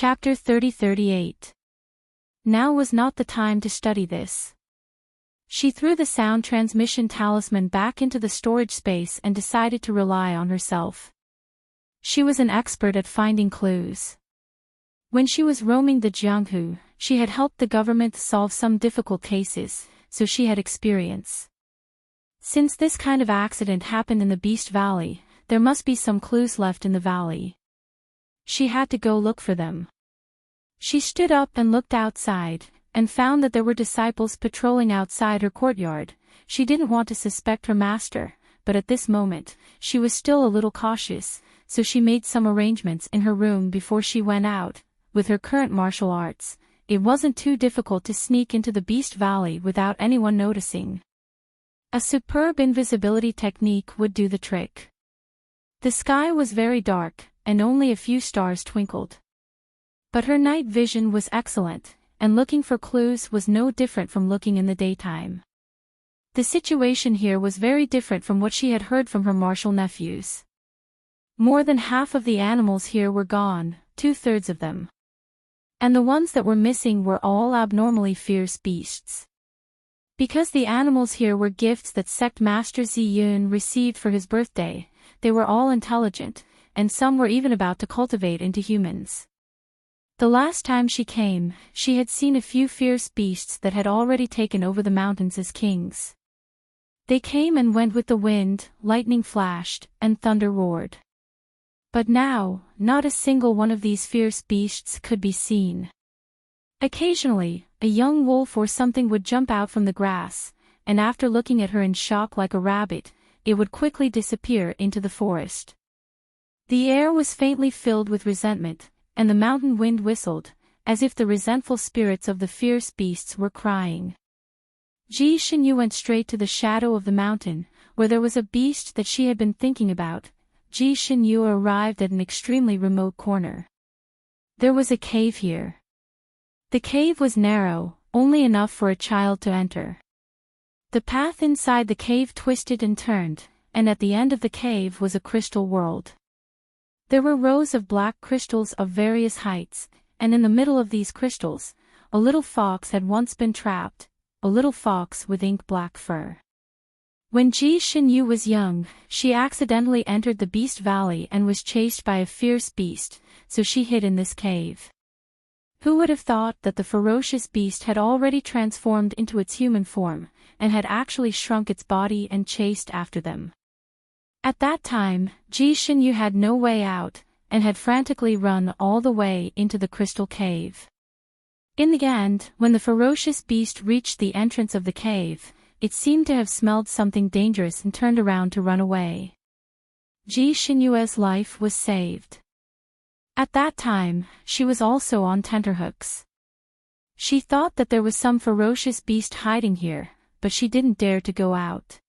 Chapter 30-38. Now was not the time to study this. She threw the sound transmission talisman back into the storage space and decided to rely on herself. She was an expert at finding clues. When she was roaming the Jianghu, she had helped the government solve some difficult cases, so she had experience. Since this kind of accident happened in the Beast Valley, there must be some clues left in the valley. She had to go look for them. She stood up and looked outside, and found that there were disciples patrolling outside her courtyard. She didn't want to suspect her master, but at this moment, she was still a little cautious, so she made some arrangements in her room before she went out. With her current martial arts, it wasn't too difficult to sneak into the Beast Valley without anyone noticing. A superb invisibility technique would do the trick. The sky was very dark, and only a few stars twinkled. But her night vision was excellent, and looking for clues was no different from looking in the daytime. The situation here was very different from what she had heard from her martial nephews. More than half of the animals here were gone, 2/3 of them. And the ones that were missing were all abnormally fierce beasts. Because the animals here were gifts that Sect Master Ziyun received for his birthday, they were all intelligent, and some were even about to cultivate into humans. The last time she came, she had seen a few fierce beasts that had already taken over the mountains as kings. They came and went with the wind, lightning flashed, and thunder roared. But now, not a single one of these fierce beasts could be seen. Occasionally, a young wolf or something would jump out from the grass, and after looking at her in shock like a rabbit, it would quickly disappear into the forest. The air was faintly filled with resentment, and the mountain wind whistled, as if the resentful spirits of the fierce beasts were crying. Ji Xinyu went straight to the shadow of the mountain, where there was a beast that she had been thinking about. Ji Xinyu arrived at an extremely remote corner. There was a cave here. The cave was narrow, only enough for a child to enter. The path inside the cave twisted and turned, and at the end of the cave was a crystal world. There were rows of black crystals of various heights, and in the middle of these crystals, a little fox had once been trapped, a little fox with ink-black fur. When Ji Xinyu was young, she accidentally entered the Beast Valley and was chased by a fierce beast, so she hid in this cave. Who would have thought that the ferocious beast had already transformed into its human form, and had actually shrunk its body and chased after them? At that time, Ji Xinyu had no way out, and had frantically run all the way into the crystal cave. In the end, when the ferocious beast reached the entrance of the cave, it seemed to have smelled something dangerous and turned around to run away. Ji Xinyue's life was saved. At that time, she was also on tenterhooks. She thought that there was some ferocious beast hiding here, but she didn't dare to go out.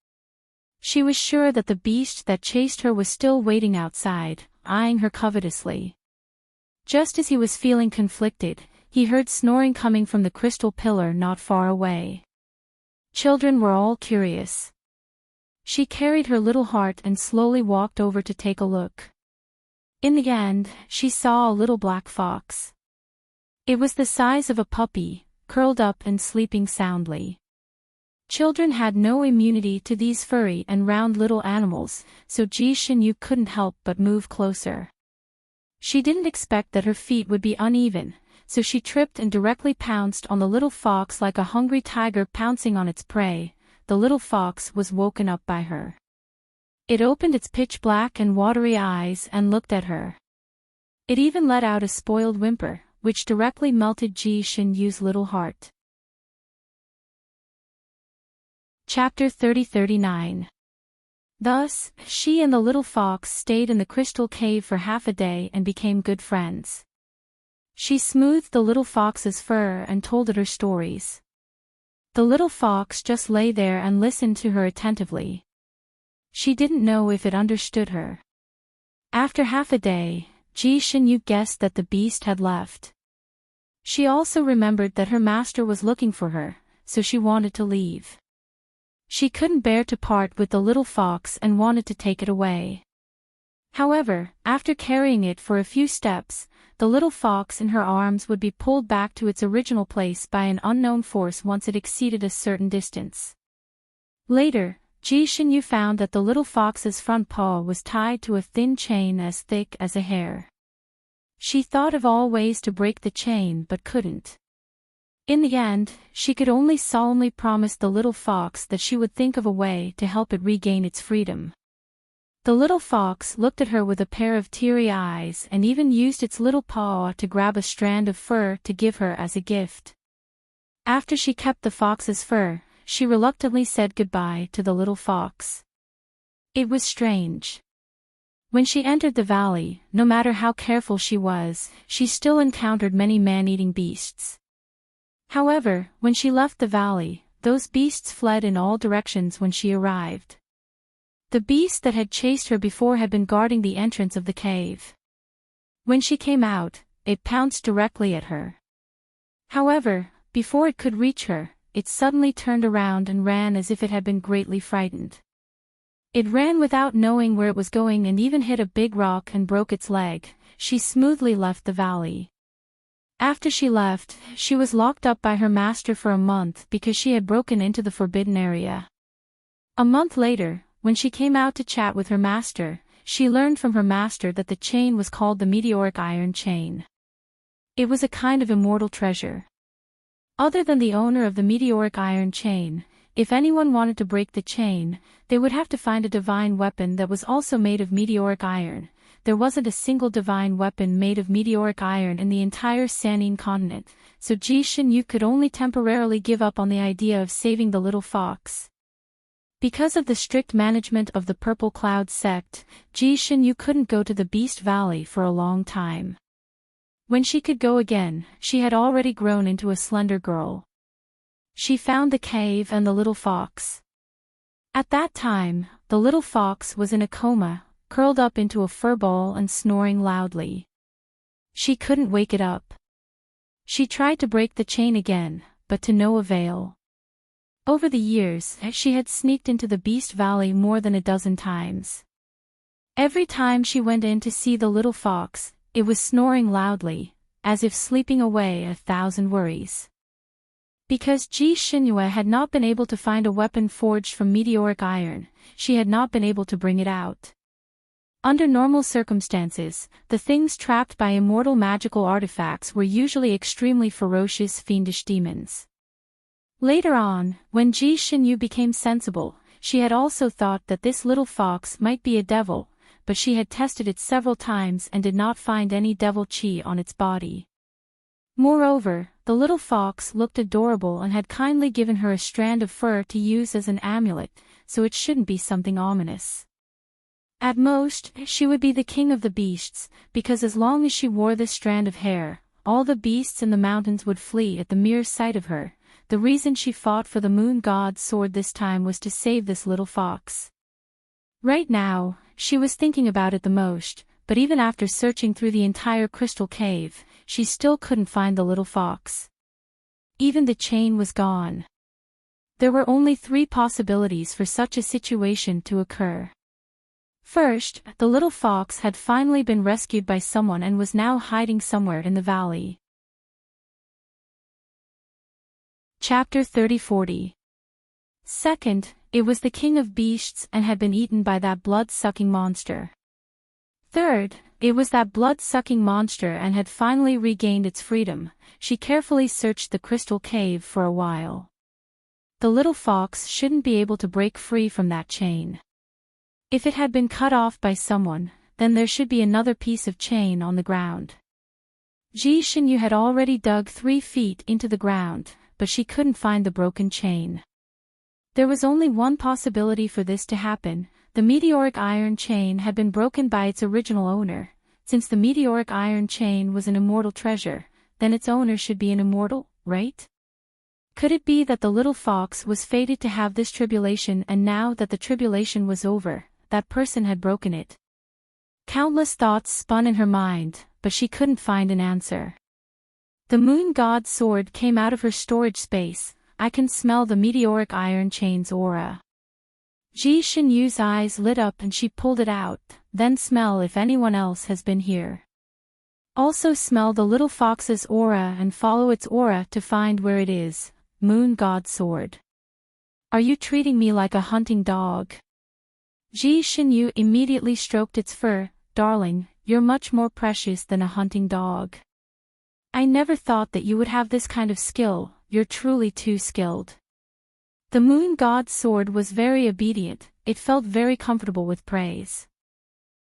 She was sure that the beast that chased her was still waiting outside, eyeing her covetously. Just as he was feeling conflicted, he heard snoring coming from the crystal pillar not far away. Children were all curious. She carried her little heart and slowly walked over to take a look. In the end, she saw a little black fox. It was the size of a puppy, curled up and sleeping soundly. Children had no immunity to these furry and round little animals, so Ji Xinyu couldn't help but move closer. She didn't expect that her feet would be uneven, so she tripped and directly pounced on the little fox like a hungry tiger pouncing on its prey. The little fox was woken up by her. It opened its pitch-black and watery eyes and looked at her. It even let out a spoiled whimper, which directly melted Ji Xinyu's little heart. Chapter 30-39. Thus, she and the little fox stayed in the crystal cave for half a day and became good friends. She smoothed the little fox's fur and told it her stories. The little fox just lay there and listened to her attentively. She didn't know if it understood her. After half a day, Ji Xinyu guessed that the beast had left. She also remembered that her master was looking for her, so she wanted to leave. She couldn't bear to part with the little fox and wanted to take it away. However, after carrying it for a few steps, the little fox in her arms would be pulled back to its original place by an unknown force once it exceeded a certain distance. Later, Ji Xinyu found that the little fox's front paw was tied to a thin chain as thick as a hair. She thought of all ways to break the chain but couldn't. In the end, she could only solemnly promise the little fox that she would think of a way to help it regain its freedom. The little fox looked at her with a pair of teary eyes and even used its little paw to grab a strand of fur to give her as a gift. After she kept the fox's fur, she reluctantly said goodbye to the little fox. It was strange. When she entered the valley, no matter how careful she was, she still encountered many man-eating beasts. However, when she left the valley, those beasts fled in all directions when she arrived. The beast that had chased her before had been guarding the entrance of the cave. When she came out, it pounced directly at her. However, before it could reach her, it suddenly turned around and ran as if it had been greatly frightened. It ran without knowing where it was going and even hit a big rock and broke its leg. She smoothly left the valley. After she left, she was locked up by her master for a month because she had broken into the forbidden area. A month later, when she came out to chat with her master, she learned from her master that the chain was called the meteoric iron chain. It was a kind of immortal treasure. Other than the owner of the meteoric iron chain, if anyone wanted to break the chain, they would have to find a divine weapon that was also made of meteoric iron. There wasn't a single divine weapon made of meteoric iron in the entire Sanine continent, so Ji Xinyu could only temporarily give up on the idea of saving the little fox. Because of the strict management of the Purple Cloud sect, Ji Xinyu couldn't go to the Beast Valley for a long time. When she could go again, she had already grown into a slender girl. She found the cave and the little fox. At that time, the little fox was in a coma, curled up into a fur ball and snoring loudly. She couldn't wake it up. She tried to break the chain again, but to no avail. Over the years, she had sneaked into the Beast Valley more than a dozen times. Every time she went in to see the little fox, it was snoring loudly, as if sleeping away 1,000 worries. Because Ji Xinyu had not been able to find a weapon forged from meteoric iron, she had not been able to bring it out. Under normal circumstances, the things trapped by immortal magical artifacts were usually extremely ferocious fiendish demons. Later on, when Ji Xinyu became sensible, she had also thought that this little fox might be a devil, but she had tested it several times and did not find any devil chi on its body. Moreover, the little fox looked adorable and had kindly given her a strand of fur to use as an amulet, so it shouldn't be something ominous. At most, she would be the king of the beasts, because as long as she wore this strand of hair, all the beasts in the mountains would flee at the mere sight of her. The reason she fought for the moon god's sword this time was to save this little fox. Right now, she was thinking about it the most, but even after searching through the entire crystal cave, she still couldn't find the little fox. Even the chain was gone. There were only 3 possibilities for such a situation to occur. First, the little fox had finally been rescued by someone and was now hiding somewhere in the valley. Chapter 30-40. Second, it was the king of beasts and had been eaten by that blood-sucking monster. Third, it was that blood-sucking monster and had finally regained its freedom. She carefully searched the crystal cave for a while. The little fox shouldn't be able to break free from that chain. If it had been cut off by someone, then there should be another piece of chain on the ground. Ji Xinyu had already dug 3 feet into the ground, but she couldn't find the broken chain. There was only one possibility for this to happen. The meteoric iron chain had been broken by its original owner. Since the meteoric iron chain was an immortal treasure, then its owner should be an immortal, right? Could it be that the little fox was fated to have this tribulation, and now that the tribulation was over, that person had broken it? Countless thoughts spun in her mind, but she couldn't find an answer. The moon god's sword came out of her storage space. I can smell the meteoric iron chain's aura. Ji Xinyu's eyes lit up and she pulled it out, then smell if anyone else has been here. Also smell the little fox's aura and follow its aura to find where it is, Moon God Sword. Are you treating me like a hunting dog? Ji Xinyu immediately stroked its fur. Darling, you're much more precious than a hunting dog. I never thought that you would have this kind of skill, you're truly too skilled. The Moon God's sword was very obedient, it felt very comfortable with praise.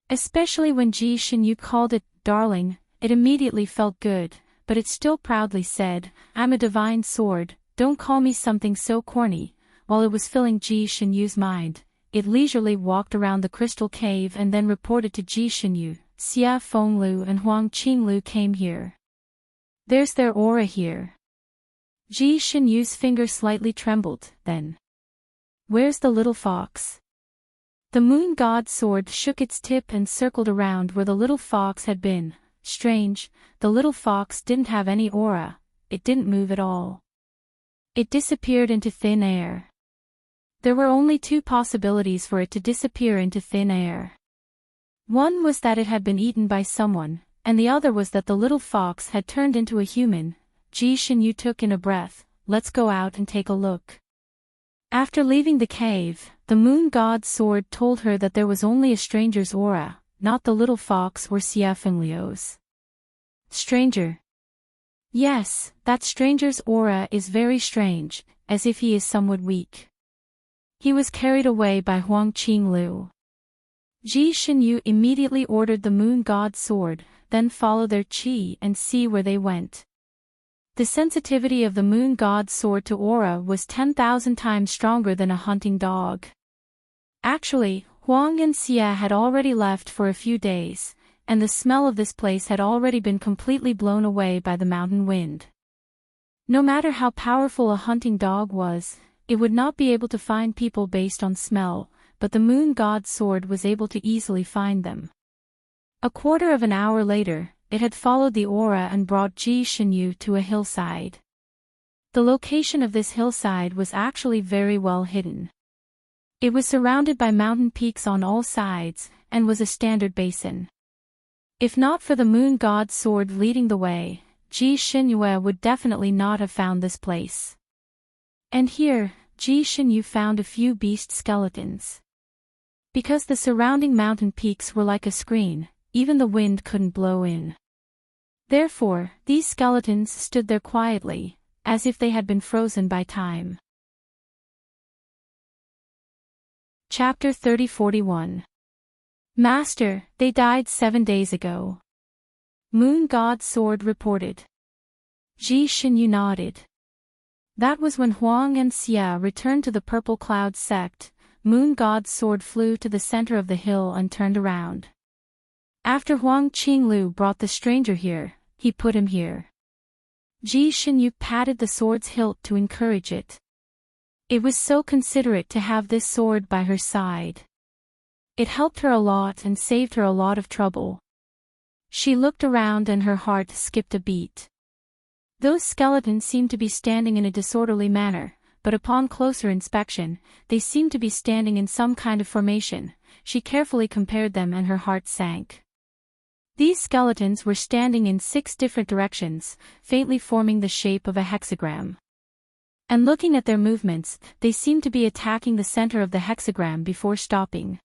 Especially when Ji Xinyu called it, darling, it immediately felt good, but it still proudly said, I'm a divine sword, don't call me something so corny. While it was filling Ji Xinyu's mind, it leisurely walked around the crystal cave and then reported to Ji Xinyu, Xia Fenglu and Huang Qinglu came here. There's their aura here. Ji Xinyu's finger slightly trembled, then. Where's the little fox? The Moon God's sword shook its tip and circled around where the little fox had been. Strange, the little fox didn't have any aura, it didn't move at all. It disappeared into thin air. There were only two possibilities for it to disappear into thin air. One was that it had been eaten by someone, and the other was that the little fox had turned into a human. Ji Xinyu took in a breath, let's go out and take a look. After leaving the cave, the Moon God's sword told her that there was only a stranger's aura, not the little fox or Xia Fengliu's. Stranger. Yes, that stranger's aura is very strange, as if he is somewhat weak. He was carried away by Huang Qinglu. Ji Xinyu immediately ordered the Moon God's sword, then follow their qi and see where they went. The sensitivity of the Moon God's sword to aura was 10,000 times stronger than a hunting dog. Actually, Huang and Xia had already left for a few days, and the smell of this place had already been completely blown away by the mountain wind. No matter how powerful a hunting dog was, it would not be able to find people based on smell, but the Moon God's sword was able to easily find them. A quarter of an hour later, it had followed the aura and brought Ji Xinyu to a hillside. The location of this hillside was actually very well hidden. It was surrounded by mountain peaks on all sides, and was a standard basin. If not for the Moon God's sword leading the way, Ji Xinyu would definitely not have found this place. And here, Ji Xinyu found a few beast skeletons. Because the surrounding mountain peaks were like a screen, even the wind couldn't blow in. Therefore, these skeletons stood there quietly, as if they had been frozen by time. Chapter 30-41. Master, they died 7 days ago. Moon God's sword reported. Ji Xinyu nodded. That was when Huang and Xia returned to the Purple Cloud sect. Moon God's sword flew to the center of the hill and turned around. After Huang Qinglu brought the stranger here, he put him here. Ji Xinyu patted the sword's hilt to encourage it. It was so considerate to have this sword by her side. It helped her a lot and saved her a lot of trouble. She looked around and her heart skipped a beat. Those skeletons seemed to be standing in a disorderly manner, but upon closer inspection, they seemed to be standing in some kind of formation. She carefully compared them and her heart sank. These skeletons were standing in 6 different directions, faintly forming the shape of a hexagram. And looking at their movements, they seemed to be attacking the center of the hexagram before stopping.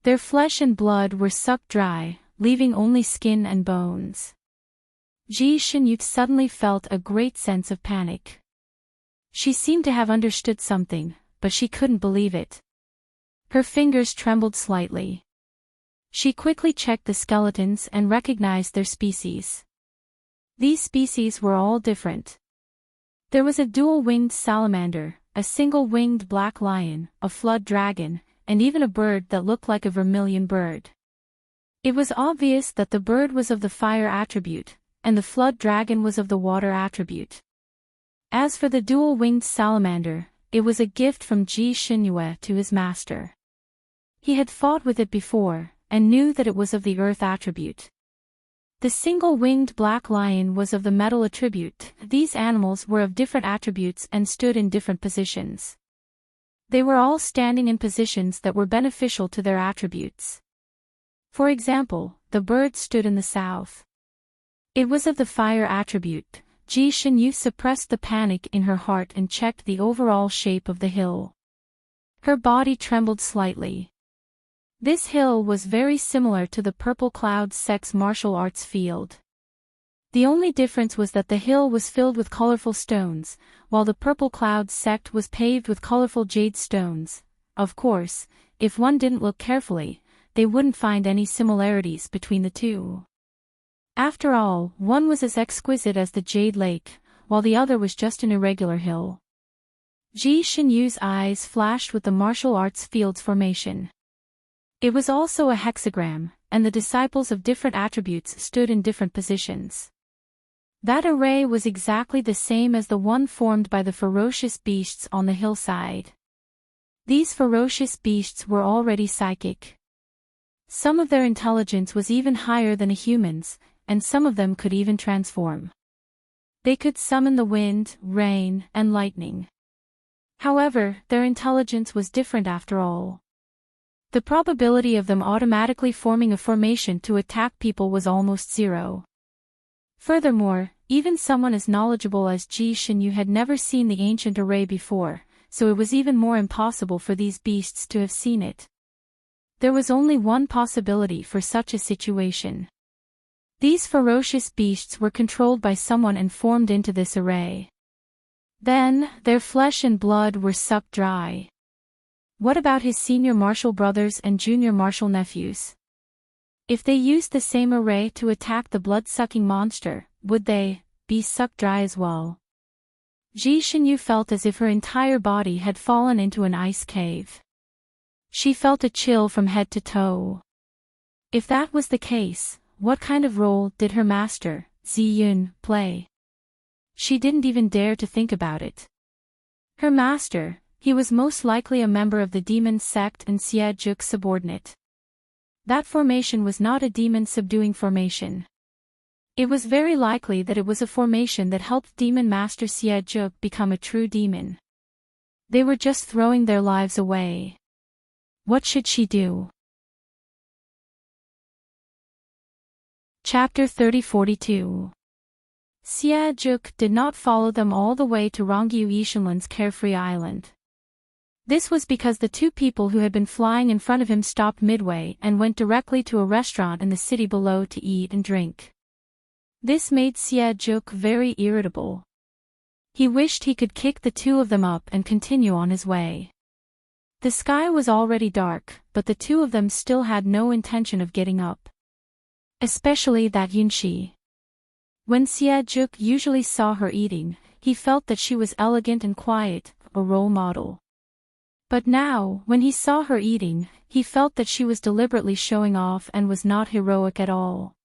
Their flesh and blood were sucked dry, leaving only skin and bones. Ji Xinyu suddenly felt a great sense of panic. She seemed to have understood something, but she couldn't believe it. Her fingers trembled slightly. She quickly checked the skeletons and recognized their species. These species were all different. There was a dual-winged salamander, a single-winged black lion, a flood dragon, and even a bird that looked like a vermilion bird. It was obvious that the bird was of the fire attribute, and the flood dragon was of the water attribute. As for the dual-winged salamander, it was a gift from Ji Xinyu to his master. He had fought with it before, and knew that it was of the earth attribute. The single-winged black lion was of the metal attribute. These animals were of different attributes and stood in different positions. They were all standing in positions that were beneficial to their attributes. For example, the bird stood in the south. It was of the fire attribute. Ji Shinyu suppressed the panic in her heart and checked the overall shape of the hill. Her body trembled slightly. This hill was very similar to the Purple Cloud sect's martial arts field. The only difference was that the hill was filled with colorful stones, while the Purple Cloud sect was paved with colorful jade stones. Of course, if one didn't look carefully, they wouldn't find any similarities between the two. After all, one was as exquisite as the Jade Lake, while the other was just an irregular hill. Ji Shinyu's eyes flashed with the martial arts field's formation. It was also a hexagram, and the disciples of different attributes stood in different positions. That array was exactly the same as the one formed by the ferocious beasts on the hillside. These ferocious beasts were already psychic. Some of their intelligence was even higher than a human's, and some of them could even transform. They could summon the wind, rain, and lightning. However, their intelligence was different after all. The probability of them automatically forming a formation to attack people was almost zero. Furthermore, even someone as knowledgeable as Ji Shinyu had never seen the ancient array before, so it was even more impossible for these beasts to have seen it. There was only one possibility for such a situation. These ferocious beasts were controlled by someone and formed into this array. Then, their flesh and blood were sucked dry. What about his senior martial brothers and junior martial nephews? If they used the same array to attack the blood-sucking monster, would they be sucked dry as well? Ji Shinyu felt as if her entire body had fallen into an ice cave. She felt a chill from head to toe. If that was the case, what kind of role did her master, Ziyun, play? She didn't even dare to think about it. Her master, he was most likely a member of the demon sect and Xie subordinate. That formation was not a demon-subduing formation. It was very likely that it was a formation that helped Demon Master Xie become a true demon. They were just throwing their lives away. What should she do? Chapter 3042. Xie did not follow them all the way to Rongyu Yishanlin's carefree island. This was because the two people who had been flying in front of him stopped midway and went directly to a restaurant in the city below to eat and drink. This made Xie very irritable. He wished he could kick the two of them up and continue on his way. The sky was already dark, but the two of them still had no intention of getting up. Especially that Yunxi. When Xie usually saw her eating, he felt that she was elegant and quiet, a role model. But now, when he saw her eating, he felt that she was deliberately showing off and was not heroic at all.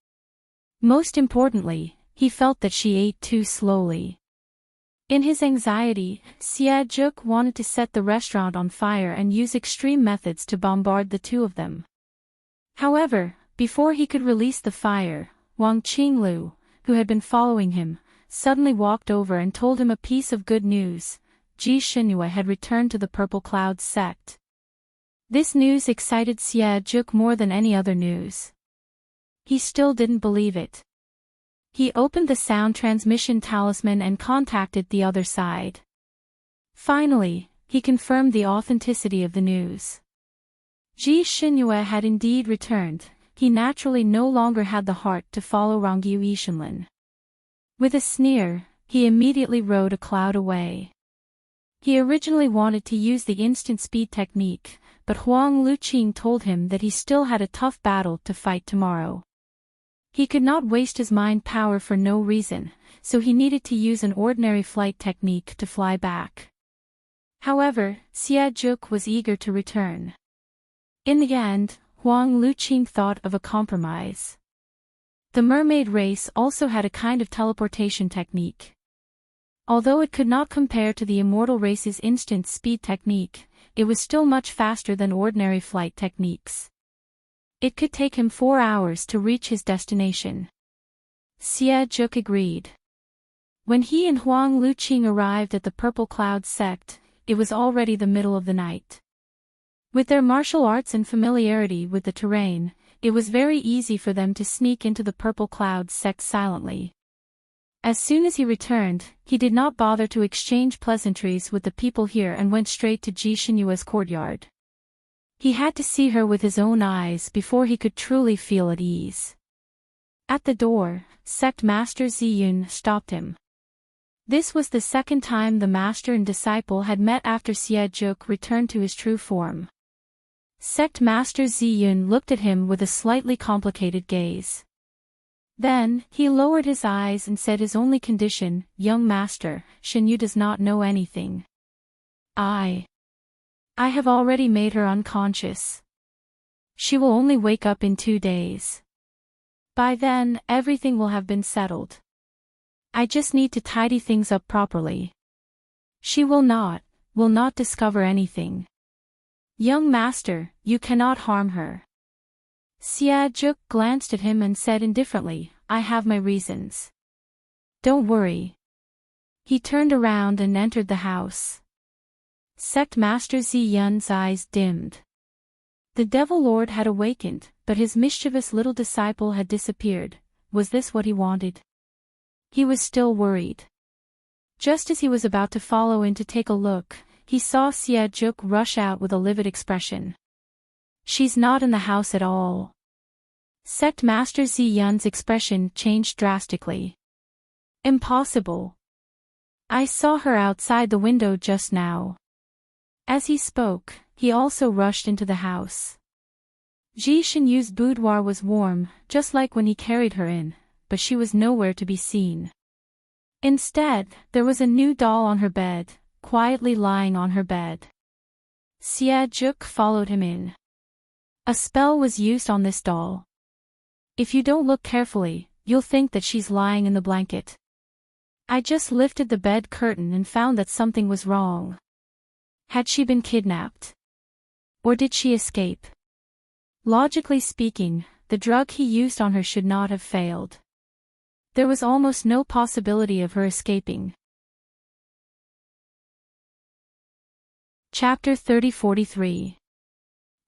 Most importantly, he felt that she ate too slowly. In his anxiety, Xie wanted to set the restaurant on fire and use extreme methods to bombard the two of them. However, before he could release the fire, Wang Qinglu, who had been following him, suddenly walked over and told him a piece of good news. Ji Shinyu had returned to the Purple Cloud sect. This news excited Xie more than any other news. He still didn't believe it. He opened the sound transmission talisman and contacted the other side. Finally, he confirmed the authenticity of the news. Ji Shinyu had indeed returned. He naturally no longer had the heart to follow Rongyu Yishanlin. With a sneer, he immediately rode a cloud away. He originally wanted to use the instant speed technique, but Huang Luqing told him that he still had a tough battle to fight tomorrow. He could not waste his mind power for no reason, so he needed to use an ordinary flight technique to fly back. However, Xie was eager to return. In the end, Huang Luqing thought of a compromise. The mermaid race also had a kind of teleportation technique. Although it could not compare to the immortal race's instant speed technique, it was still much faster than ordinary flight techniques. It could take him 4 hours to reach his destination. Xie agreed. When he and Huang Luqing arrived at the Purple Cloud sect, it was already the middle of the night. With their martial arts and familiarity with the terrain, it was very easy for them to sneak into the Purple Cloud sect silently. As soon as he returned, he did not bother to exchange pleasantries with the people here and went straight to Ji Xinyue's courtyard. He had to see her with his own eyes before he could truly feel at ease. At the door, Sect Master Ziyun stopped him. This was the second time the master and disciple had met after Xie Zhuk returned to his true form. Sect Master Ziyun looked at him with a slightly complicated gaze. Then, he lowered his eyes and said his only condition, "Young master, Xinyu does not know anything. I have already made her unconscious. She will only wake up in 2 days. By then, everything will have been settled. I just need to tidy things up properly. She will not discover anything. Young master, you cannot harm her." Xie Zhuk glanced at him and said indifferently, "I have my reasons. Don't worry." He turned around and entered the house. Sect Master Ziyun's eyes dimmed. The Devil Lord had awakened, but his mischievous little disciple had disappeared. Was this what he wanted? He was still worried. Just as he was about to follow in to take a look, he saw Xie Zhuk rush out with a livid expression. "She's not in the house at all." Sect Master Ziyun's expression changed drastically. "Impossible. I saw her outside the window just now." As he spoke, he also rushed into the house. Ji Xinyue's boudoir was warm, just like when he carried her in, but she was nowhere to be seen. Instead, there was a new doll on her bed, quietly lying on her bed. Xie Zhuk followed him in. A spell was used on this doll. If you don't look carefully, you'll think that she's lying in the blanket. I just lifted the bed curtain and found that something was wrong. Had she been kidnapped? Or did she escape? Logically speaking, the drug he used on her should not have failed. There was almost no possibility of her escaping. Chapter 30-43.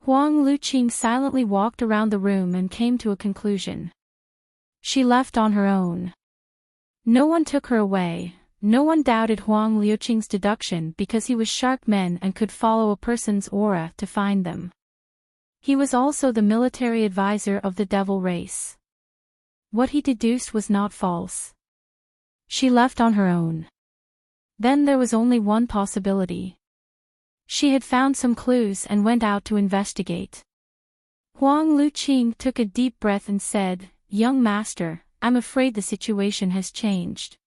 Huang Luqing silently walked around the room and came to a conclusion. She left on her own. No one took her away, no one doubted Huang Luqing's deduction because he was shark men and could follow a person's aura to find them. He was also the military advisor of the devil race. What he deduced was not false. She left on her own. Then there was only one possibility. She had found some clues and went out to investigate. Huang Luqing took a deep breath and said, "Young master, I'm afraid the situation has changed.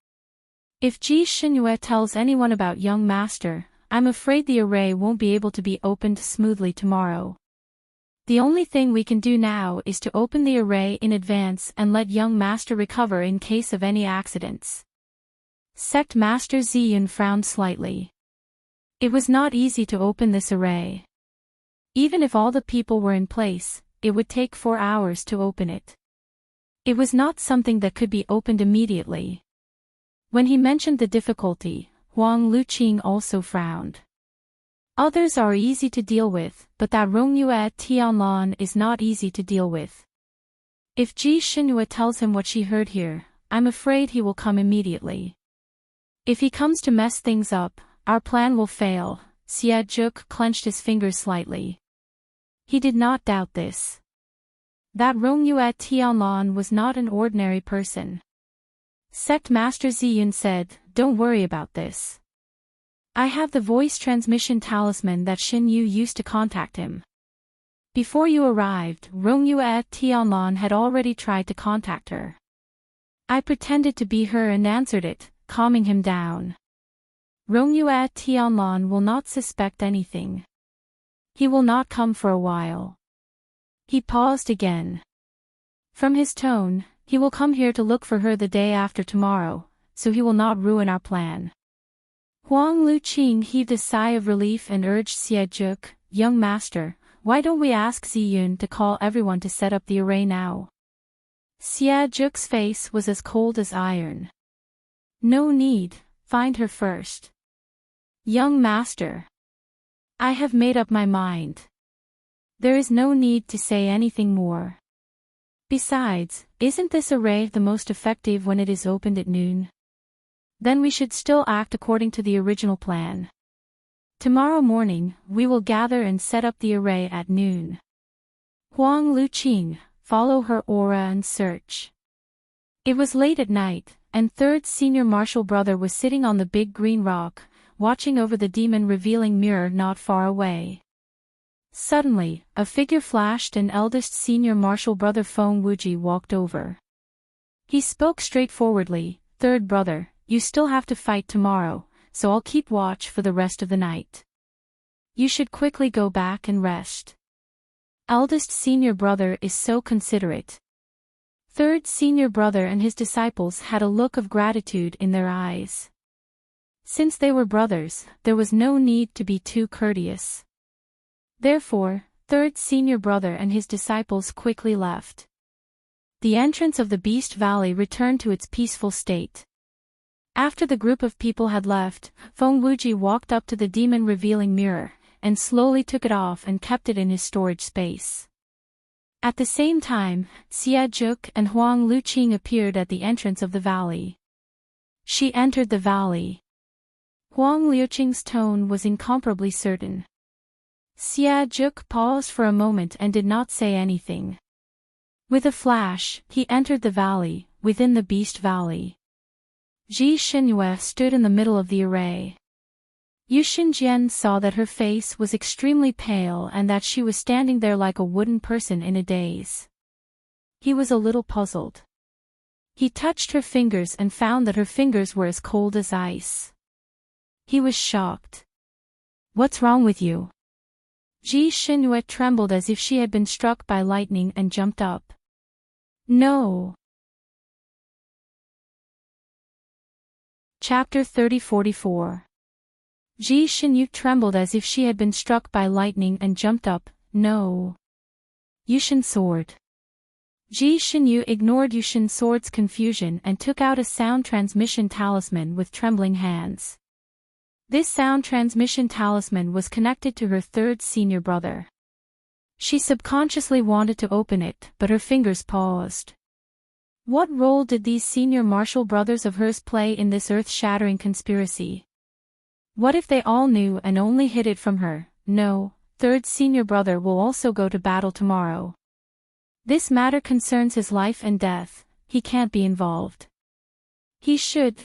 If Ji Xinyue tells anyone about young master, I'm afraid the array won't be able to be opened smoothly tomorrow. The only thing we can do now is to open the array in advance and let young master recover in case of any accidents." Sect Master Ziyun frowned slightly. It was not easy to open this array. Even if all the people were in place, it would take 4 hours to open it. It was not something that could be opened immediately. When he mentioned the difficulty, Huang Luqing also frowned. Others are easy to deal with, but that Rongyue Tianlan is not easy to deal with. If Ji Xinyue tells him what she heard here, I'm afraid he will come immediately. If he comes to mess things up, our plan will fail. Xie Zhuk clenched his fingers slightly. He did not doubt this. That Rongyue Tianlan was not an ordinary person. Sect Master Ziyun said, "Don't worry about this. I have the voice transmission talisman that Xinyu used to contact him. Before you arrived, Rongyue Tianlan had already tried to contact her. I pretended to be her and answered it, calming him down. Rongyue Tianlan will not suspect anything. He will not come for a while." He paused again. From his tone, he will come here to look for her the day after tomorrow, so he will not ruin our plan. Huang Luqing heaved a sigh of relief and urged Xie Zhuk, "Young master, why don't we ask Ziyun to call everyone to set up the array now?" Xie Zhuk's face was as cold as iron. "No need, find her first. Young master. I have made up my mind. There is no need to say anything more. Besides, isn't this array the most effective when it is opened at noon? Then we should still act according to the original plan. Tomorrow morning, we will gather and set up the array at noon. Huang Luqing, follow her aura and search. It was late at night, and third senior martial brother was sitting on the big green rock, watching over the demon-revealing mirror not far away. Suddenly, a figure flashed and eldest senior martial brother Feng Wuji walked over. He spoke straightforwardly, "Third brother, you still have to fight tomorrow, so I'll keep watch for the rest of the night. You should quickly go back and rest." Eldest senior brother is so considerate. Third senior brother and his disciples had a look of gratitude in their eyes. Since they were brothers, there was no need to be too courteous. Therefore, third senior brother and his disciples quickly left. The entrance of the Beast Valley returned to its peaceful state. After the group of people had left, Feng Wuji walked up to the demon-revealing mirror, and slowly took it off and kept it in his storage space. At the same time, Xia Zhuk and Huang Luqing appeared at the entrance of the valley. She entered the valley. Huang Luqing's tone was incomparably certain. Xia Zhuk paused for a moment and did not say anything. With a flash, he entered the valley, within the Beast Valley. Ji Xinyue stood in the middle of the array. Yu Xinjian saw that her face was extremely pale and that she was standing there like a wooden person in a daze. He was a little puzzled. He touched her fingers and found that her fingers were as cold as ice. He was shocked. "What's wrong with you?" Ji Xinyue trembled as if she had been struck by lightning and jumped up. "No." Chapter 30-44. Ji Xinyu trembled as if she had been struck by lightning and jumped up. "No." Yushin sword. Ji Xinyu ignored Yushin sword's confusion and took out a sound transmission talisman with trembling hands. This sound transmission talisman was connected to her third senior brother. She subconsciously wanted to open it, but her fingers paused. What role did these senior martial brothers of hers play in this earth-shattering conspiracy? What if they all knew and only hid it from her? No, third senior brother will also go to battle tomorrow. This matter concerns his life and death, he can't be involved. He should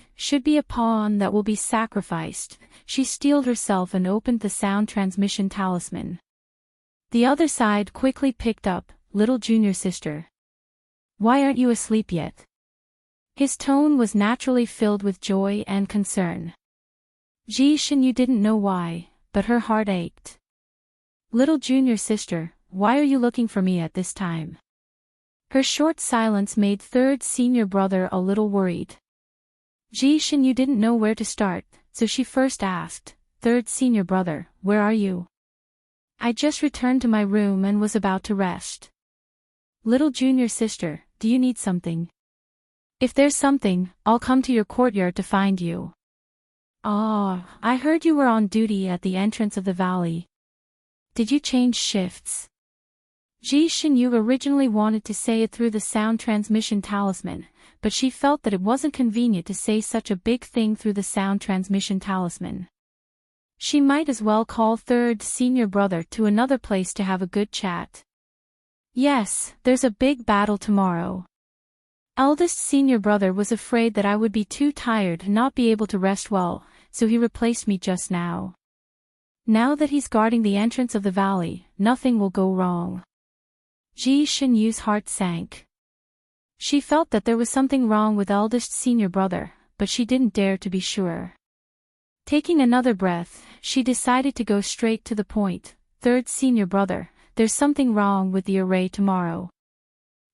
be a pawn that will be sacrificed. She steeled herself and opened the sound transmission talisman. The other side quickly picked up, "Little junior sister. Why aren't you asleep yet?" His tone was naturally filled with joy and concern. Ji Xinyu didn't know why, but her heart ached. "Little junior sister, why are you looking for me at this time?" Her short silence made third senior brother a little worried. Ji Xinyu didn't know where to start, so she first asked, "Third senior brother, where are you?" "I just returned to my room and was about to rest." "Little junior sister, do you need something?" "If there's something, I'll come to your courtyard to find you." "Ah, I heard you were on duty at the entrance of the valley. Did you change shifts?" Ji Xinyu originally wanted to say it through the sound transmission talisman, but she felt that it wasn't convenient to say such a big thing through the sound transmission talisman. She might as well call third senior brother to another place to have a good chat. "Yes, there's a big battle tomorrow. Eldest senior brother was afraid that I would be too tired and not be able to rest well, so he replaced me just now. Now that he's guarding the entrance of the valley, nothing will go wrong." Ji Xinyu's heart sank. She felt that there was something wrong with eldest senior brother, but she didn't dare to be sure. Taking another breath, she decided to go straight to the point. "Third senior brother, there's something wrong with the array tomorrow."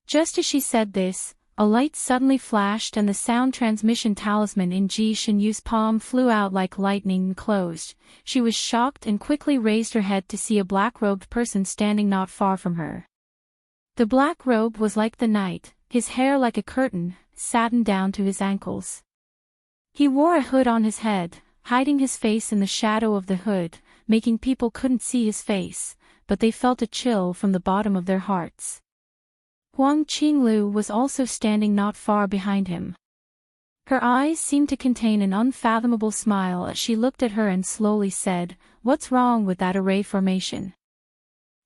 Just as she said this, a light suddenly flashed and the sound transmission talisman in Ji Xinyu's palm flew out like lightning and closed. She was shocked and quickly raised her head to see a black-robed person standing not far from her. The black robe was like the night, his hair like a curtain, satin down to his ankles. He wore a hood on his head, hiding his face in the shadow of the hood, making people couldn't see his face, but they felt a chill from the bottom of their hearts. Huang Qinglu was also standing not far behind him. Her eyes seemed to contain an unfathomable smile as she looked at her and slowly said, "What's wrong with that array formation?"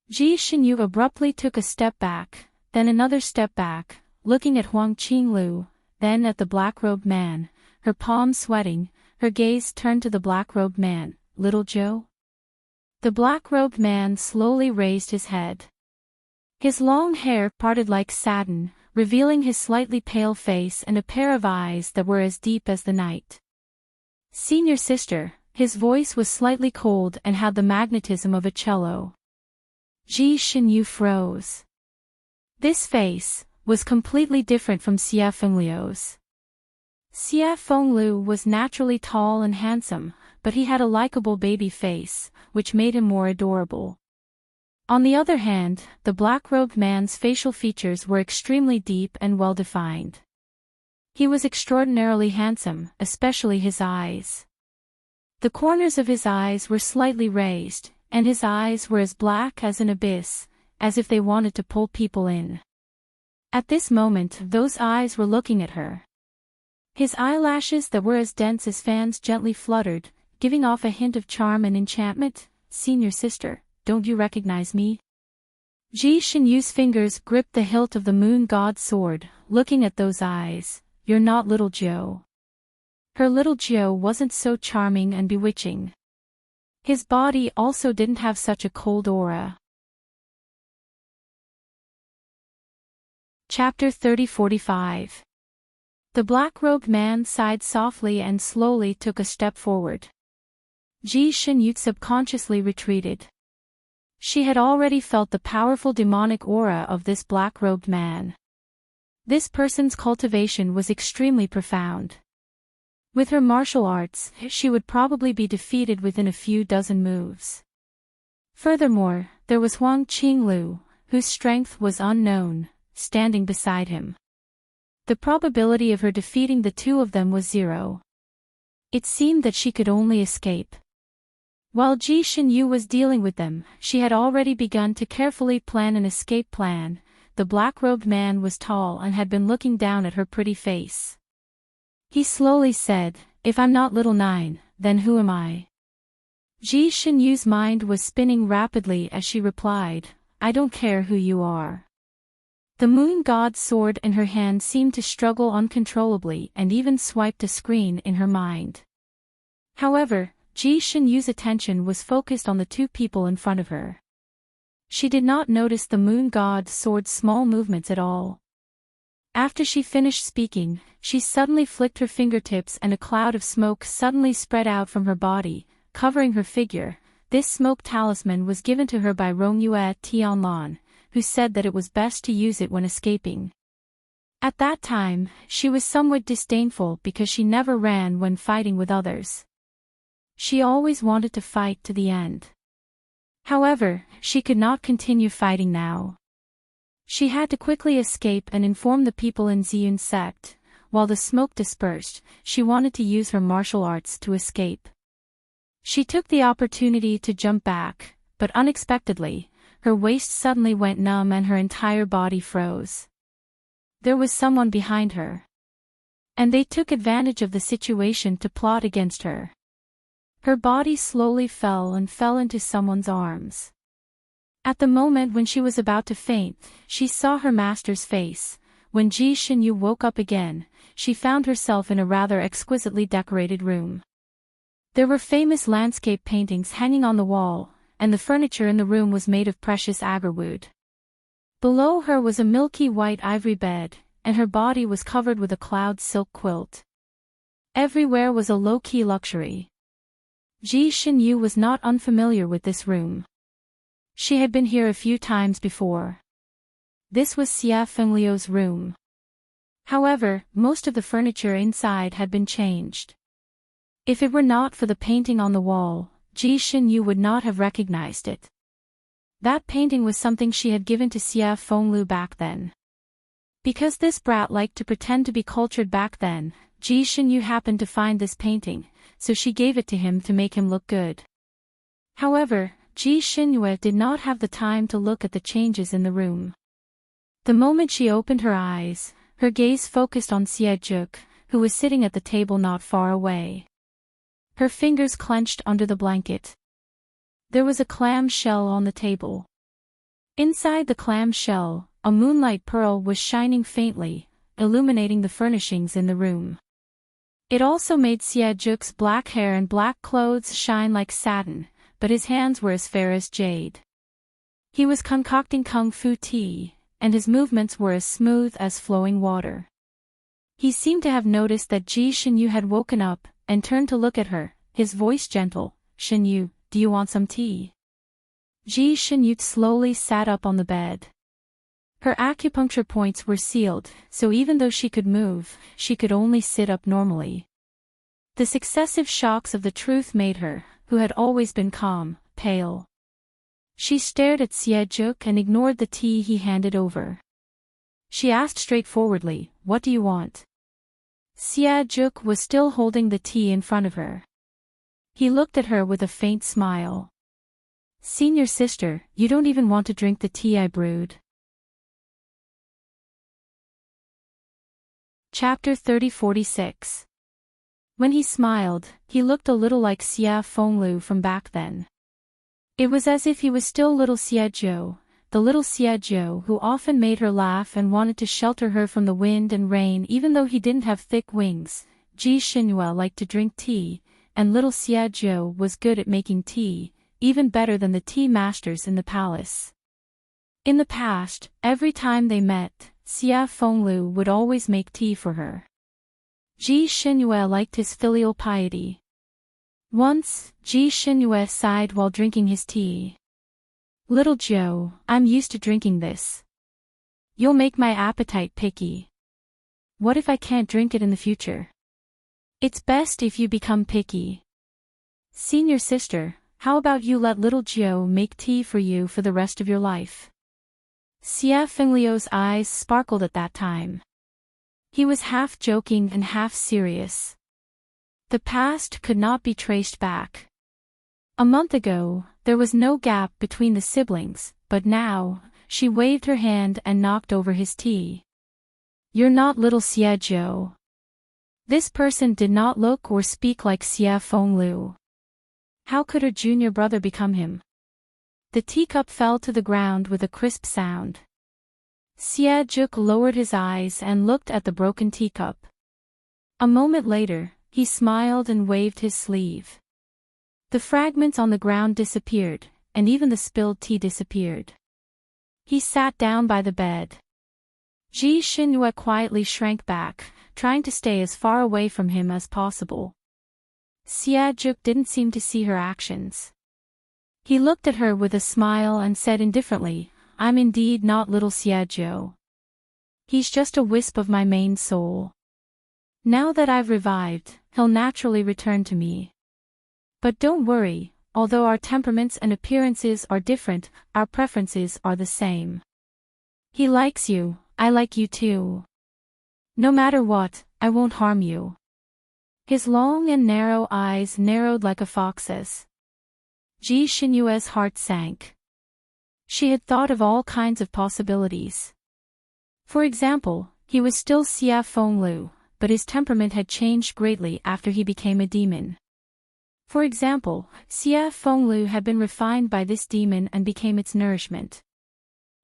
Ji Xinyu abruptly took a step back, then another step back, looking at Huang Qinglu, then at the black-robed man, her palms sweating, her gaze turned to the black-robed man. "Little Joe?" The black-robed man slowly raised his head. His long hair parted like satin, revealing his slightly pale face and a pair of eyes that were as deep as the night. "Senior sister," his voice was slightly cold and had the magnetism of a cello. Ji Xinyu froze. This face was completely different from Xie Fengliu's. Xie Fengliu was naturally tall and handsome, but he had a likable baby face, which made him more adorable. On the other hand, the black-robed man's facial features were extremely deep and well-defined. He was extraordinarily handsome, especially his eyes. The corners of his eyes were slightly raised, and his eyes were as black as an abyss, as if they wanted to pull people in. At this moment, those eyes were looking at her. His eyelashes that were as dense as fans gently fluttered, giving off a hint of charm and enchantment. "Senior sister, don't you recognize me?" Ji Xinyu's fingers gripped the hilt of the moon god's sword, looking at those eyes. "You're not little Joe." Her little Joe wasn't so charming and bewitching. His body also didn't have such a cold aura. Chapter 30-45. The black-robed man sighed softly and slowly took a step forward. Ji Xinyu subconsciously retreated. She had already felt the powerful demonic aura of this black-robed man. This person's cultivation was extremely profound. With her martial arts, she would probably be defeated within a few dozen moves. Furthermore, there was Huang Qinglu, whose strength was unknown, standing beside him. The probability of her defeating the two of them was 0. It seemed that she could only escape. While Ji Xinyu was dealing with them, she had already begun to carefully plan an escape plan. The black-robed man was tall and had been looking down at her pretty face. He slowly said, "If I'm not little Nine, then who am I?" Ji Xinyu's mind was spinning rapidly as she replied, "I don't care who you are." The moon god's sword in her hand seemed to struggle uncontrollably and even swiped a screen in her mind. However, Ji Xinyu's attention was focused on the two people in front of her. She did not notice the moon god's sword's small movements at all. After she finished speaking, she suddenly flicked her fingertips and a cloud of smoke suddenly spread out from her body, covering her figure. This smoke talisman was given to her by Rongyue Tianlan, who said that it was best to use it when escaping. At that time, she was somewhat disdainful because she never ran when fighting with others. She always wanted to fight to the end. However, she could not continue fighting now. She had to quickly escape and inform the people in Ziyun's sect. While the smoke dispersed, she wanted to use her martial arts to escape. She took the opportunity to jump back, but unexpectedly, her waist suddenly went numb and her entire body froze. There was someone behind her. And they took advantage of the situation to plot against her. Her body slowly fell into someone's arms. At the moment when she was about to faint, she saw her master's face. When Ji Xinyu woke up again, she found herself in a rather exquisitely decorated room. There were famous landscape paintings hanging on the wall, and the furniture in the room was made of precious agarwood. Below her was a milky white ivory bed, and her body was covered with a cloud silk quilt. Everywhere was a low-key luxury. Ji Xinyu was not unfamiliar with this room. She had been here a few times before. This was Xie Fengliu's room. However, most of the furniture inside had been changed. If it were not for the painting on the wall, Ji Xinyu would not have recognized it. That painting was something she had given to Xie Fengliu back then. Because this brat liked to pretend to be cultured back then, Ji Xinyu happened to find this painting, so she gave it to him to make him look good. However, Ji Xinyu did not have the time to look at the changes in the room. The moment she opened her eyes, her gaze focused on Xie Zhuk, who was sitting at the table not far away. Her fingers clenched under the blanket. There was a clam shell on the table. Inside the clam shell, a moonlight pearl was shining faintly, illuminating the furnishings in the room. It also made Xie Zhuk's black hair and black clothes shine like satin, but his hands were as fair as jade. He was concocting kung fu tea, and his movements were as smooth as flowing water. He seemed to have noticed that Ji Xinyu had woken up, and turned to look at her, his voice gentle. "Xinyu, do you want some tea?" Ji Xinyu slowly sat up on the bed. Her acupuncture points were sealed, so even though she could move, she could only sit up normally. The successive shocks of the truth made her, who had always been calm, pale. She stared at Xie Zhuk and ignored the tea he handed over. She asked straightforwardly, "What do you want?" Xie Zhuk was still holding the tea in front of her. He looked at her with a faint smile. "Senior sister, you don't even want to drink the tea I brewed." Chapter 30-46. When he smiled, he looked a little like Xie Fenglu from back then. It was as if he was still little Xie Zhou, the little Xie Zhou who often made her laugh and wanted to shelter her from the wind and rain even though he didn't have thick wings. Ji Xinyu liked to drink tea, and little Xie Zhou was good at making tea, even better than the tea masters in the palace. In the past, every time they met, Xie Fenglu would always make tea for her. Ji Xinyu liked his filial piety. Once, Ji Xinyu sighed while drinking his tea. "Little Zhou, I'm used to drinking this. You'll make my appetite picky. What if I can't drink it in the future? It's best if you become picky. Senior sister, how about you let little Zhou make tea for you for the rest of your life?" Xie Fengliu's eyes sparkled at that time. He was half joking and half serious. The past could not be traced back. A month ago, there was no gap between the siblings, but now, she waved her hand and knocked over his tea. "You're not little Xie Zhou." This person did not look or speak like Xie Fenglu. How could her junior brother become him? The teacup fell to the ground with a crisp sound. Xie Zhuk lowered his eyes and looked at the broken teacup. A moment later, he smiled and waved his sleeve. The fragments on the ground disappeared, and even the spilled tea disappeared. He sat down by the bed. Ji Xinyu quietly shrank back, trying to stay as far away from him as possible. Xie Zhuk didn't seem to see her actions. He looked at her with a smile and said indifferently, "I'm indeed not little Xie Zhou. He's just a wisp of my main soul. Now that I've revived, he'll naturally return to me. But don't worry, although our temperaments and appearances are different, our preferences are the same. He likes you, I like you too. No matter what, I won't harm you." His long and narrow eyes narrowed like a fox's. Ji Xinyue's heart sank. She had thought of all kinds of possibilities. For example, he was still Xie Fenglu, but his temperament had changed greatly after he became a demon. For example, Xie Fenglu had been refined by this demon and became its nourishment.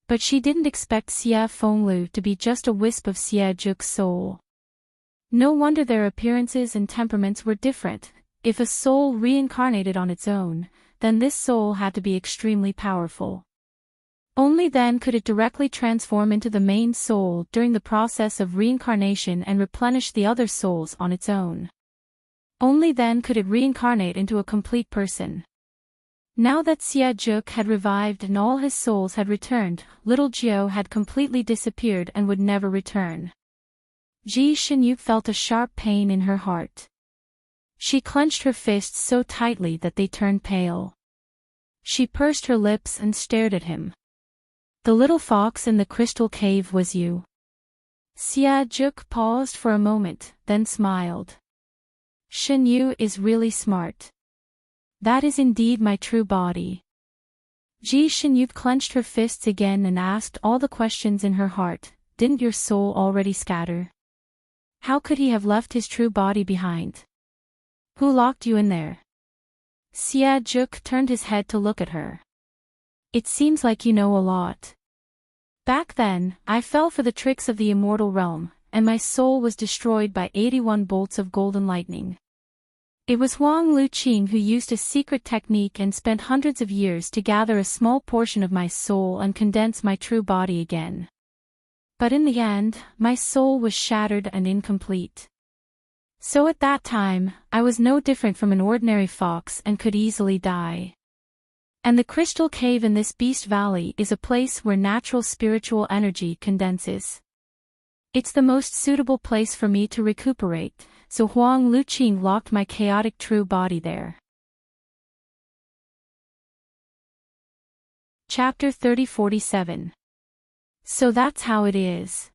But she didn't expect Xie Fenglu to be just a wisp of Xie Zhuk's soul. No wonder their appearances and temperaments were different. If a soul reincarnated on its own, then this soul had to be extremely powerful. Only then could it directly transform into the main soul during the process of reincarnation and replenish the other souls on its own. Only then could it reincarnate into a complete person. Now that Xie Zhuk had revived and all his souls had returned, little Zhou had completely disappeared and would never return. Ji Xinyu felt a sharp pain in her heart. She clenched her fists so tightly that they turned pale. She pursed her lips and stared at him. "The little fox in the crystal cave was you. Juk paused for a moment, then smiled. Shin Yu is really smart. That is indeed my true body. Shin Yu clenched her fists again and asked all the questions in her heart. Didn't your soul already scatter? How could he have left his true body behind? Who locked you in there? Juk turned his head to look at her. It seems like you know a lot. Back then, I fell for the tricks of the immortal realm, and my soul was destroyed by 81 bolts of golden lightning. It was Huang Luqing who used a secret technique and spent hundreds of years to gather a small portion of my soul and condense my true body again. But in the end, my soul was shattered and incomplete. So at that time, I was no different from an ordinary fox and could easily die. And the crystal cave in this beast valley is a place where natural spiritual energy condenses. It's the most suitable place for me to recuperate, so Huang Luqing locked my chaotic true body there. Chapter 3047. So that's how it is.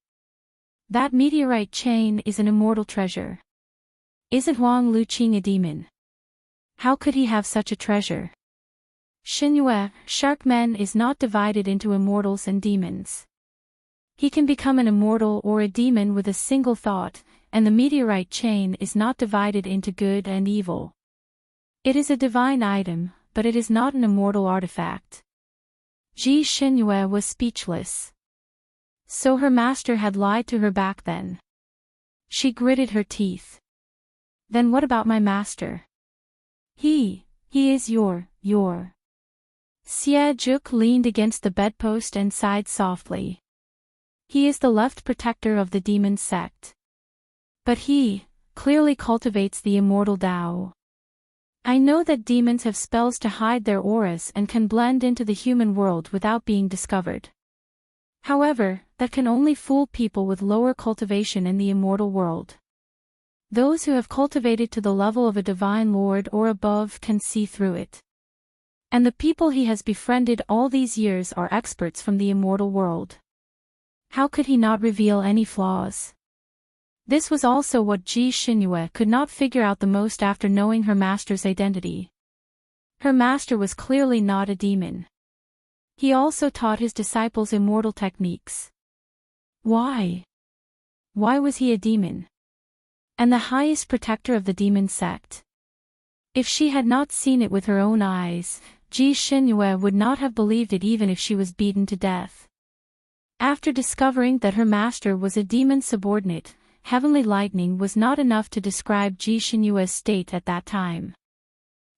That meteorite chain is an immortal treasure. Isn't Huang Luqing a demon? How could he have such a treasure? Xinyue, Sharkman is not divided into immortals and demons. He can become an immortal or a demon with a single thought, and the meteorite chain is not divided into good and evil. It is a divine item, but it is not an immortal artifact. Xinyue was speechless. So her master had lied to her back then. She gritted her teeth. Then what about my master? He is your. Juk leaned against the bedpost and sighed softly. He is the left protector of the demon sect. But he clearly cultivates the immortal Tao. I know that demons have spells to hide their auras and can blend into the human world without being discovered. However, that can only fool people with lower cultivation in the immortal world. Those who have cultivated to the level of a divine lord or above can see through it. And the people he has befriended all these years are experts from the immortal world. How could he not reveal any flaws? This was also what Xinyue could not figure out the most after knowing her master's identity. Her master was clearly not a demon. He also taught his disciples immortal techniques. Why? Why was he a demon? And the highest protector of the demon sect? If she had not seen it with her own eyes, Xinyue would not have believed it even if she was beaten to death. After discovering that her master was a demon subordinate, heavenly lightning was not enough to describe Xinyue's state at that time.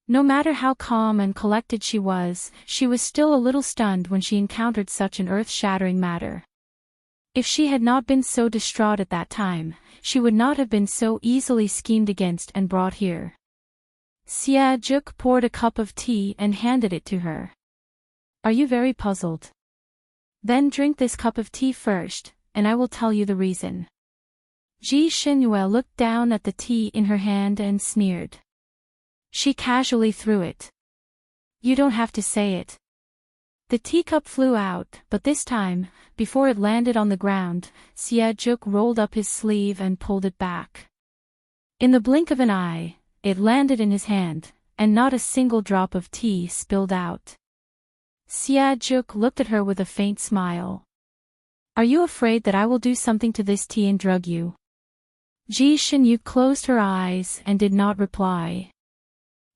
No matter how calm and collected she was still a little stunned when she encountered such an earth-shattering matter. If she had not been so distraught at that time, she would not have been so easily schemed against and brought here. Juk poured a cup of tea and handed it to her. Are you very puzzled? Then drink this cup of tea first, and I will tell you the reason. Xinyue looked down at the tea in her hand and sneered. She casually threw it. You don't have to say it. The teacup flew out, but this time, before it landed on the ground, Juk rolled up his sleeve and pulled it back. In the blink of an eye, it landed in his hand, and not a single drop of tea spilled out. Juk looked at her with a faint smile. Are you afraid that I will do something to this tea and drug you? Xinyue closed her eyes and did not reply.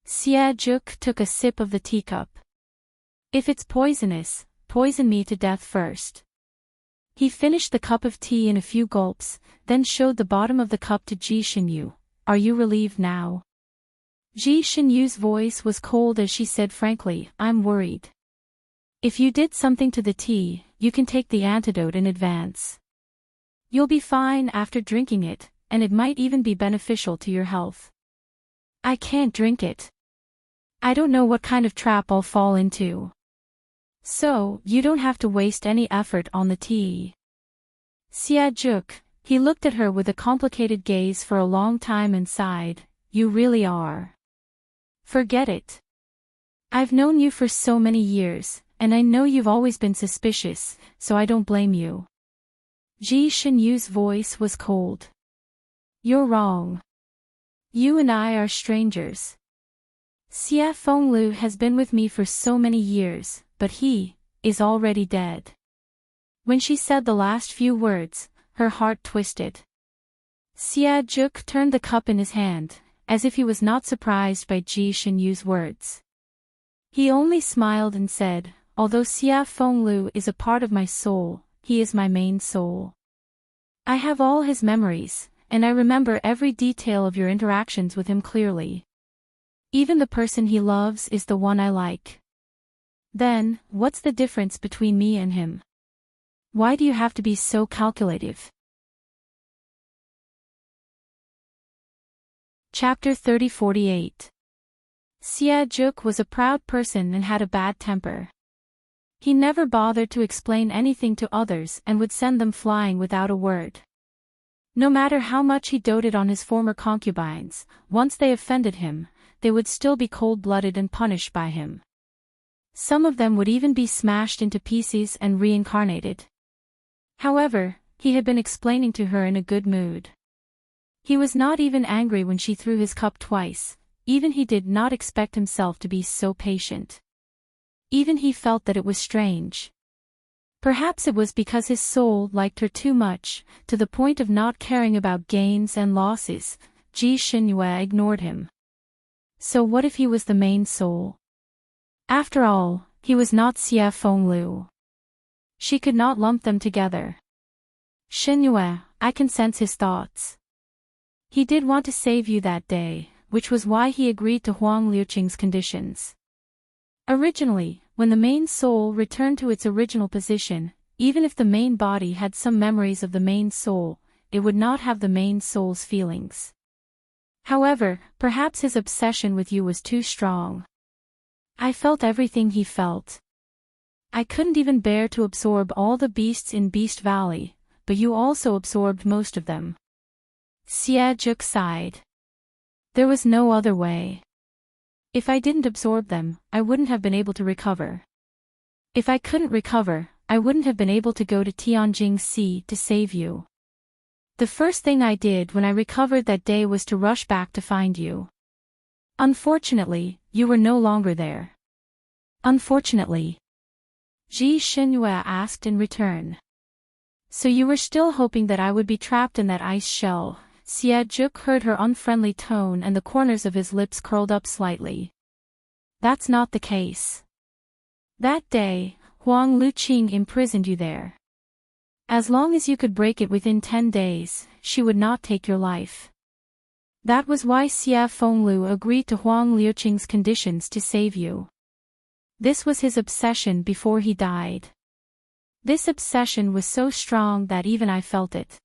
Juk took a sip of the teacup. If it's poisonous, poison me to death first. He finished the cup of tea in a few gulps, then showed the bottom of the cup to Xinyue. Are you relieved now? Xinyue's voice was cold as she said frankly, I'm worried. If you did something to the tea, you can take the antidote in advance. You'll be fine after drinking it, and it might even be beneficial to your health. I can't drink it. I don't know what kind of trap I'll fall into. So, you don't have to waste any effort on the tea. Juk, he looked at her with a complicated gaze for a long time and sighed, you really are. Forget it. I've known you for so many years, and I know you've always been suspicious, so I don't blame you. Ji Xinyu's voice was cold. You're wrong. You and I are strangers. Xia Fenglu has been with me for so many years, but he is already dead. When she said the last few words, her heart twisted. Xia Juk turned the cup in his hand, as if he was not surprised by Ji Xinyu's words. He only smiled and said, although Xia Fenglu is a part of my soul, he is my main soul. I have all his memories, and I remember every detail of your interactions with him clearly. Even the person he loves is the one I like. Then, what's the difference between me and him? Why do you have to be so calculative? Chapter 30-48. Xia Juk was a proud person and had a bad temper. He never bothered to explain anything to others and would send them flying without a word. No matter how much he doted on his former concubines, once they offended him, they would still be cold-blooded and punished by him. Some of them would even be smashed into pieces and reincarnated. However, he had been explaining to her in a good mood. He was not even angry when she threw his cup twice, even he did not expect himself to be so patient. Even he felt that it was strange. Perhaps it was because his soul liked her too much, to the point of not caring about gains and losses. Ji Xinyue ignored him. So what if he was the main soul? After all, he was not Xia Fenglu. She could not lump them together. Xinyue, I can sense his thoughts. He did want to save you that day, which was why he agreed to Huang Liuqing's conditions. Originally, when the main soul returned to its original position, even if the main body had some memories of the main soul, it would not have the main soul's feelings. However, perhaps his obsession with you was too strong. I felt everything he felt. I couldn't even bear to absorb all the beasts in Beast Valley, but you also absorbed most of them. Xia Juk sighed. There was no other way. If I didn't absorb them, I wouldn't have been able to recover. If I couldn't recover, I wouldn't have been able to go to Tianjing Sea to save you. The first thing I did when I recovered that day was to rush back to find you. Unfortunately, you were no longer there. Unfortunately. Ji Xinyue asked in return. So you were still hoping that I would be trapped in that ice shell? Xia Juk heard her unfriendly tone and the corners of his lips curled up slightly. That's not the case. That day, Huang Liuqing imprisoned you there. As long as you could break it within 10 days, she would not take your life. That was why Xia Fenglu agreed to Huang Liuqing's conditions to save you. This was his obsession before he died. This obsession was so strong that even I felt it.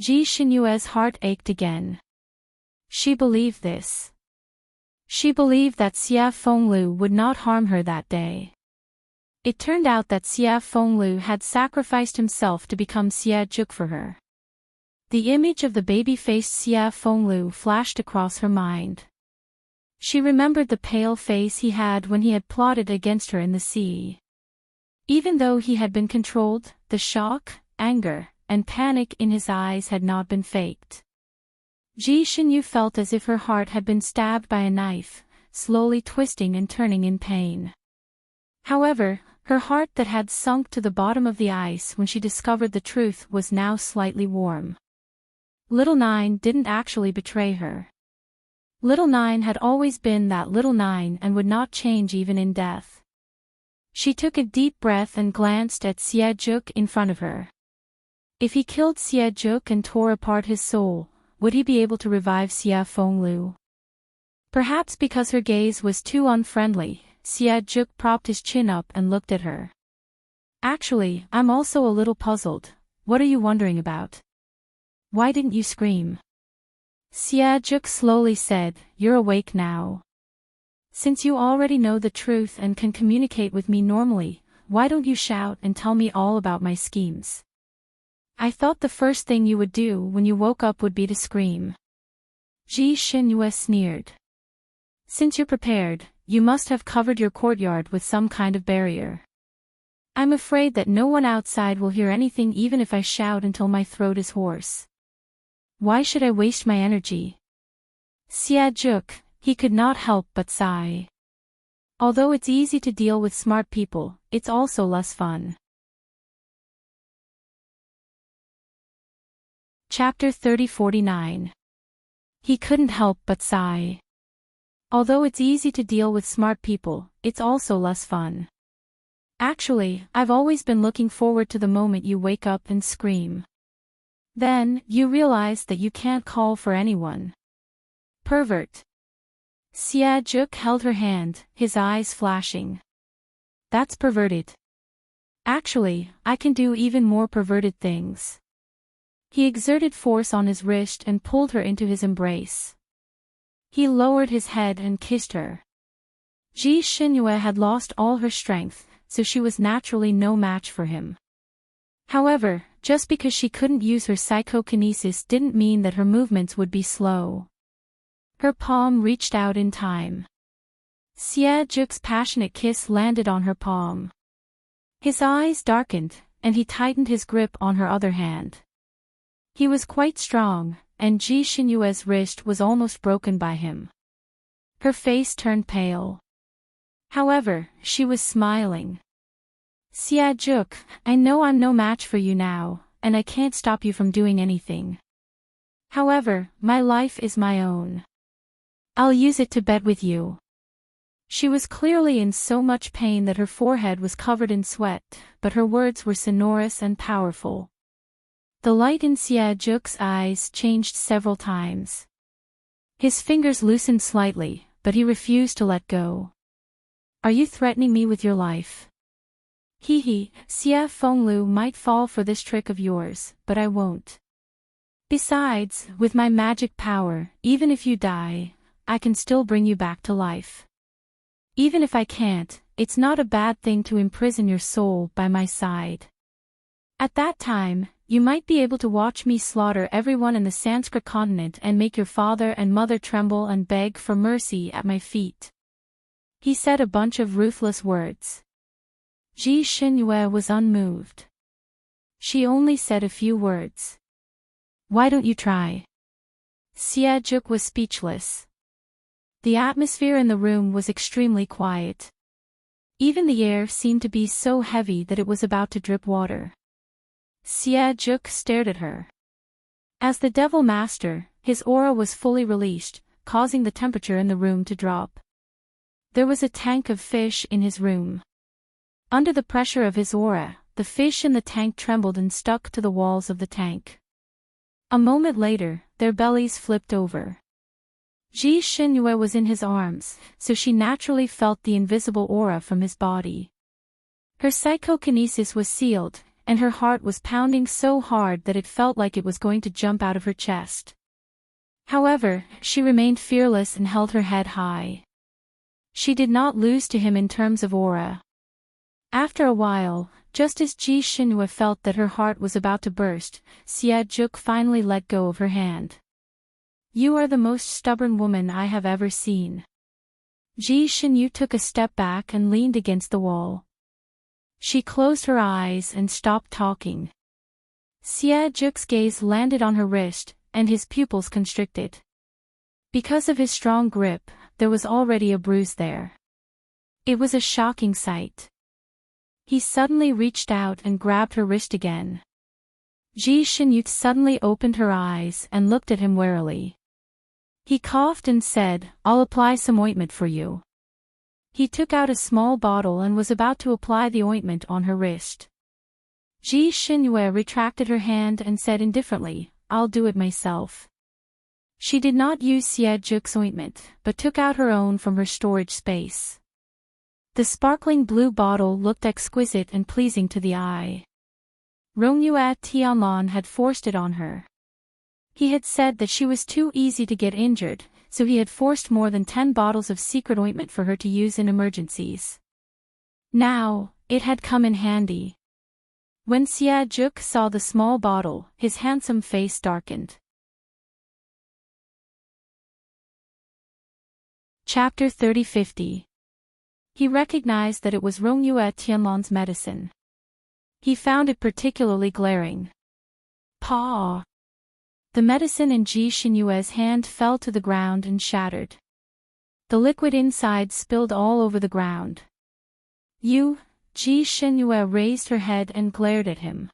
Ji Xinyue's heart ached again. She believed this. She believed that Xia Fenglu would not harm her that day. It turned out that Xia Fenglu had sacrificed himself to become Xia Juk for her. The image of the baby-faced Xia Fenglu flashed across her mind. She remembered the pale face he had when he had plotted against her in the sea. Even though he had been controlled, the shock, anger, and panic in his eyes had not been faked. Ji Xinyu felt as if her heart had been stabbed by a knife, slowly twisting and turning in pain. However, her heart that had sunk to the bottom of the ice when she discovered the truth was now slightly warm. Little Nine didn't actually betray her. Little Nine had always been that Little Nine and would not change even in death. She took a deep breath and glanced at Xia Juk in front of her. If he killed Xia Juk and tore apart his soul, would he be able to revive Xia Fenglu? Perhaps because her gaze was too unfriendly, Xia Juk propped his chin up and looked at her. Actually, I'm also a little puzzled. What are you wondering about? Why didn't you scream? Xia Juk slowly said, You're awake now. Since you already know the truth and can communicate with me normally, why don't you shout and tell me all about my schemes? I thought the first thing you would do when you woke up would be to scream. Ji Xinyue sneered. Since you're prepared, you must have covered your courtyard with some kind of barrier. I'm afraid that no one outside will hear anything even if I shout until my throat is hoarse. Why should I waste my energy? Juk, he could not help but sigh. Although it's easy to deal with smart people, it's also less fun. Chapter 30-49. He couldn't help but sigh. Although it's easy to deal with smart people, it's also less fun. Actually, I've always been looking forward to the moment you wake up and scream. Then, you realize that you can't call for anyone. Pervert. Juk held her hand, his eyes flashing. That's perverted. Actually, I can do even more perverted things. He exerted force on his wrist and pulled her into his embrace. He lowered his head and kissed her. Ji Xinyue had lost all her strength, so she was naturally no match for him. However, just because she couldn't use her psychokinesis didn't mean that her movements would be slow. Her palm reached out in time. Juk's passionate kiss landed on her palm. His eyes darkened, and he tightened his grip on her other hand. He was quite strong, and Ji Xinyue's wrist was almost broken by him. Her face turned pale. However, she was smiling. Juk, I know I'm no match for you now, and I can't stop you from doing anything. However, my life is my own. I'll use it to bed with you. She was clearly in so much pain that her forehead was covered in sweat, but her words were sonorous and powerful. The light in Juk's eyes changed several times. His fingers loosened slightly, but he refused to let go. Are you threatening me with your life? Xie Fenglu might fall for this trick of yours, but I won't. Besides, with my magic power, even if you die, I can still bring you back to life. Even if I can't, it's not a bad thing to imprison your soul by my side. At that time, you might be able to watch me slaughter everyone in the Sanskrit continent and make your father and mother tremble and beg for mercy at my feet. He said a bunch of ruthless words. Ji Xinyue was unmoved. She only said a few words. Why don't you try? Juk was speechless. The atmosphere in the room was extremely quiet. Even the air seemed to be so heavy that it was about to drip water. Juk stared at her. As the Devil Master, his aura was fully released, causing the temperature in the room to drop. There was a tank of fish in his room. Under the pressure of his aura, the fish in the tank trembled and stuck to the walls of the tank. A moment later, their bellies flipped over. Ji Xinyue was in his arms, so she naturally felt the invisible aura from his body. Her psychokinesis was sealed, and her heart was pounding so hard that it felt like it was going to jump out of her chest. However, she remained fearless and held her head high. She did not lose to him in terms of aura. After a while, just as Ji Xinyue felt that her heart was about to burst, Juk finally let go of her hand. You are the most stubborn woman I have ever seen. Ji Xinyue took a step back and leaned against the wall. She closed her eyes and stopped talking. Juk's gaze landed on her wrist, and his pupils constricted. Because of his strong grip, there was already a bruise there. It was a shocking sight. He suddenly reached out and grabbed her wrist again. Ji Xinyue suddenly opened her eyes and looked at him warily. He coughed and said, I'll apply some ointment for you. He took out a small bottle and was about to apply the ointment on her wrist. Ji Xinyue retracted her hand and said indifferently, I'll do it myself. She did not use Juk's ointment, but took out her own from her storage space. The sparkling blue bottle looked exquisite and pleasing to the eye. Rongyue Tianlan had forced it on her. He had said that she was too easy to get injured, so he had forced more than 10 bottles of secret ointment for her to use in emergencies. Now, it had come in handy. When Juk saw the small bottle, his handsome face darkened. Chapter 30-50. He recognized that it was Rongyue Tianlan's medicine. He found it particularly glaring. Paw! The medicine in Ji Xinyue's hand fell to the ground and shattered. The liquid inside spilled all over the ground. You, Ji Xinyue raised her head and glared at him.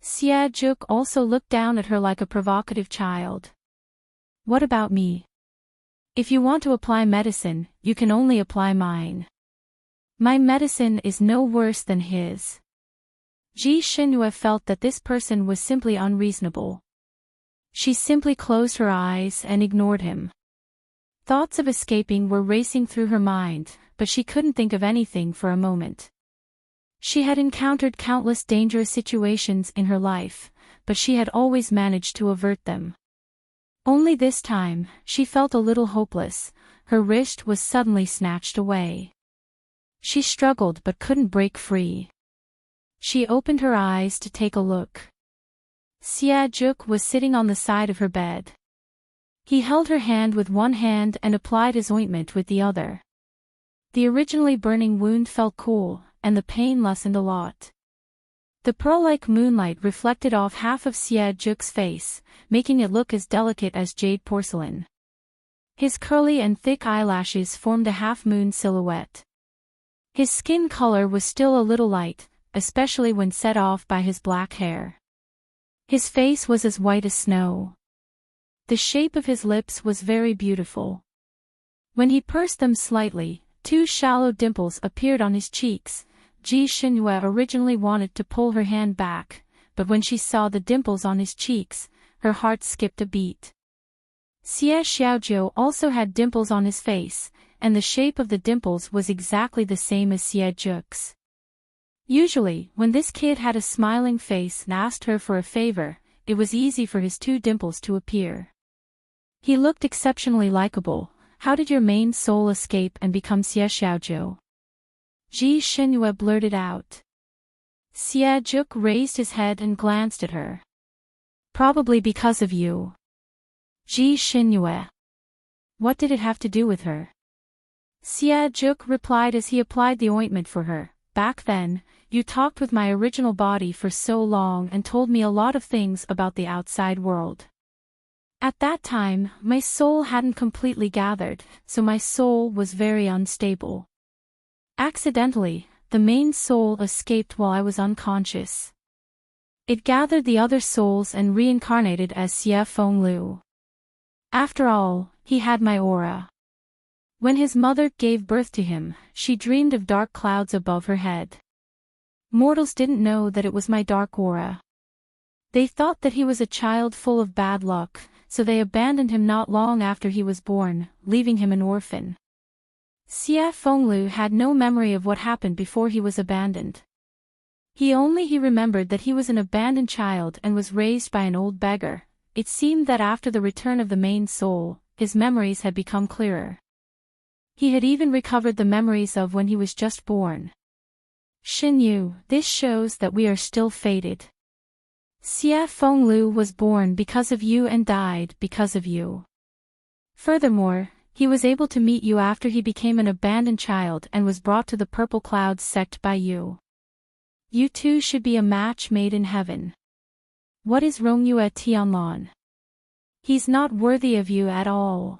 Xie Juk also looked down at her like a provocative child. What about me? If you want to apply medicine, you can only apply mine. My medicine is no worse than his. Ji Xinyue felt that this person was simply unreasonable. She simply closed her eyes and ignored him. Thoughts of escaping were racing through her mind, but she couldn't think of anything for a moment. She had encountered countless dangerous situations in her life, but she had always managed to avert them. Only this time, she felt a little hopeless. Her wrist was suddenly snatched away. She struggled but couldn't break free. She opened her eyes to take a look. Xie Juk was sitting on the side of her bed. He held her hand with one hand and applied his ointment with the other. The originally burning wound felt cool, and the pain lessened a lot. The pearl-like moonlight reflected off half of Xie Juk's face, making it look as delicate as jade porcelain. His curly and thick eyelashes formed a half-moon silhouette. His skin color was still a little light, especially when set off by his black hair. His face was as white as snow. The shape of his lips was very beautiful. When he pursed them slightly, two shallow dimples appeared on his cheeks. Ji Xinyue originally wanted to pull her hand back, but when she saw the dimples on his cheeks, her heart skipped a beat. Xie Xiaojiu also had dimples on his face, and the shape of the dimples was exactly the same as Xie Juk's. Usually, when this kid had a smiling face and asked her for a favor, it was easy for his two dimples to appear. He looked exceptionally likable. How did your main soul escape and become Xie Xiaojiu? Ji Xinyue blurted out. Xie Juk raised his head and glanced at her. Probably because of you. Ji Xinyue. What did it have to do with her? Xie Juk replied as he applied the ointment for her. Back then, you talked with my original body for so long and told me a lot of things about the outside world. At that time, my soul hadn't completely gathered, so my soul was very unstable. Accidentally, the main soul escaped while I was unconscious. It gathered the other souls and reincarnated as Xie Fenglu. After all, he had my aura. When his mother gave birth to him, she dreamed of dark clouds above her head. Mortals didn't know that it was my dark aura. They thought that he was a child full of bad luck, so they abandoned him not long after he was born, leaving him an orphan. Xie Fenglu had no memory of what happened before he was abandoned. He remembered that he was an abandoned child and was raised by an old beggar. It seemed that after the return of the main soul, his memories had become clearer. He had even recovered the memories of when he was just born. Xinyu, this shows that we are still fated. Xie Fenglu was born because of you and died because of you. Furthermore, he was able to meet you after he became an abandoned child and was brought to the Purple Clouds sect by you. You two should be a match made in heaven. What is Rongyue Tianlan? He's not worthy of you at all.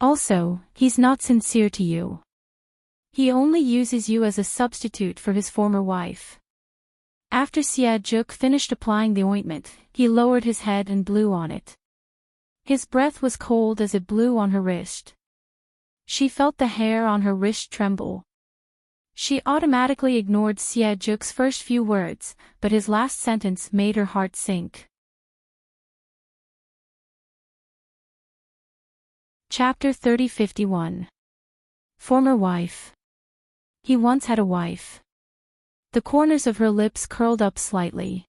Also, he's not sincere to you. He only uses you as a substitute for his former wife. After Xie Juk finished applying the ointment, he lowered his head and blew on it. His breath was cold as it blew on her wrist. She felt the hair on her wrist tremble. She automatically ignored Xie Juk's first few words, but his last sentence made her heart sink. Chapter 3051. Former wife. He once had a wife. The corners of her lips curled up slightly.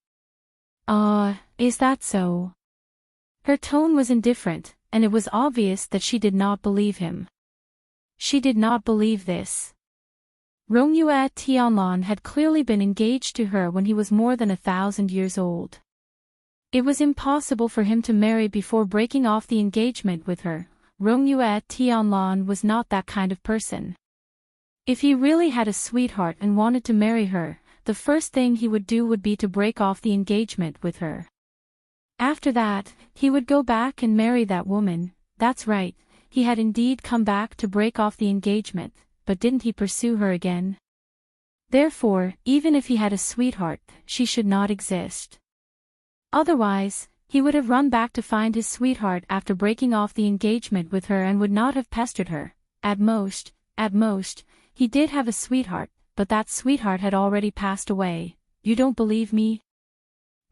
Is that so? Her tone was indifferent, and it was obvious that she did not believe him. She did not believe this. Rongyue Tianlan had clearly been engaged to her when he was more than 1,000 years old. It was impossible for him to marry before breaking off the engagement with her. Rongyue Tianlan was not that kind of person. If he really had a sweetheart and wanted to marry her, the first thing he would do would be to break off the engagement with her. After that, he would go back and marry that woman. That's right, he had indeed come back to break off the engagement, but didn't he pursue her again? Therefore, even if he had a sweetheart, she should not exist. Otherwise, he would have run back to find his sweetheart after breaking off the engagement with her and would not have pestered her. At most, he did have a sweetheart, but that sweetheart had already passed away. You don't believe me?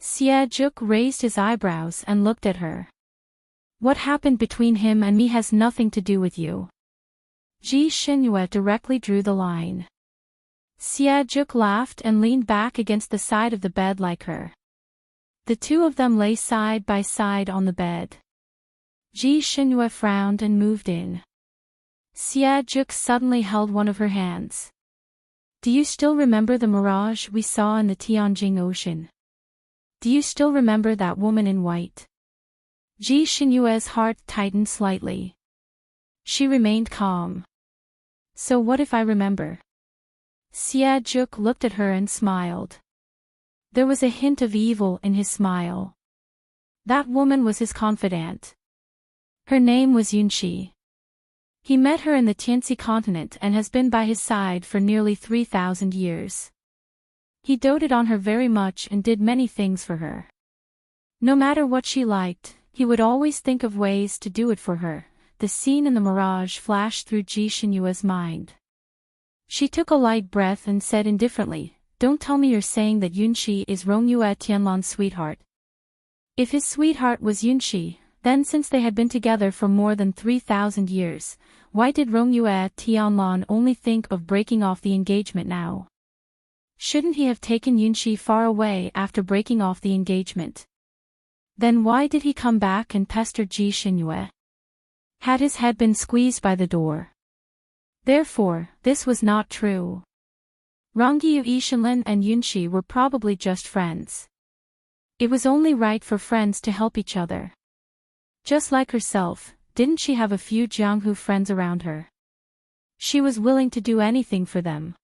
Seo-juk raised his eyebrows and looked at her. What happened between him and me has nothing to do with you. Ji Shinhue directly drew the line. Seo-juk laughed and leaned back against the side of the bed like her. The two of them lay side by side on the bed. Ji Shinhue frowned and moved in. Seo-juk suddenly held one of her hands. Do you still remember the mirage we saw in the Tianjing Ocean? Do you still remember that woman in white? Ji Shinhue's heart tightened slightly. She remained calm. So what if I remember? Seo-juk looked at her and smiled. There was a hint of evil in his smile. That woman was his confidante. Her name was Yunshi. He met her in the Tianxi continent and has been by his side for nearly 3,000 years. He doted on her very much and did many things for her. No matter what she liked, he would always think of ways to do it for her. The scene in the mirage flashed through Ji Shinhue's mind. She took a light breath and said indifferently, Don't tell me you're saying that Yunshi is Rongyue Tianlan's sweetheart. If his sweetheart was Yunshi, then since they had been together for more than 3,000 years, why did Rongyue Tianlan only think of breaking off the engagement now? Shouldn't he have taken Yunshi far away after breaking off the engagement? Then why did he come back and pester Ji Shinhue? Had his head been squeezed by the door? Therefore, this was not true. Rongyu Ishinlin and Yunshi were probably just friends. It was only right for friends to help each other. Just like herself, didn't she have a few Jianghu friends around her? She was willing to do anything for them.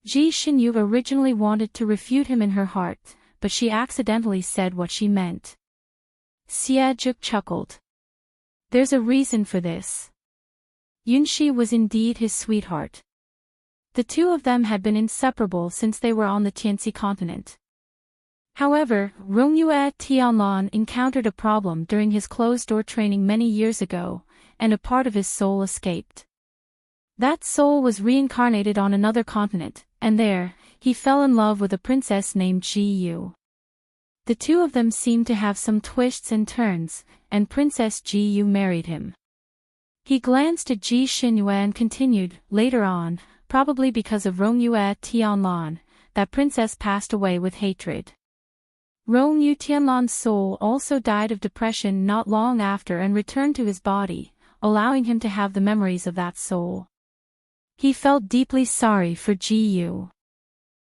Ji Shinhue originally wanted to refute him in her heart, but she accidentally said what she meant. Seo-juk chuckled. There's a reason for this. Yunshi was indeed his sweetheart. The two of them had been inseparable since they were on the Tianxi continent. However, Rongyue Tianlan encountered a problem during his closed-door training many years ago, and a part of his soul escaped. That soul was reincarnated on another continent, and there, he fell in love with a princess named Ji Yu. The two of them seemed to have some twists and turns, and Princess Ji Yu married him. He glanced at Ji Shinhue and continued, later on, probably because of Rongyue Tianlan, that princess passed away with hatred. Rongyue Tianlan's soul also died of depression not long after and returned to his body, allowing him to have the memories of that soul. He felt deeply sorry for Ji Yu.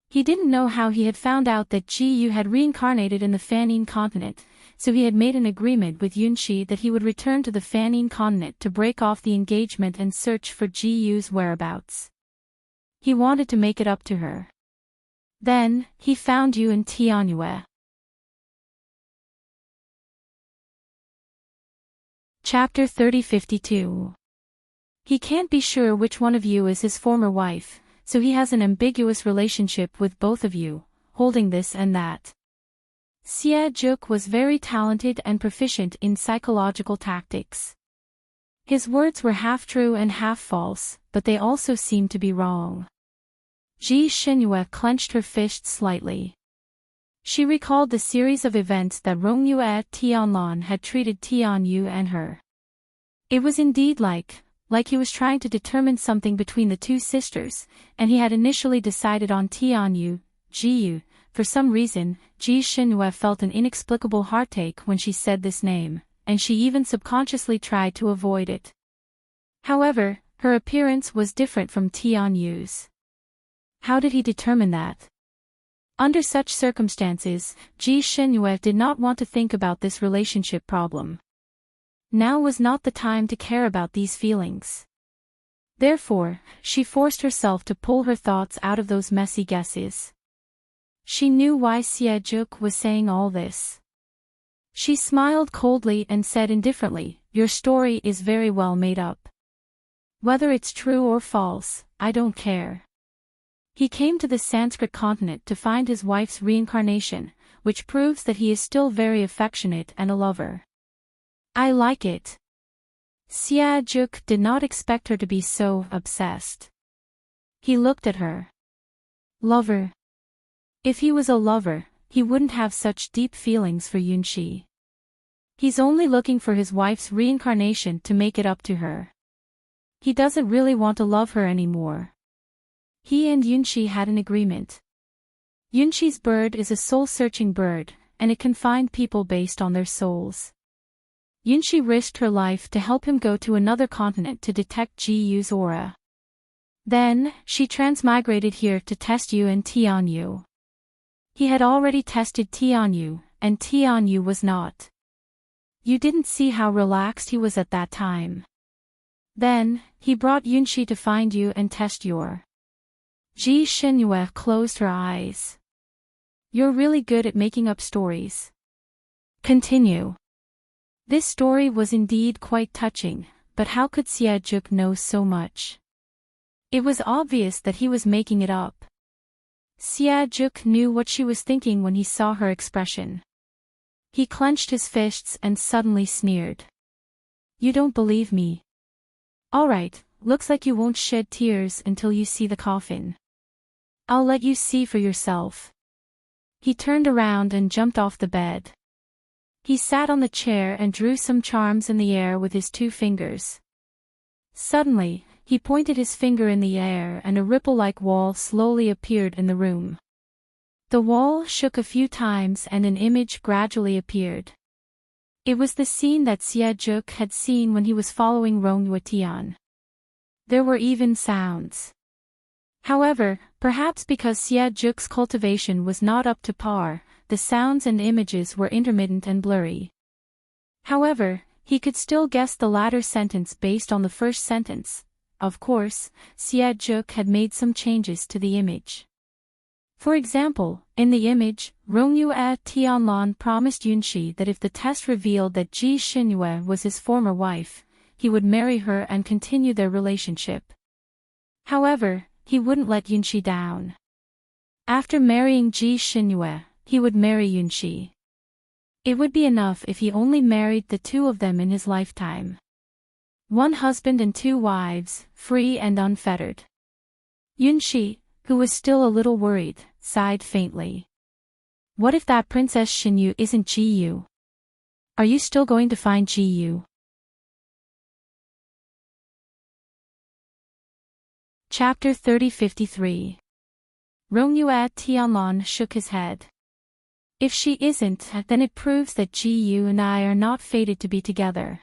He didn't know how he had found out that Ji Yu had reincarnated in the Fanning continent, so he had made an agreement with Yunshi that he would return to the Fanning continent to break off the engagement and search for Ji Yu's whereabouts. He wanted to make it up to her. Then, he found you in Tianyue. Chapter 3052. He can't be sure which one of you is his former wife, so he has an ambiguous relationship with both of you, holding this and that. Seo-juk was very talented and proficient in psychological tactics. His words were half true and half false, but they also seemed to be wrong. Ji Shinhue clenched her fist slightly. She recalled the series of events that Rongyue Tianlan had treated Tianyu and her. It was indeed like he was trying to determine something between the two sisters, and he had initially decided on Tianyu, Jiyu. For some reason, Ji Shinhue felt an inexplicable heartache when she said this name, and she even subconsciously tried to avoid it. However, her appearance was different from Tianyu's. How did he determine that? Under such circumstances, Ji Shinhue did not want to think about this relationship problem. Now was not the time to care about these feelings. Therefore, she forced herself to pull her thoughts out of those messy guesses. She knew why Siejuk was saying all this. She smiled coldly and said indifferently, "Your story is very well made up. Whether it's true or false, I don't care." He came to the Sanskrit continent to find his wife's reincarnation, which proves that he is still very affectionate and a lover. I like it. Siejuk did not expect her to be so obsessed. He looked at her. Lover. If he was a lover, he wouldn't have such deep feelings for Yunshi. He's only looking for his wife's reincarnation to make it up to her. He doesn't really want to love her anymore. He and Yunshi had an agreement. Yunshi's bird is a soul-searching bird, and it can find people based on their souls. Yunshi risked her life to help him go to another continent to detect Ji-Yu's aura. Then, she transmigrated here to test Yu and Tianyu. He had already tested Tianyu, and Tianyu was not. You didn't see how relaxed he was at that time. Then, he brought Yunshi to find you and test your. Ji Xinyue closed her eyes. You're really good at making up stories. Continue. This story was indeed quite touching, but how could Siejuk know so much? It was obvious that he was making it up. Siejuk knew what she was thinking when he saw her expression. He clenched his fists and suddenly sneered. You don't believe me. All right, looks like you won't shed tears until you see the coffin. I'll let you see for yourself. He turned around and jumped off the bed. He sat on the chair and drew some charms in the air with his 2 fingers. Suddenly, he pointed his finger in the air and a ripple-like wall slowly appeared in the room. The wall shook a few times and an image gradually appeared. It was the scene that Siejuk had seen when he was following Rongyue Tian. There were even sounds. However, perhaps because Siejuk's cultivation was not up to par, the sounds and images were intermittent and blurry. However, he could still guess the latter sentence based on the first sentence. Of course, Siejuk had made some changes to the image. For example, in the image, Rongyue Tianlan promised Yunshi that if the test revealed that Ji Xinyue was his former wife, he would marry her and continue their relationship. However, he wouldn't let Yunshi down. After marrying Ji Xinyue, he would marry Yunshi. It would be enough if he only married the 2 of them in his lifetime. 1 husband and 2 wives, free and unfettered. Yunshi, who was still a little worried, sighed faintly. What if that Princess Xinyu isn't Ji-Yu? Are you still going to find Ji-Yu? Chapter 3053. Rongyue Tianlan shook his head. If she isn't, then it proves that Ji-Yu and I are not fated to be together.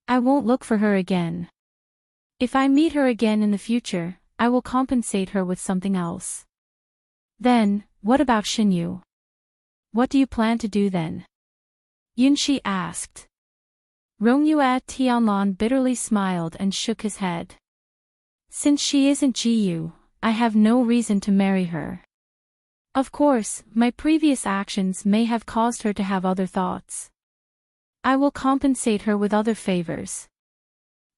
I won't look for her again. If I meet her again in the future, I will compensate her with something else. Then, what about Xinyu? What do you plan to do then? Yunshi asked. Rongyue Tianlan bitterly smiled and shook his head. Since she isn't Ji-Yu, I have no reason to marry her. Of course, my previous actions may have caused her to have other thoughts. I will compensate her with other favors.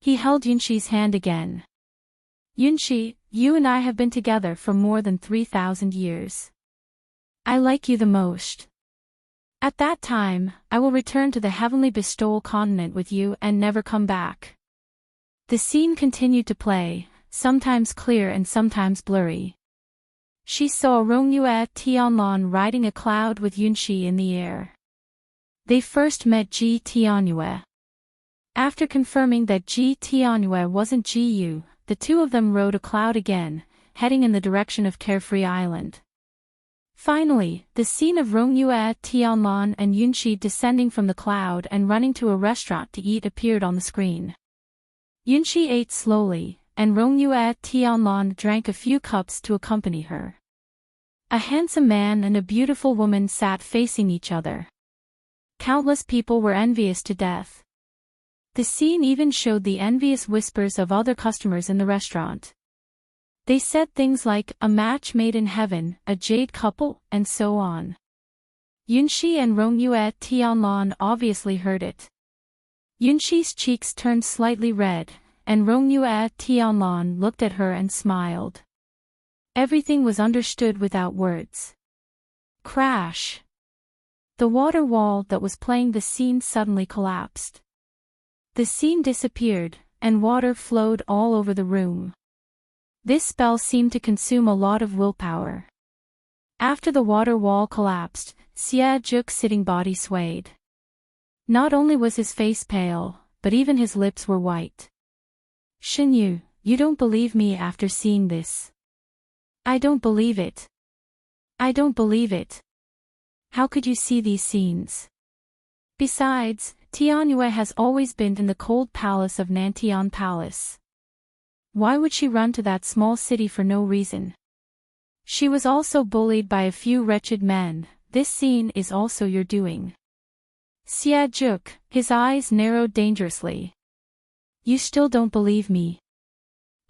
He held Yunshi's hand again. Yunshi, you and I have been together for more than 3,000 years. I like you the most. At that time, I will return to the heavenly bestowal continent with you and never come back. The scene continued to play, sometimes clear and sometimes blurry. She saw Rongyue Tianlan riding a cloud with Yunshi in the air. They first met Ji Tianyue. After confirming that Ji Tianyue wasn't Ji-Yu, the 2 of them rode a cloud again, heading in the direction of Carefree Island. Finally, the scene of Rongyue Tianlan and Yunshi descending from the cloud and running to a restaurant to eat appeared on the screen. Yunshi ate slowly, and Rongyue Tianlan drank a few cups to accompany her. A handsome man and a beautiful woman sat facing each other. Countless people were envious to death. The scene even showed the envious whispers of other customers in the restaurant. They said things like, a match made in heaven, a jade couple, and so on. Yunxi and Rongyue Tianlan obviously heard it. Yunxi's cheeks turned slightly red, and Rongyue Tianlan looked at her and smiled. Everything was understood without words. Crash! The water wall that was playing the scene suddenly collapsed. The scene disappeared, and water flowed all over the room. This spell seemed to consume a lot of willpower. After the water wall collapsed, Xie Zhu's sitting body swayed. Not only was his face pale, but even his lips were white. Xinyu, you don't believe me after seeing this. I don't believe it. I don't believe it. How could you see these scenes? Besides, Tianyue has always been in the cold palace of Nantian Palace. Why would she run to that small city for no reason? She was also bullied by a few wretched men. This scene is also your doing. Xie Zhu, his eyes narrowed dangerously. You still don't believe me.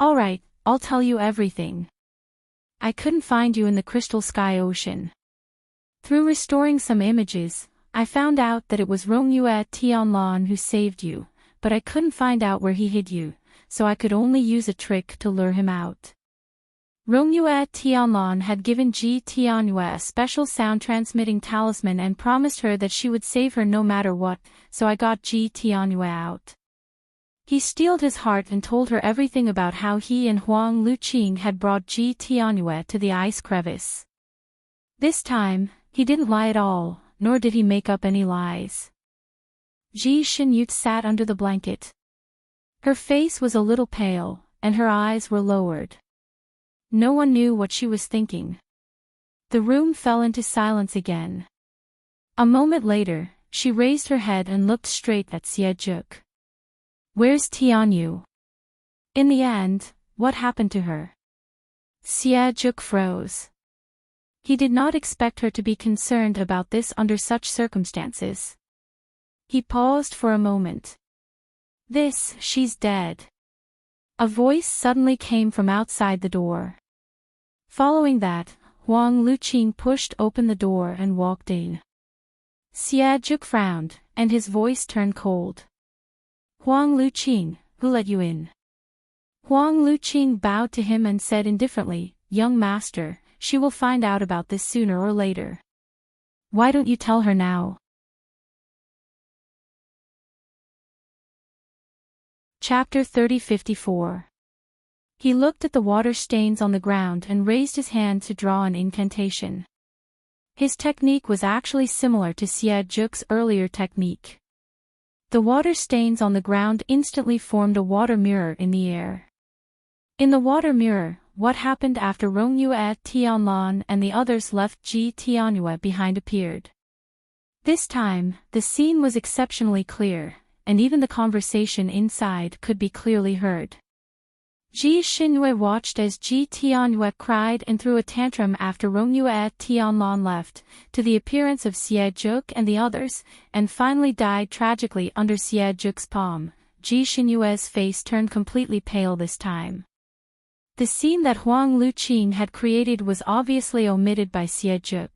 Alright, I'll tell you everything. I couldn't find you in the crystal sky ocean. Through restoring some images, I found out that it was Rongyue Tianlan who saved you, but I couldn't find out where he hid you, so I could only use a trick to lure him out. Rongyue Tianlan had given Ji Tianyue a special sound-transmitting talisman and promised her that she would save her no matter what, so I got Ji Tianyue out. He steeled his heart and told her everything about how he and Huang Luqing had brought Ji Tianyue to the ice crevice. This time, he didn't lie at all, nor did he make up any lies. Ji Xinyut sat under the blanket. Her face was a little pale, and her eyes were lowered. No one knew what she was thinking. The room fell into silence again. A moment later, she raised her head and looked straight at Xie Zhu. Where's Tianyu? In the end, what happened to her? Xie Zhu froze. He did not expect her to be concerned about this under such circumstances. He paused for a moment. She's dead. A voice suddenly came from outside the door. Following that, Huang Luqing pushed open the door and walked in. Xie Zhu frowned, and his voice turned cold. Huang Luqing, who let you in? Huang Luqing bowed to him and said indifferently, Young master, she will find out about this sooner or later. Why don't you tell her now? Chapter 3054. He looked at the water stains on the ground and raised his hand to draw an incantation. His technique was actually similar to Xie Zhu's earlier technique. The water stains on the ground instantly formed a water mirror in the air. In the water mirror, what happened after Rongyue Tianlan and the others left Ji Tianyue behind appeared. This time, the scene was exceptionally clear, and even the conversation inside could be clearly heard. Ji Xinyue watched as Ji Tianyue cried and threw a tantrum after Rongyue Tianlan left, to the appearance of Xie Zhu and the others, and finally died tragically under Xie Zhu's palm. Ji Xinyue's face turned completely pale this time. The scene that Huang Luqing had created was obviously omitted by Xie Zhu.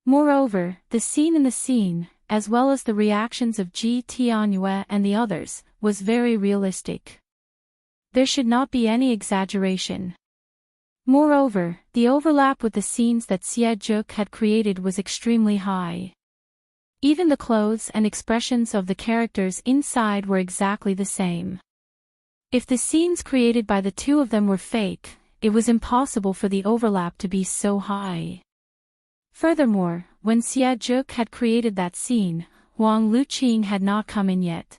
Moreover, the scene in the scene, as well as the reactions of Ji Tianyue and the others, was very realistic. There should not be any exaggeration. Moreover, the overlap with the scenes that Xie Zhu had created was extremely high. Even the clothes and expressions of the characters inside were exactly the same. If the scenes created by the two of them were fake, it was impossible for the overlap to be so high. Furthermore, when Xie Zhu had created that scene, Huang Luqing had not come in yet.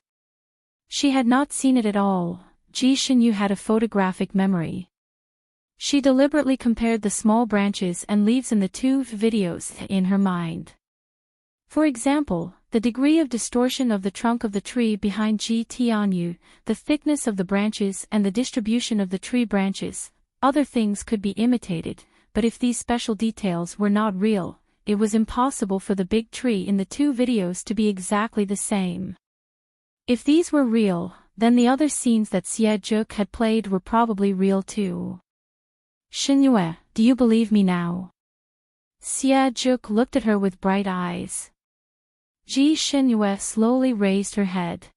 She had not seen it at all. Ji Xinyu had a photographic memory. She deliberately compared the small branches and leaves in the two videos in her mind. For example, the degree of distortion of the trunk of the tree behind Ji Tianyu, the thickness of the branches and the distribution of the tree branches. Other things could be imitated, but if these special details were not real, it was impossible for the big tree in the two videos to be exactly the same. If these were real, then the other scenes that Xie Zhu had played were probably real too. Xinyue, do you believe me now? Xie Zhuk looked at her with bright eyes. Ji Xinyue slowly raised her head.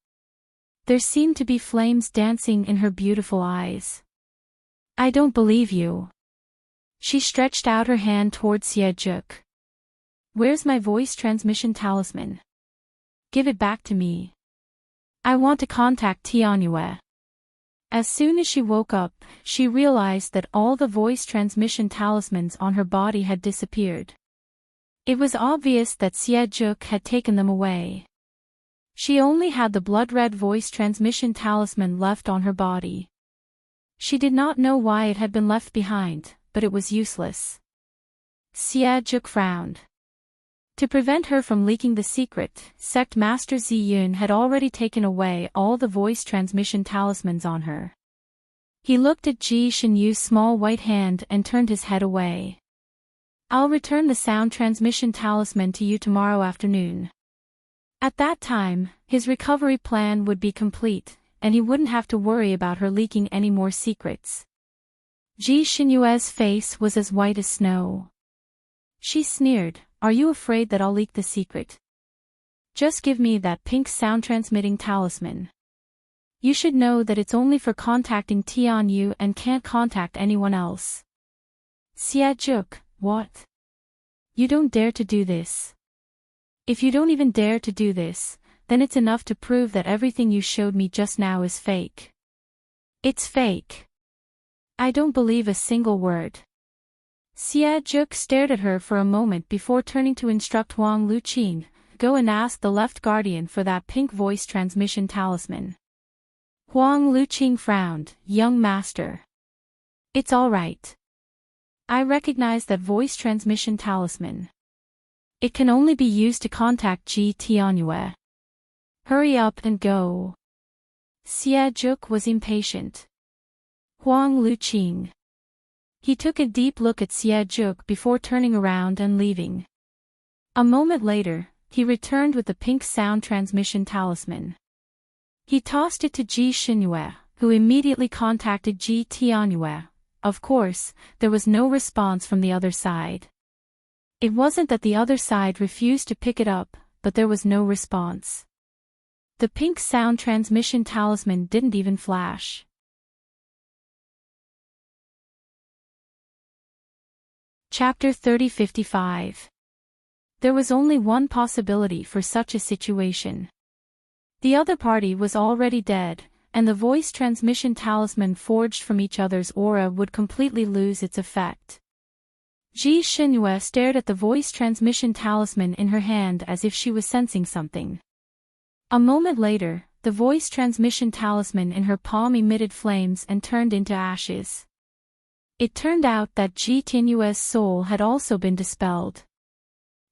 There seemed to be flames dancing in her beautiful eyes. I don't believe you. She stretched out her hand toward Xie Zhuk. Where's my voice transmission talisman? Give it back to me. I want to contact Tianyue. As soon as she woke up, she realized that all the voice transmission talismans on her body had disappeared. It was obvious that Xie Zhuk had taken them away. She only had the blood-red voice transmission talisman left on her body. She did not know why it had been left behind, but it was useless. Xie Zhuk frowned. To prevent her from leaking the secret, Sect Master Ziyun had already taken away all the voice transmission talismans on her. He looked at Ji Xinyu's small white hand and turned his head away. I'll return the sound transmission talisman to you tomorrow afternoon. At that time, his recovery plan would be complete, and he wouldn't have to worry about her leaking any more secrets. Ji Xinyue's face was as white as snow. She sneered, Are you afraid that I'll leak the secret? Just give me that pink sound-transmitting talisman. You should know that it's only for contacting Tianyu and can't contact anyone else. Xie Zhuk, what? You don't dare to do this. If you don't even dare to do this, then it's enough to prove that everything you showed me just now is fake. It's fake. I don't believe a single word. Xie Zhuk stared at her for a moment before turning to instruct Huang Luqing, go and ask the left guardian for that pink voice transmission talisman. Huang Luqing frowned, young master. It's all right. I recognize that voice transmission talisman. It can only be used to contact Ji Tianyue. Hurry up and go. Xie Zhuk was impatient. Huang Luqing. He took a deep look at Xie Zhuk before turning around and leaving. A moment later, he returned with the pink sound transmission talisman. He tossed it to Ji Xinyue, who immediately contacted Ji Tianyue. Of course, there was no response from the other side. It wasn't that the other side refused to pick it up, but there was no response. The pink sound transmission talisman didn't even flash. Chapter 3055. There was only one possibility for such a situation. The other party was already dead, and the voice transmission talisman forged from each other's aura would completely lose its effect. Ji Xinyue stared at the voice transmission talisman in her hand as if she was sensing something. A moment later, the voice transmission talisman in her palm emitted flames and turned into ashes. It turned out that Ji Tianyue's soul had also been dispelled.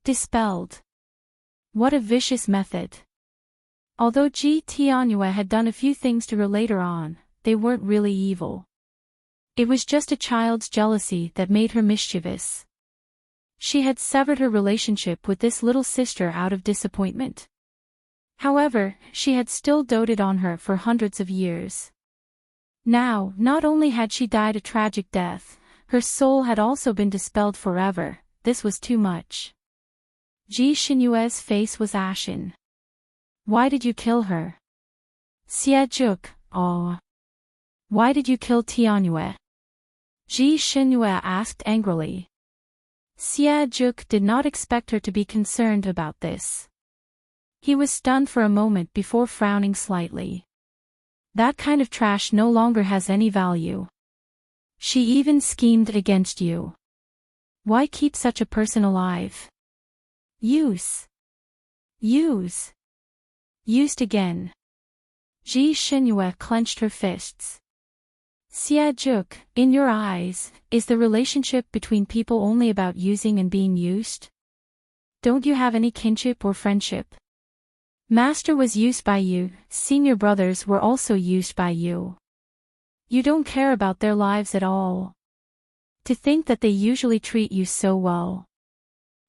Dispelled. What a vicious method. Although Ji Tianyue had done a few things to her later on, they weren't really evil. It was just a child's jealousy that made her mischievous. She had severed her relationship with this little sister out of disappointment. However, she had still doted on her for hundreds of years. Now, not only had she died a tragic death, her soul had also been dispelled forever. This was too much. Ji Xinyue's face was ashen. Why did you kill her? Xie Zhuk, oh. Why did you kill Tianyue? Ji Xinyue asked angrily. Xie Zhuk did not expect her to be concerned about this. He was stunned for a moment before frowning slightly. That kind of trash no longer has any value. She even schemed against you. Why keep such a person alive? Use. Used again. Ji Xinyue clenched her fists. Xie Zhuk, in your eyes, is the relationship between people only about using and being used? Don't you have any kinship or friendship? Master was used by you, senior brothers were also used by you. You don't care about their lives at all. To think that they usually treat you so well.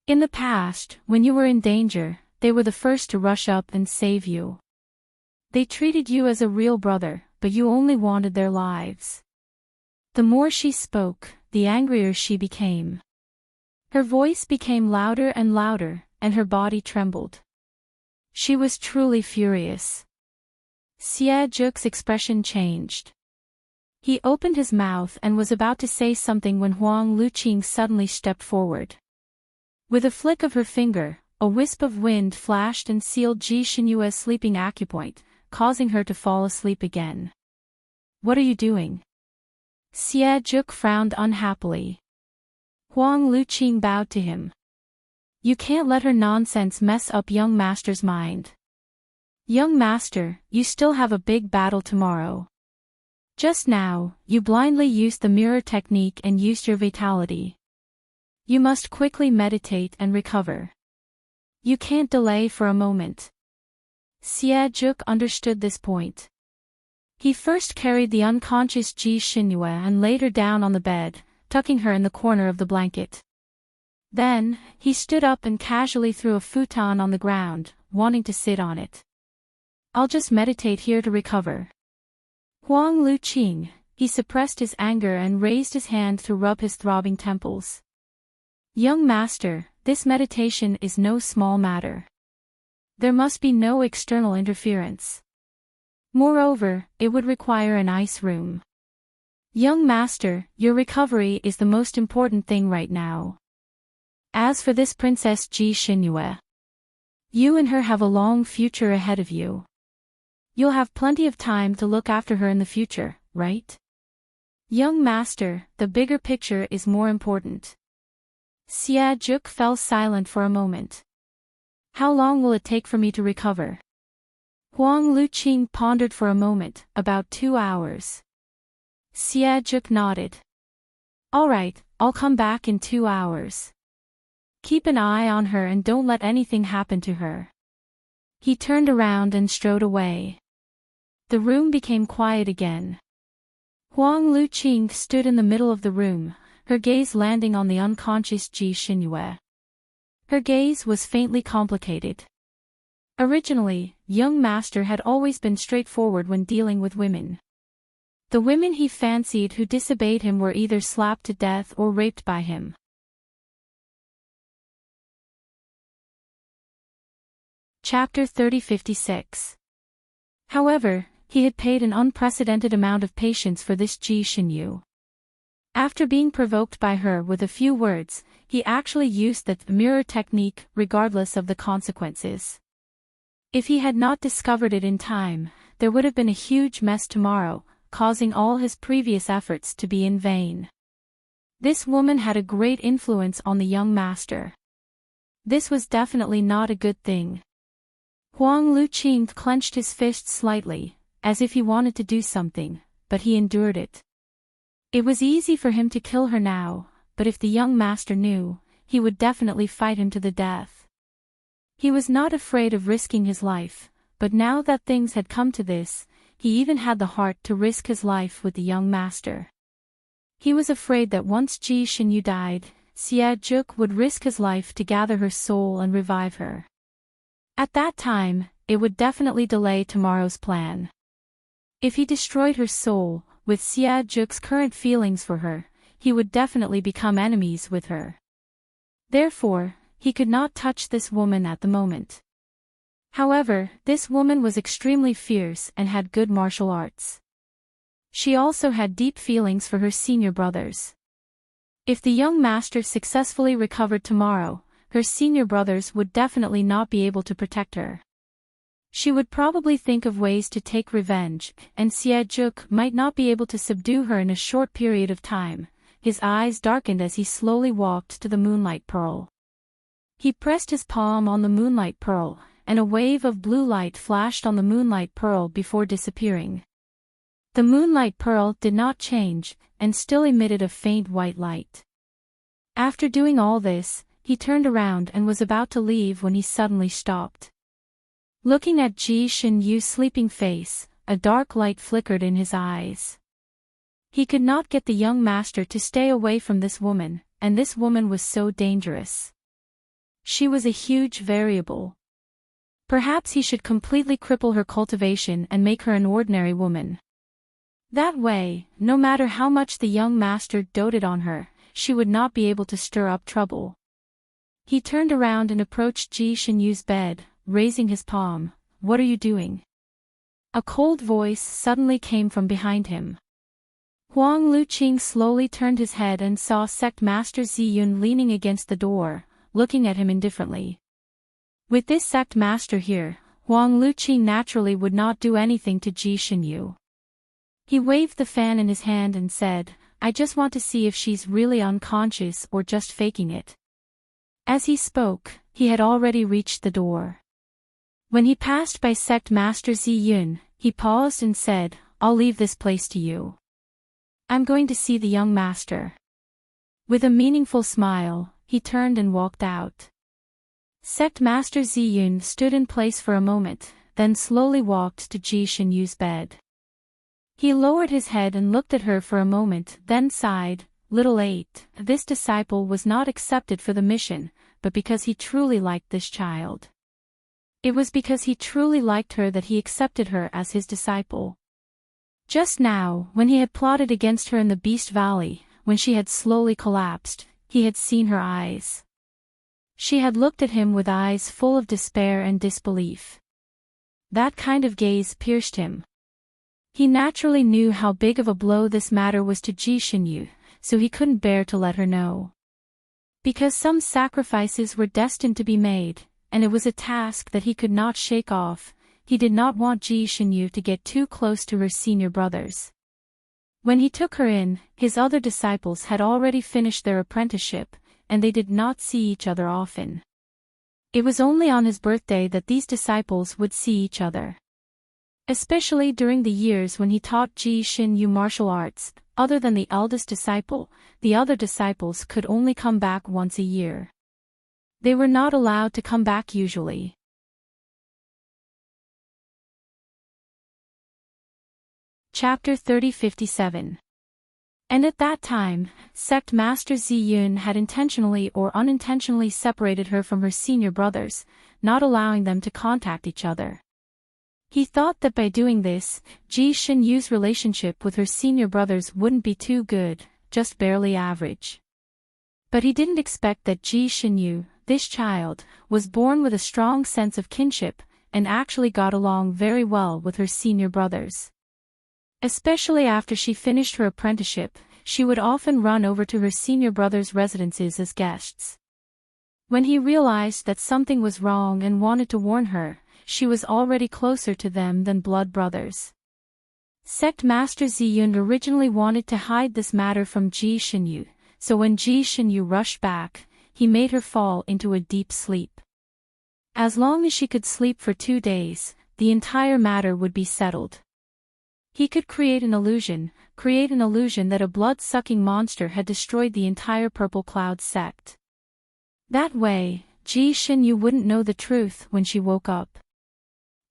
In the past, when you were in danger, they were the first to rush up and save you. They treated you as a real brother, but you only wanted their lives. The more she spoke, the angrier she became. Her voice became louder and louder, and her body trembled. She was truly furious. Juk's expression changed. He opened his mouth and was about to say something when Huang Luqing suddenly stepped forward. With a flick of her finger, a wisp of wind flashed and sealed Ji Xinyue's sleeping acupoint, causing her to fall asleep again. "What are you doing?" Juk frowned unhappily. Huang Luqing bowed to him. "You can't let her nonsense mess up young master's mind. Young master, you still have a big battle tomorrow. Just now, you blindly used the mirror technique and used your vitality. You must quickly meditate and recover. You can't delay for a moment." Juk understood this point. He first carried the unconscious Ji Xinyue and laid her down on the bed, tucking her in the corner of the blanket. Then, he stood up and casually threw a futon on the ground, wanting to sit on it. "I'll just meditate here to recover." Huang Luqing, he suppressed his anger and raised his hand to rub his throbbing temples. "Young master, this meditation is no small matter. There must be no external interference. Moreover, it would require an ice room. Young master, your recovery is the most important thing right now. As for this Princess Ji Xinyue, you and her have a long future ahead of you. You'll have plenty of time to look after her in the future, right? Young master, the bigger picture is more important." Juk fell silent for a moment. "How long will it take for me to recover?" Huang Luqing pondered for a moment, "About 2 hours." Juk nodded. "All right, I'll come back in 2 hours. Keep an eye on her and don't let anything happen to her." He turned around and strode away. The room became quiet again. Huang Luqing stood in the middle of the room, her gaze landing on the unconscious Ji Xinyue. Her gaze was faintly complicated. Originally, young master had always been straightforward when dealing with women. The women he fancied who disobeyed him were either slapped to death or raped by him. Chapter 3056. However, he had paid an unprecedented amount of patience for this Ji Xinyue. After being provoked by her with a few words, he actually used the mirror technique regardless of the consequences. If he had not discovered it in time, there would have been a huge mess tomorrow, causing all his previous efforts to be in vain. This woman had a great influence on the young master. This was definitely not a good thing. Huang Luqing clenched his fist slightly, as if he wanted to do something, but he endured it. It was easy for him to kill her now, but if the young master knew, he would definitely fight him to the death. He was not afraid of risking his life, but now that things had come to this, he even had the heart to risk his life with the young master. He was afraid that once Ji Xinyue died, Juk would risk his life to gather her soul and revive her. At that time, it would definitely delay tomorrow's plan. If he destroyed her soul, with Juk's current feelings for her, he would definitely become enemies with her. Therefore, he could not touch this woman at the moment. However, this woman was extremely fierce and had good martial arts. She also had deep feelings for her senior brothers. If the young master successfully recovered tomorrow, her senior brothers would definitely not be able to protect her. She would probably think of ways to take revenge, and Juk might not be able to subdue her in a short period of time. His eyes darkened as he slowly walked to the Moonlight Pearl. He pressed his palm on the Moonlight Pearl, and a wave of blue light flashed on the Moonlight Pearl before disappearing. The Moonlight Pearl did not change, and still emitted a faint white light. After doing all this, he turned around and was about to leave when he suddenly stopped. Looking at Ji Xinyue's sleeping face, a dark light flickered in his eyes. He could not get the young master to stay away from this woman, and this woman was so dangerous. She was a huge variable. Perhaps he should completely cripple her cultivation and make her an ordinary woman. That way, no matter how much the young master doted on her, she would not be able to stir up trouble. He turned around and approached Ji Xinyu's bed, raising his palm. "What are you doing?" A cold voice suddenly came from behind him. Huang Luqing slowly turned his head and saw Sect Master Ziyun leaning against the door, looking at him indifferently. With this sect master here, Huang Luqing naturally would not do anything to Ji Xinyu. He waved the fan in his hand and said, "I just want to see if she's really unconscious or just faking it." As he spoke, he had already reached the door. When he passed by Sect Master Ziyun, he paused and said, "I'll leave this place to you. I'm going to see the young master." With a meaningful smile, he turned and walked out. Sect Master Ziyun stood in place for a moment, then slowly walked to Ji Xinyu's bed. He lowered his head and looked at her for a moment, then sighed. Little 8, this disciple was not accepted for the mission, but because he truly liked this child. It was because he truly liked her that he accepted her as his disciple. Just now, when he had plotted against her in the Beast Valley, when she had slowly collapsed, he had seen her eyes. She had looked at him with eyes full of despair and disbelief. That kind of gaze pierced him. He naturally knew how big of a blow this matter was to Ji Xinyu, so he couldn't bear to let her know. Because some sacrifices were destined to be made, and it was a task that he could not shake off, he did not want Ji Xinyu to get too close to her senior brothers. When he took her in, his other disciples had already finished their apprenticeship, and they did not see each other often. It was only on his birthday that these disciples would see each other. Especially during the years when he taught Ji Xinyu martial arts, other than the eldest disciple, the other disciples could only come back once a year. They were not allowed to come back usually. Chapter 3057. And at that time, Sect Master Ziyun had intentionally or unintentionally separated her from her senior brothers, not allowing them to contact each other. He thought that by doing this, Ji Xinyu's relationship with her senior brothers wouldn't be too good, just barely average. But he didn't expect that Ji Xinyu, this child, was born with a strong sense of kinship, and actually got along very well with her senior brothers. Especially after she finished her apprenticeship, she would often run over to her senior brothers' residences as guests. When he realized that something was wrong and wanted to warn her, she was already closer to them than blood brothers. Sect Master Ziyun originally wanted to hide this matter from Ji Xinyu, so when Ji Xinyu rushed back, he made her fall into a deep sleep. As long as she could sleep for 2 days, the entire matter would be settled. He could create an illusion that a blood-sucking monster had destroyed the entire Purple Cloud sect. That way, Ji Xinyu wouldn't know the truth when she woke up.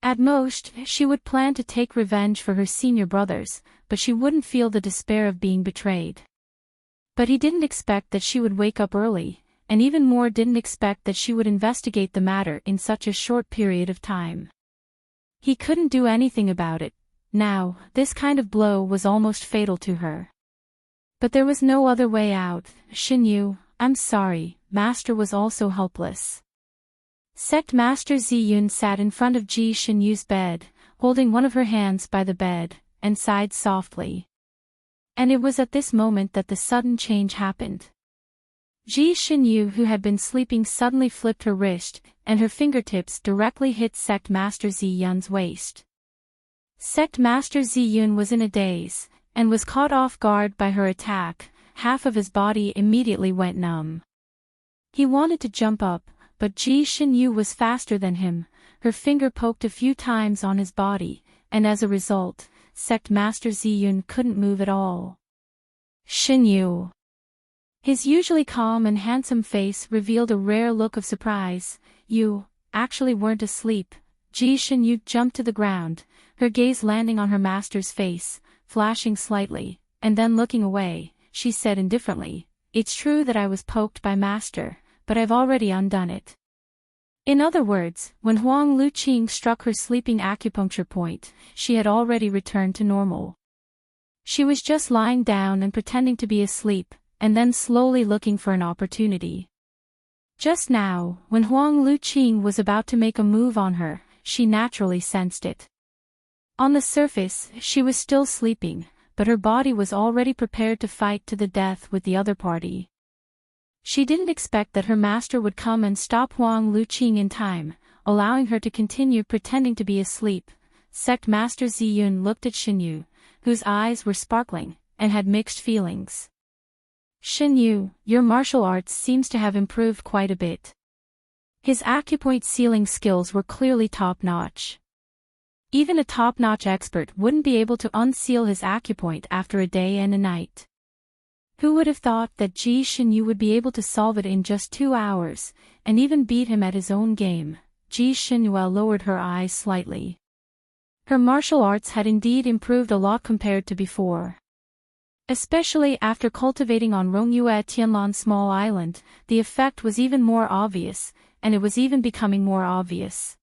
At most, she would plan to take revenge for her senior brothers, but she wouldn't feel the despair of being betrayed. But he didn't expect that she would wake up early, and even more didn't expect that she would investigate the matter in such a short period of time. He couldn't do anything about it. Now, this kind of blow was almost fatal to her. But there was no other way out. Xinyu, I'm sorry, Master was also helpless. Sect Master Ziyun sat in front of Ji Xinyu's bed, holding one of her hands by the bed, and sighed softly. And it was at this moment that the sudden change happened. Ji Xinyu, who had been sleeping, suddenly flipped her wrist, and her fingertips directly hit Sect Master Ziyun's waist. Sect Master Ziyun was in a daze, and was caught off guard by her attack. Half of his body immediately went numb. He wanted to jump up, but Ji Xinyu was faster than him. Her finger poked a few times on his body, and as a result, Sect Master Ziyun couldn't move at all. Xinyu. His usually calm and handsome face revealed a rare look of surprise. You actually weren't asleep. Ji Xinyu jumped to the ground, her gaze landing on her master's face, flashing slightly, and then looking away. She said indifferently, "It's true that I was poked by Master, but I've already undone it." In other words, when Huang Luqing struck her sleeping acupuncture point, she had already returned to normal. She was just lying down and pretending to be asleep, and then slowly looking for an opportunity. Just now, when Huang Luqing was about to make a move on her, she naturally sensed it. On the surface, she was still sleeping, but her body was already prepared to fight to the death with the other party. She didn't expect that her master would come and stop Huang Luqing in time, allowing her to continue pretending to be asleep. Sect Master Ziyun looked at Xinyu, whose eyes were sparkling, and had mixed feelings. Xinyu, your martial arts seems to have improved quite a bit. His acupoint sealing skills were clearly top-notch. Even a top-notch expert wouldn't be able to unseal his acupoint after a day and a night. Who would have thought that Ji Xinyu would be able to solve it in just 2 hours, and even beat him at his own game? Ji Xinyu lowered her eyes slightly. Her martial arts had indeed improved a lot compared to before. Especially after cultivating on Rongyue Tianlan Small Island, the effect was even more obvious, and it was even becoming more obvious.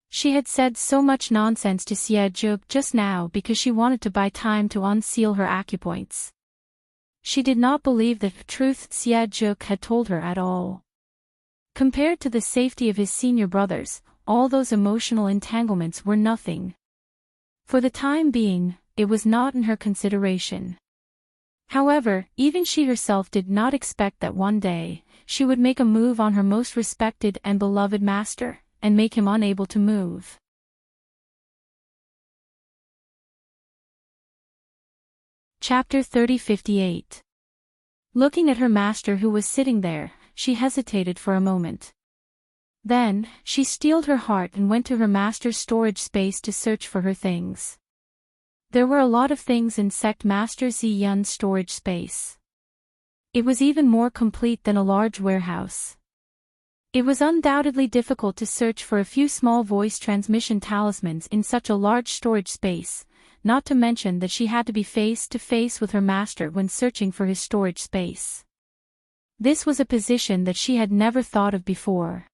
She had said so much nonsense to Xie Zhe just now because she wanted to buy time to unseal her acupoints. She did not believe the truth Xie Zhe had told her at all. Compared to the safety of his senior brothers, all those emotional entanglements were nothing. For the time being, it was not in her consideration. However, even she herself did not expect that one day, she would make a move on her most respected and beloved master, and make him unable to move. Chapter 30:58. Looking at her master who was sitting there, she hesitated for a moment. Then, she steeled her heart and went to her master's storage space to search for her things. There were a lot of things in Sect Master Ziyun's storage space. It was even more complete than a large warehouse. It was undoubtedly difficult to search for a few small voice transmission talismans in such a large storage space, not to mention that she had to be face to face with her master when searching for his storage space. This was a position that she had never thought of before.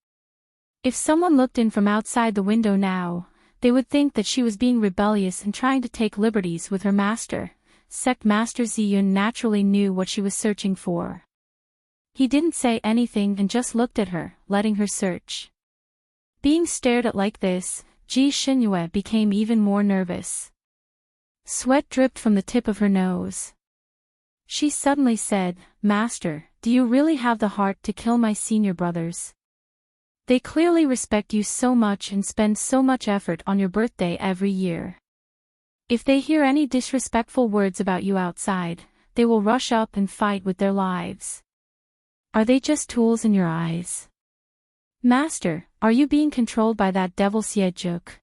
If someone looked in from outside the window now, they would think that she was being rebellious and trying to take liberties with her master. Sect Master Ziyun naturally knew what she was searching for. He didn't say anything and just looked at her, letting her search. Being stared at like this, Ji Xinyu became even more nervous. Sweat dripped from the tip of her nose. She suddenly said, "Master, do you really have the heart to kill my senior brothers? They clearly respect you so much and spend so much effort on your birthday every year. If they hear any disrespectful words about you outside, they will rush up and fight with their lives. Are they just tools in your eyes? Master, are you being controlled by that devil Xie Zhe?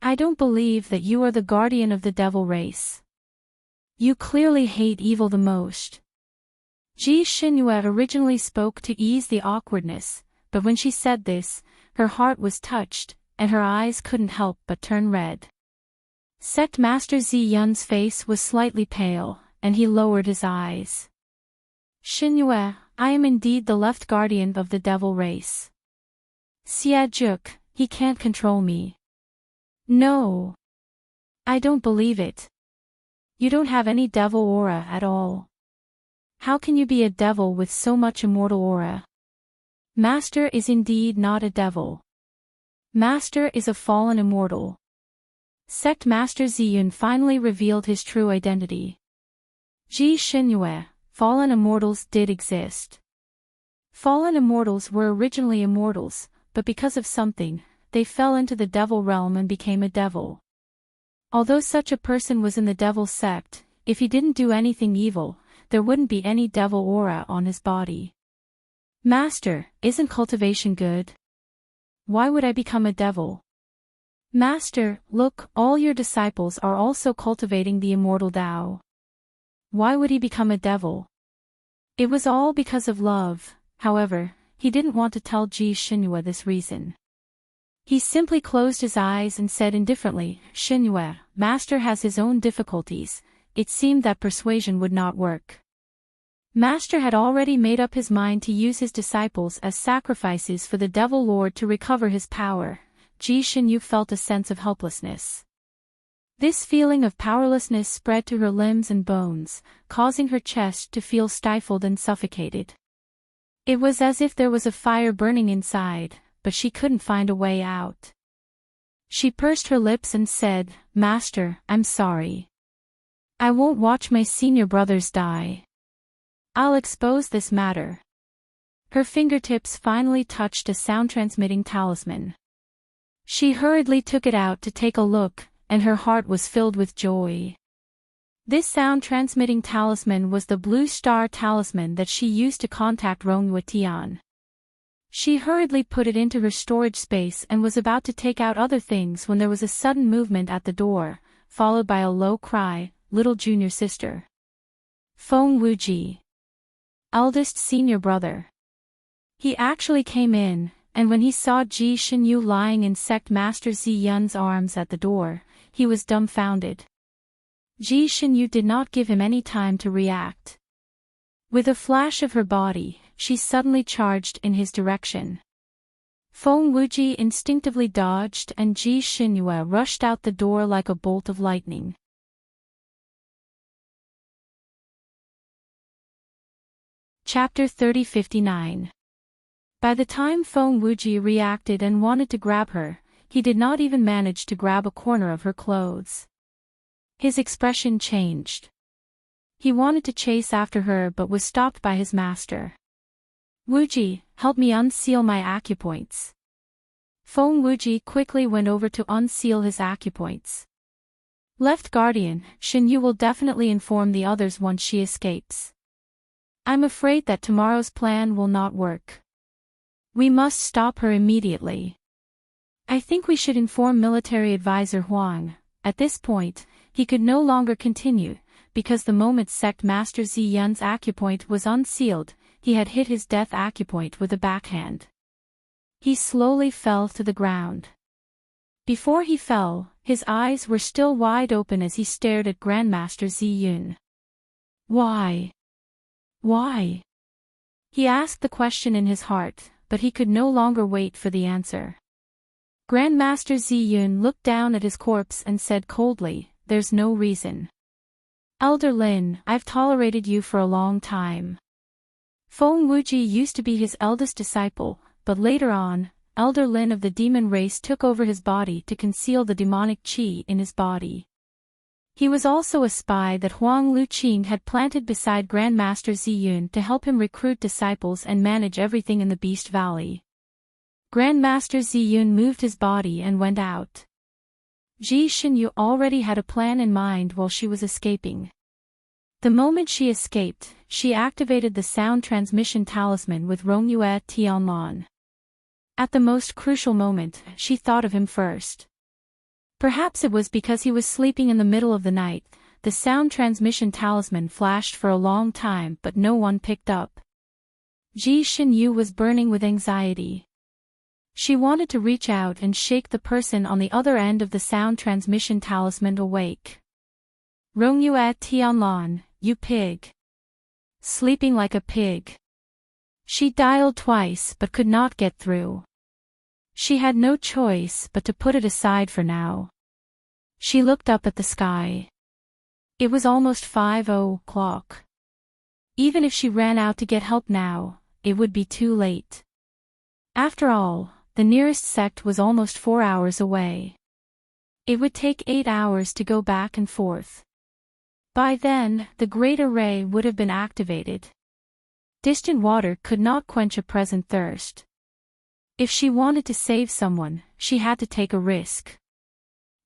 I don't believe that you are the guardian of the devil race. You clearly hate evil the most." Ji Xinyu originally spoke to ease the awkwardness, but when she said this, her heart was touched, and her eyes couldn't help but turn red. Sect Master Ziyun's face was slightly pale, and he lowered his eyes. "Xinyu, I am indeed the left guardian of the devil race. Xie Zhe, he can't control me." "No. I don't believe it. You don't have any devil aura at all. How can you be a devil with so much immortal aura? Master is indeed not a devil. Master is a fallen immortal." Sect Master Ziyun finally revealed his true identity. Ji Xinyu, fallen immortals did exist. Fallen immortals were originally immortals, but because of something, they fell into the devil realm and became a devil. Although such a person was in the devil sect, if he didn't do anything evil, there wouldn't be any devil aura on his body. "Master, isn't cultivation good? Why would I become a devil?" "Master, look, all your disciples are also cultivating the immortal Tao. Why would he become a devil?" It was all because of love. However, he didn't want to tell Ji Xinyu this reason. He simply closed his eyes and said indifferently, "Xinyu, Master has his own difficulties." It seemed that persuasion would not work. Master had already made up his mind to use his disciples as sacrifices for the Devil Lord to recover his power. Ji Xinyu felt a sense of helplessness. This feeling of powerlessness spread to her limbs and bones, causing her chest to feel stifled and suffocated. It was as if there was a fire burning inside, but she couldn't find a way out. She pursed her lips and said, "Master, I'm sorry. I won't watch my senior brothers die. I'll expose this matter." Her fingertips finally touched a sound-transmitting talisman. She hurriedly took it out to take a look, and her heart was filled with joy. This sound-transmitting talisman was the blue star talisman that she used to contact Rongyue. She hurriedly put it into her storage space and was about to take out other things when there was a sudden movement at the door, followed by a low cry, "Little junior sister." Feng Wuji. Eldest senior brother. He actually came in, and when he saw Ji Xinyu lying in Sect Master Zi Yun's arms at the door, he was dumbfounded. Ji Xinyu did not give him any time to react. With a flash of her body, she suddenly charged in his direction. Feng Wuji instinctively dodged and Ji Xinyu rushed out the door like a bolt of lightning. Chapter 3059. By the time Feng Wuji reacted and wanted to grab her, he did not even manage to grab a corner of her clothes. His expression changed. He wanted to chase after her but was stopped by his master. "Wuji, help me unseal my acupoints." Feng Wuji quickly went over to unseal his acupoints. "Left Guardian, Xinyu will definitely inform the others once she escapes. I'm afraid that tomorrow's plan will not work. We must stop her immediately. I think we should inform military advisor Huang." At this point, he could no longer continue, because the moment Sect Master Zi Yun's acupoint was unsealed, he had hit his death acupoint with a backhand. He slowly fell to the ground. Before he fell, his eyes were still wide open as he stared at Grandmaster Zi Yun. Why? Why? He asked the question in his heart, but he could no longer wait for the answer. Grandmaster Zi Yun looked down at his corpse and said coldly, "There's no reason. Elder Lin, I've tolerated you for a long time." Feng Wuji used to be his eldest disciple, but later on, Elder Lin of the demon race took over his body to conceal the demonic qi in his body. He was also a spy that Huang Luqing had planted beside Grandmaster Zi Yun to help him recruit disciples and manage everything in the Beast Valley. Grandmaster Zi Yun moved his body and went out. Ji Xinyu already had a plan in mind while she was escaping. The moment she escaped, she activated the sound transmission talisman with Rongyue Tianlan. At the most crucial moment, she thought of him first. Perhaps it was because he was sleeping in the middle of the night. The sound transmission talisman flashed for a long time but no one picked up. Ji Xinyu was burning with anxiety. She wanted to reach out and shake the person on the other end of the sound transmission talisman awake. "Rongyue Tianlan, you pig. Sleeping like a pig." She dialed twice but could not get through. She had no choice but to put it aside for now. She looked up at the sky. It was almost 5:00. Even if she ran out to get help now, it would be too late. After all, the nearest sect was almost 4 hours away. It would take 8 hours to go back and forth. By then, the Great Array would have been activated. Distant water could not quench a present thirst. If she wanted to save someone, she had to take a risk.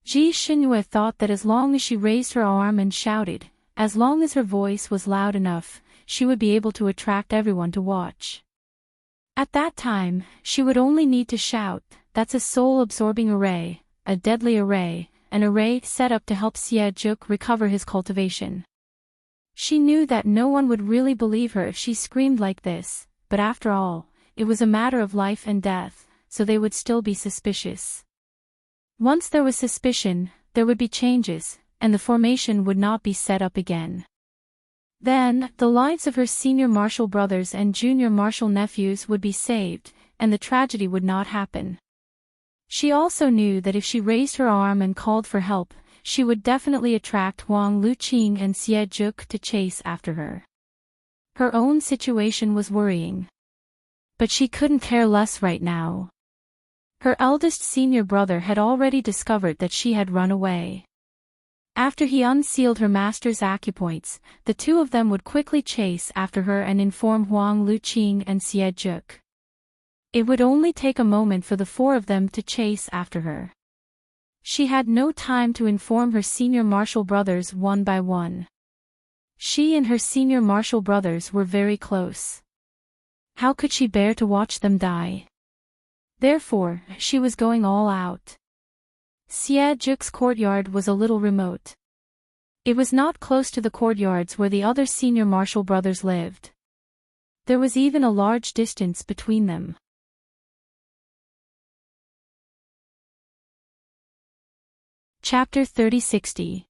Ji Xinyu thought that as long as she raised her arm and shouted, as long as her voice was loud enough, she would be able to attract everyone to watch. At that time, she would only need to shout, "That's a soul-absorbing array, a deadly array, an array set up to help Xie Juk recover his cultivation." She knew that no one would really believe her if she screamed like this, but after all, it was a matter of life and death, so they would still be suspicious. Once there was suspicion, there would be changes, and the formation would not be set up again. Then, the lives of her senior martial brothers and junior martial nephews would be saved, and the tragedy would not happen. She also knew that if she raised her arm and called for help, she would definitely attract Huang Luqing and Xie Zhuk to chase after her. Her own situation was worrying. But she couldn't care less right now. Her eldest senior brother had already discovered that she had run away. After he unsealed her master's acupoints, the two of them would quickly chase after her and inform Huang Luqing and Xie Zhuk. It would only take a moment for the four of them to chase after her. She had no time to inform her senior martial brothers one by one. She and her senior martial brothers were very close. How could she bear to watch them die? Therefore, she was going all out. Xie Zhuk's courtyard was a little remote. It was not close to the courtyards where the other senior martial brothers lived. There was even a large distance between them. Chapter 3060.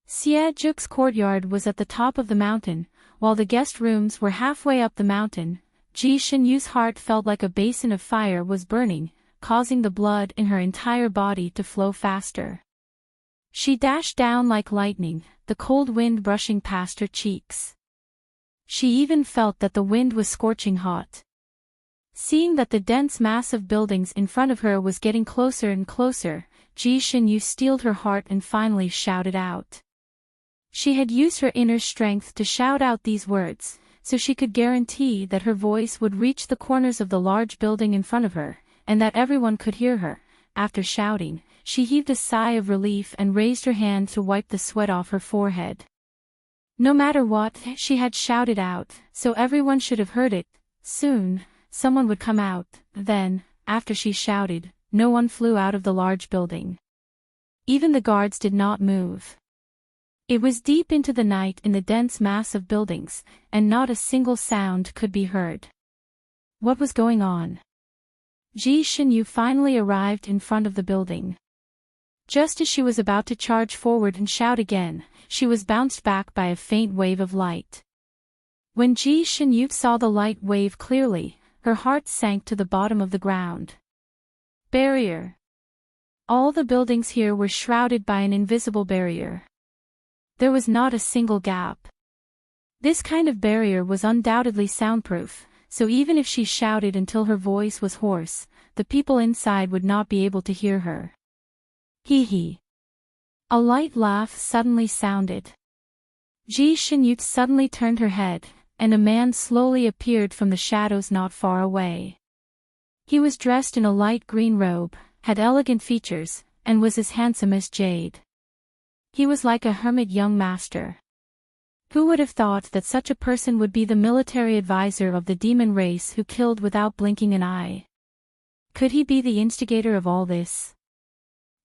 Xie Zhuk's courtyard was at the top of the mountain, while the guest rooms were halfway up the mountain. Ji Xinyu's heart felt like a basin of fire was burning, causing the blood in her entire body to flow faster. She dashed down like lightning, the cold wind brushing past her cheeks. She even felt that the wind was scorching hot. Seeing that the dense mass of buildings in front of her was getting closer and closer, Ji Xinyu steeled her heart and finally shouted out. She had used her inner strength to shout out these words, so she could guarantee that her voice would reach the corners of the large building in front of her, and that everyone could hear her. After shouting, she heaved a sigh of relief and raised her hand to wipe the sweat off her forehead. No matter what she had shouted out, so everyone should have heard it. Soon, someone would come out. Then, after she shouted, no one flew out of the large building. Even the guards did not move. It was deep into the night in the dense mass of buildings, and not a single sound could be heard. What was going on? Ji Xinyu finally arrived in front of the building. Just as she was about to charge forward and shout again, she was bounced back by a faint wave of light. When Ji Xinyu saw the light wave clearly, her heart sank to the bottom of the ground. Barrier. All the buildings here were shrouded by an invisible barrier. There was not a single gap. This kind of barrier was undoubtedly soundproof, so even if she shouted until her voice was hoarse, the people inside would not be able to hear her. Hee hee. A light laugh suddenly sounded. Ji Xinyu suddenly turned her head, and a man slowly appeared from the shadows not far away. He was dressed in a light green robe, had elegant features, and was as handsome as jade. He was like a hermit young master. Who would have thought that such a person would be the military advisor of the demon race who killed without blinking an eye? Could he be the instigator of all this?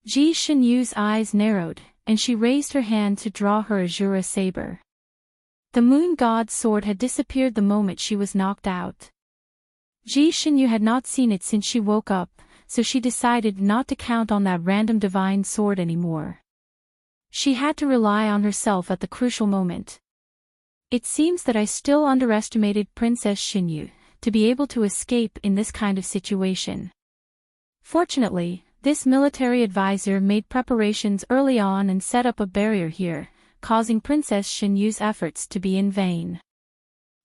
Ji Xinyu's eyes narrowed, and she raised her hand to draw her Azura saber. The moon god's sword had disappeared the moment she was knocked out. Ji Xinyu had not seen it since she woke up, so she decided not to count on that random divine sword anymore. She had to rely on herself at the crucial moment. It seems that I still underestimated Princess Xinyu, to be able to escape in this kind of situation. Fortunately, this military advisor made preparations early on and set up a barrier here, causing Princess Xinyu's efforts to be in vain.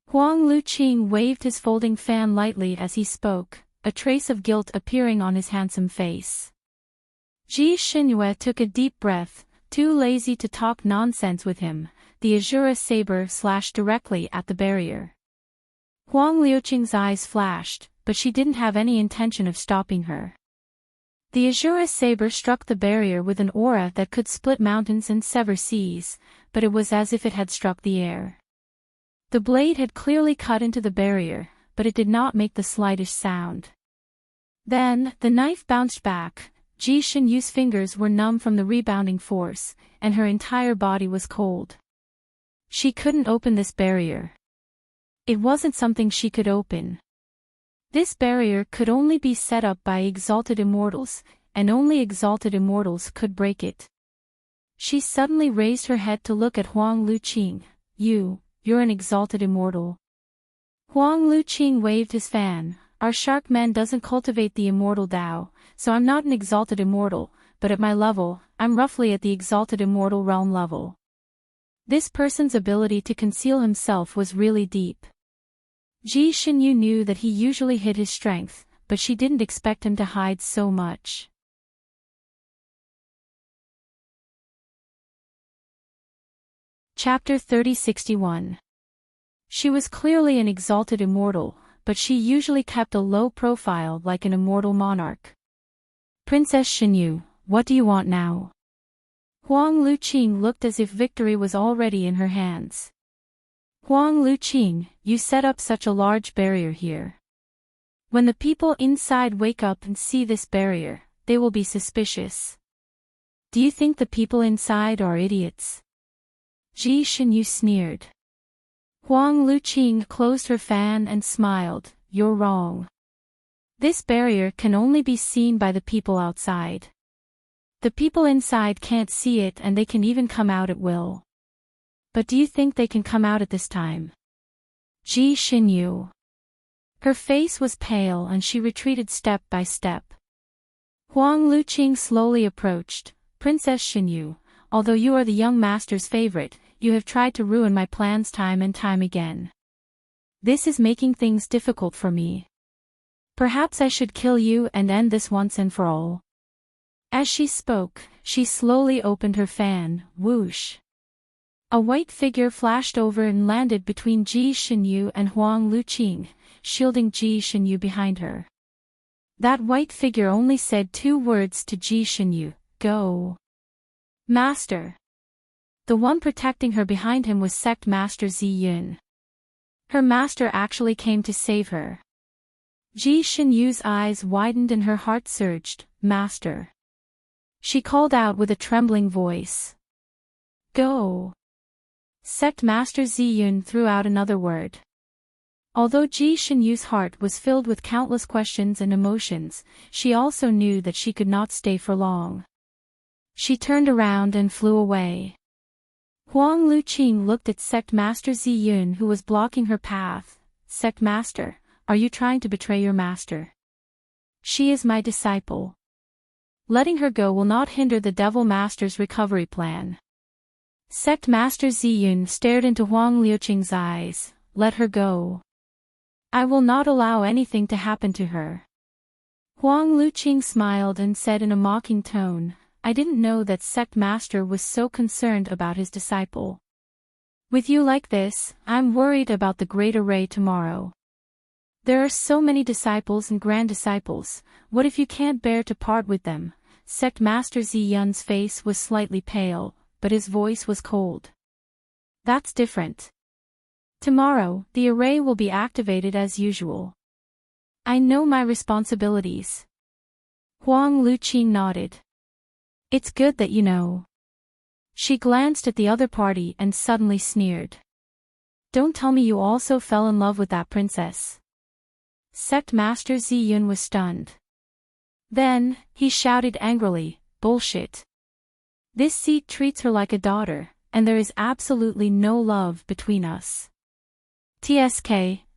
Huang Luqing waved his folding fan lightly as he spoke, a trace of guilt appearing on his handsome face. Ji Xinyu took a deep breath, too lazy to talk nonsense with him. The Azura saber slashed directly at the barrier. Huang Luqing's eyes flashed, but she didn't have any intention of stopping her. The Azura saber struck the barrier with an aura that could split mountains and sever seas, but it was as if it had struck the air. The blade had clearly cut into the barrier, but it did not make the slightest sound. Then, the knife bounced back. Ji Xinyu's fingers were numb from the rebounding force, and her entire body was cold. She couldn't open this barrier. It wasn't something she could open. This barrier could only be set up by exalted immortals, and only exalted immortals could break it. She suddenly raised her head to look at Huang Luqing. You're an exalted immortal. Huang Luqing waved his fan. Our shark man doesn't cultivate the immortal Tao, so I'm not an exalted immortal, but at my level, I'm roughly at the exalted immortal realm level. This person's ability to conceal himself was really deep. Ji Xinyu knew that he usually hid his strength, but she didn't expect him to hide so much. Chapter 3061. She was clearly an exalted immortal, but she usually kept a low profile like an immortal monarch. Princess Xinyu, what do you want now? Huang Luqing looked as if victory was already in her hands. Huang Luqing, you set up such a large barrier here. When the people inside wake up and see this barrier, they will be suspicious. Do you think the people inside are idiots? Ji Xinyu sneered. Huang Luqing closed her fan and smiled. You're wrong. This barrier can only be seen by the people outside. The people inside can't see it and they can even come out at will. But do you think they can come out at this time? Ji Xinyu. Her face was pale and she retreated step by step. Huang Luqing slowly approached. Princess Xinyu, although you are the young master's favorite, you have tried to ruin my plans time and time again. This is making things difficult for me. Perhaps I should kill you and end this once and for all. As she spoke, she slowly opened her fan, whoosh. A white figure flashed over and landed between Ji Xinyu and Huang Luqing, shielding Ji Xinyu behind her. That white figure only said 2 words to Ji Xinyu, go. Master. The one protecting her behind him was Sect Master Zi Yun. Her master actually came to save her. Ji Xinyu's eyes widened and her heart surged, Master. She called out with a trembling voice. Go. Sect Master Zi Yun threw out another word. Although Ji Xinyu's heart was filled with countless questions and emotions, she also knew that she could not stay for long. She turned around and flew away. Huang Luqing looked at Sect Master Zi Yun who was blocking her path. Sect Master, are you trying to betray your master? She is my disciple. Letting her go will not hinder the Devil Master's recovery plan. Sect Master Zi Yun stared into Huang Luqing's eyes. Let her go. I will not allow anything to happen to her. Huang Luqing smiled and said in a mocking tone, I didn't know that Sect Master was so concerned about his disciple. With you like this, I'm worried about the Great Array tomorrow. There are so many disciples and grand disciples, what if you can't bear to part with them? Sect Master Zi Yun's face was slightly pale, but his voice was cold. That's different. Tomorrow, the array will be activated as usual. I know my responsibilities. Huang Luqing nodded. It's good that you know. She glanced at the other party and suddenly sneered. Don't tell me you also fell in love with that princess. Sect Master Zi Yun was stunned. Then, he shouted angrily, bullshit. This seat treats her like a daughter, and there is absolutely no love between us. TSK.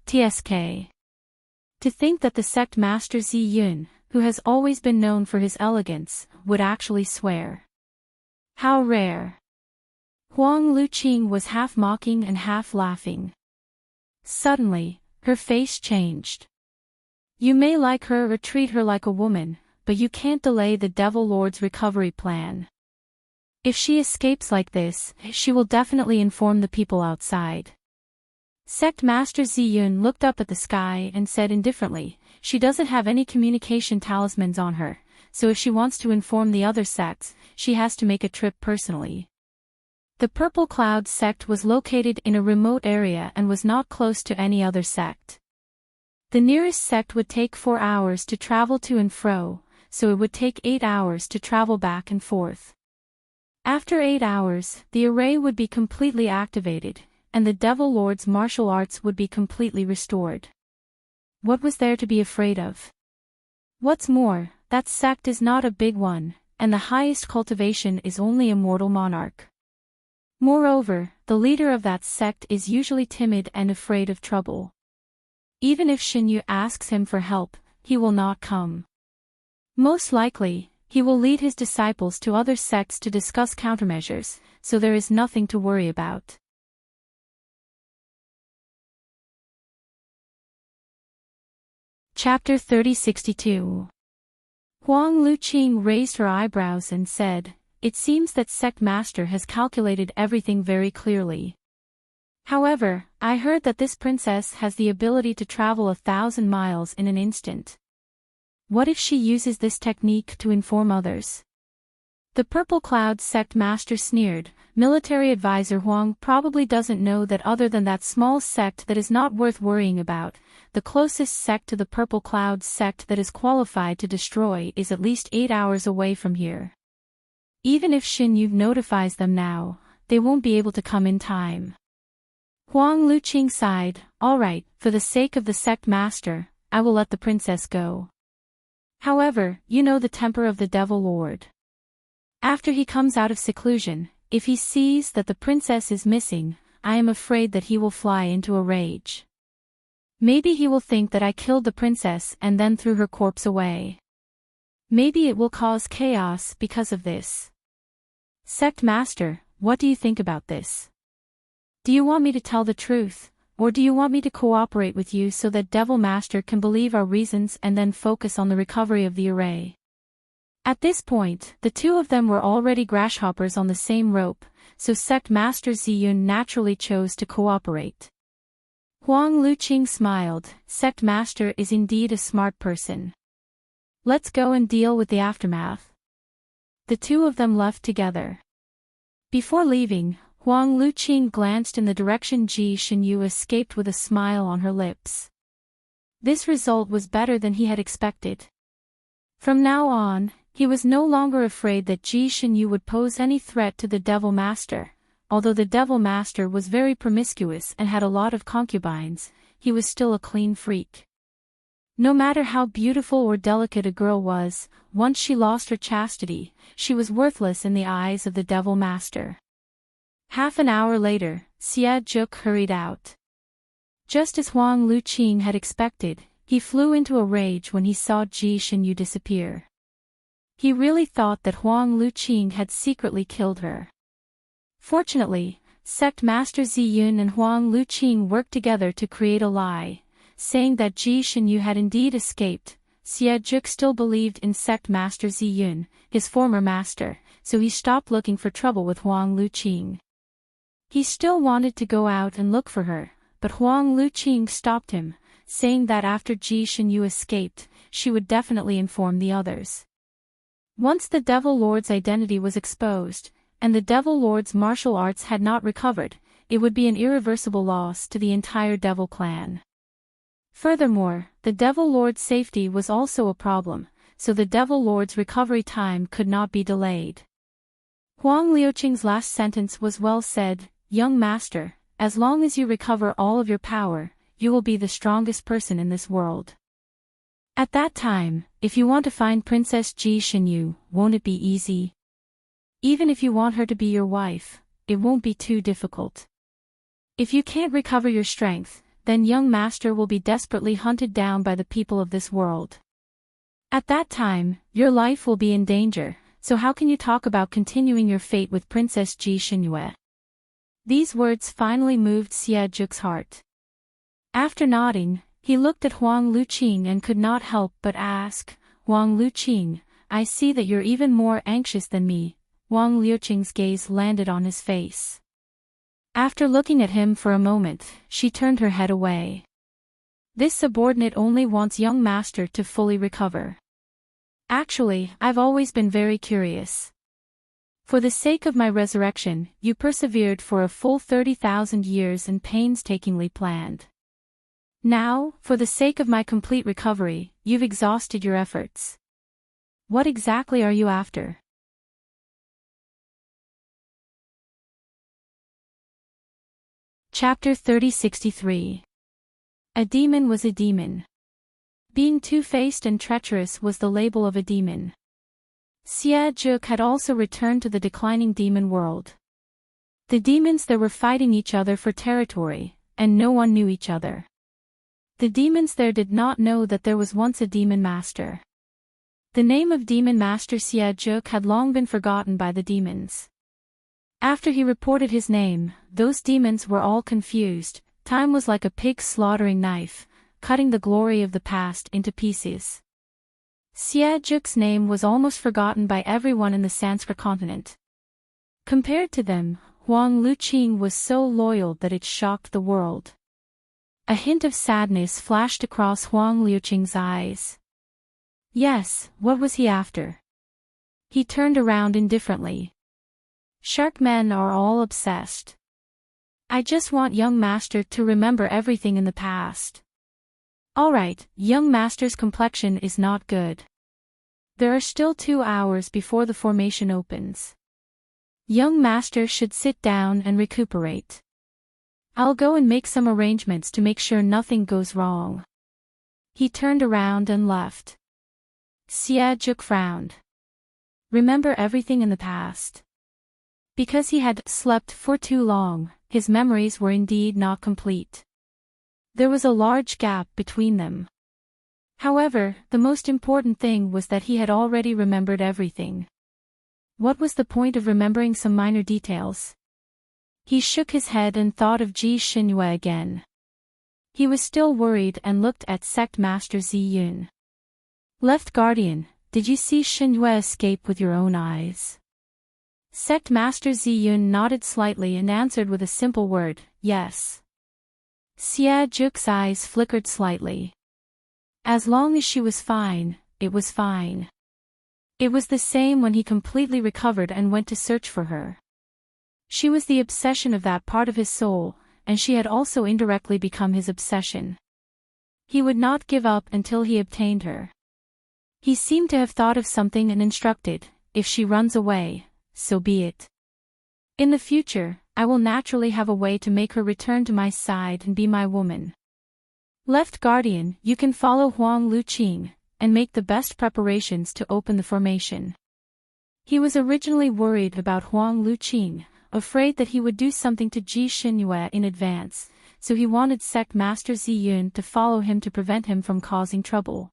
To think that the Sect Master Zi Yun, who has always been known for his elegance, would actually swear. How rare. Huang Luqing was half mocking and half laughing. Suddenly, her face changed. You may like her or treat her like a woman, but you can't delay the Devil Lord's recovery plan. If she escapes like this, she will definitely inform the people outside. Sect Master Zi Yun looked up at the sky and said indifferently, she doesn't have any communication talismans on her, so if she wants to inform the other sects, she has to make a trip personally. The Purple Cloud sect was located in a remote area and was not close to any other sect. The nearest sect would take 4 hours to travel to and fro, so it would take 8 hours to travel back and forth. After 8 hours, the array would be completely activated, and the Devil Lord's martial arts would be completely restored. What was there to be afraid of? What's more, that sect is not a big one, and the highest cultivation is only a mortal monarch. Moreover, the leader of that sect is usually timid and afraid of trouble. Even if Xinyu asks him for help, he will not come. Most likely, he will lead his disciples to other sects to discuss countermeasures, so there is nothing to worry about. Chapter 3062. Huang Luqing raised her eyebrows and said, "It seems that sect master has calculated everything very clearly. However, I heard that this princess has the ability to travel 1,000 miles in an instant. What if she uses this technique to inform others?" The Purple Cloud sect master sneered. Military advisor Huang probably doesn't know that other than that small sect that is not worth worrying about, the closest sect to the Purple Cloud sect that is qualified to destroy is at least 8 hours away from here. Even if Xin Yu notifies them now, they won't be able to come in time. Huang Luqing sighed. "All right, for the sake of the sect master, I will let the princess go. However, you know the temper of the Devil Lord. After he comes out of seclusion, if he sees that the princess is missing, I am afraid that he will fly into a rage. Maybe he will think that I killed the princess and then threw her corpse away. Maybe it will cause chaos because of this. Sect Master, what do you think about this? Do you want me to tell the truth, or do you want me to cooperate with you so that Devil Master can believe our reasons and then focus on the recovery of the array?" At this point, the two of them were already grasshoppers on the same rope, so Sect Master Ziyun naturally chose to cooperate. Huang Luqing smiled. Sect Master is indeed a smart person. Let's go and deal with the aftermath. The two of them left together. Before leaving, Huang Luqing glanced in the direction Ji Xinyu escaped with a smile on her lips. This result was better than he had expected. From now on, he was no longer afraid that Ji Xinyu would pose any threat to the Devil Master. Although the Devil Master was very promiscuous and had a lot of concubines, he was still a clean freak. No matter how beautiful or delicate a girl was, once she lost her chastity, she was worthless in the eyes of the Devil Master. Half an hour later, Xie Juk hurried out. Just as Huang Luqing had expected, he flew into a rage when he saw Ji Xinyu disappear. He really thought that Huang Luqing had secretly killed her. Fortunately, Sect Master Ziyun and Huang Luqing worked together to create a lie, saying that Ji Xinyu had indeed escaped. Xie Juk still believed in Sect Master Ziyun, his former master, so he stopped looking for trouble with Huang Luqing. He still wanted to go out and look for her, but Huang Luqing stopped him, saying that after Ji Xinyu escaped, she would definitely inform the others. Once the Devil Lord's identity was exposed, and the Devil Lord's martial arts had not recovered, it would be an irreversible loss to the entire Devil clan. Furthermore, the Devil Lord's safety was also a problem, so the Devil Lord's recovery time could not be delayed. Huang Luqing's last sentence was well said. "Young master, as long as you recover all of your power, you will be the strongest person in this world. At that time, if you want to find Princess Ji Xinyu, won't it be easy? Even if you want her to be your wife, it won't be too difficult. If you can't recover your strength, then young master will be desperately hunted down by the people of this world. At that time, your life will be in danger, so how can you talk about continuing your fate with Princess Ji Xinyu?" These words finally moved Xie Juk's heart. After nodding, he looked at Huang Luqing and could not help but ask, "Huang Luqing, I see that you're even more anxious than me." Huang Luqing's gaze landed on his face. After looking at him for a moment, she turned her head away. This subordinate only wants young master to fully recover. Actually, I've always been very curious. For the sake of my resurrection, you persevered for a full 30,000 years and painstakingly planned. Now, for the sake of my complete recovery, you've exhausted your efforts. What exactly are you after? Chapter 3063. A demon was a demon. Being two-faced and treacherous was the label of a demon. Xie Juk had also returned to the declining demon world. The demons there were fighting each other for territory, and no one knew each other. The demons there did not know that there was once a demon master. The name of Demon Master Xie Zhuk had long been forgotten by the demons. After he reported his name, those demons were all confused. Time was like a pig's slaughtering knife, cutting the glory of the past into pieces. Xie Zhuk's name was almost forgotten by everyone in the Sanskrit continent. Compared to them, Huang Luqing was so loyal that it shocked the world. A hint of sadness flashed across Huang Luqing's eyes. Yes, what was he after? He turned around indifferently. Shark men are all obsessed. I just want young master to remember everything in the past. Alright, young master's complexion is not good. There are still 2 hours before the formation opens. Young master should sit down and recuperate. I'll go and make some arrangements to make sure nothing goes wrong. He turned around and left. Xie Zhuk frowned. Remember everything in the past. Because he had slept for too long, his memories were indeed not complete. There was a large gap between them. However, the most important thing was that he had already remembered everything. What was the point of remembering some minor details? He shook his head and thought of Ji Xinhue again. He was still worried and looked at Sect Master Zi Yun. Left Guardian, did you see Xinhue escape with your own eyes? Sect Master Zi Yun nodded slightly and answered with a simple word, yes. Xie Zhuk's eyes flickered slightly. As long as she was fine, it was fine. It was the same when he completely recovered and went to search for her. She was the obsession of that part of his soul, and she had also indirectly become his obsession. He would not give up until he obtained her. He seemed to have thought of something and instructed, if she runs away, so be it. In the future, I will naturally have a way to make her return to my side and be my woman. Left Guardian, you can follow Huang Luqing, and make the best preparations to open the formation. He was originally worried about Huang Luqing, afraid that he would do something to Ji Xinhue in advance, so he wanted Sect Master Zi Yun to follow him to prevent him from causing trouble.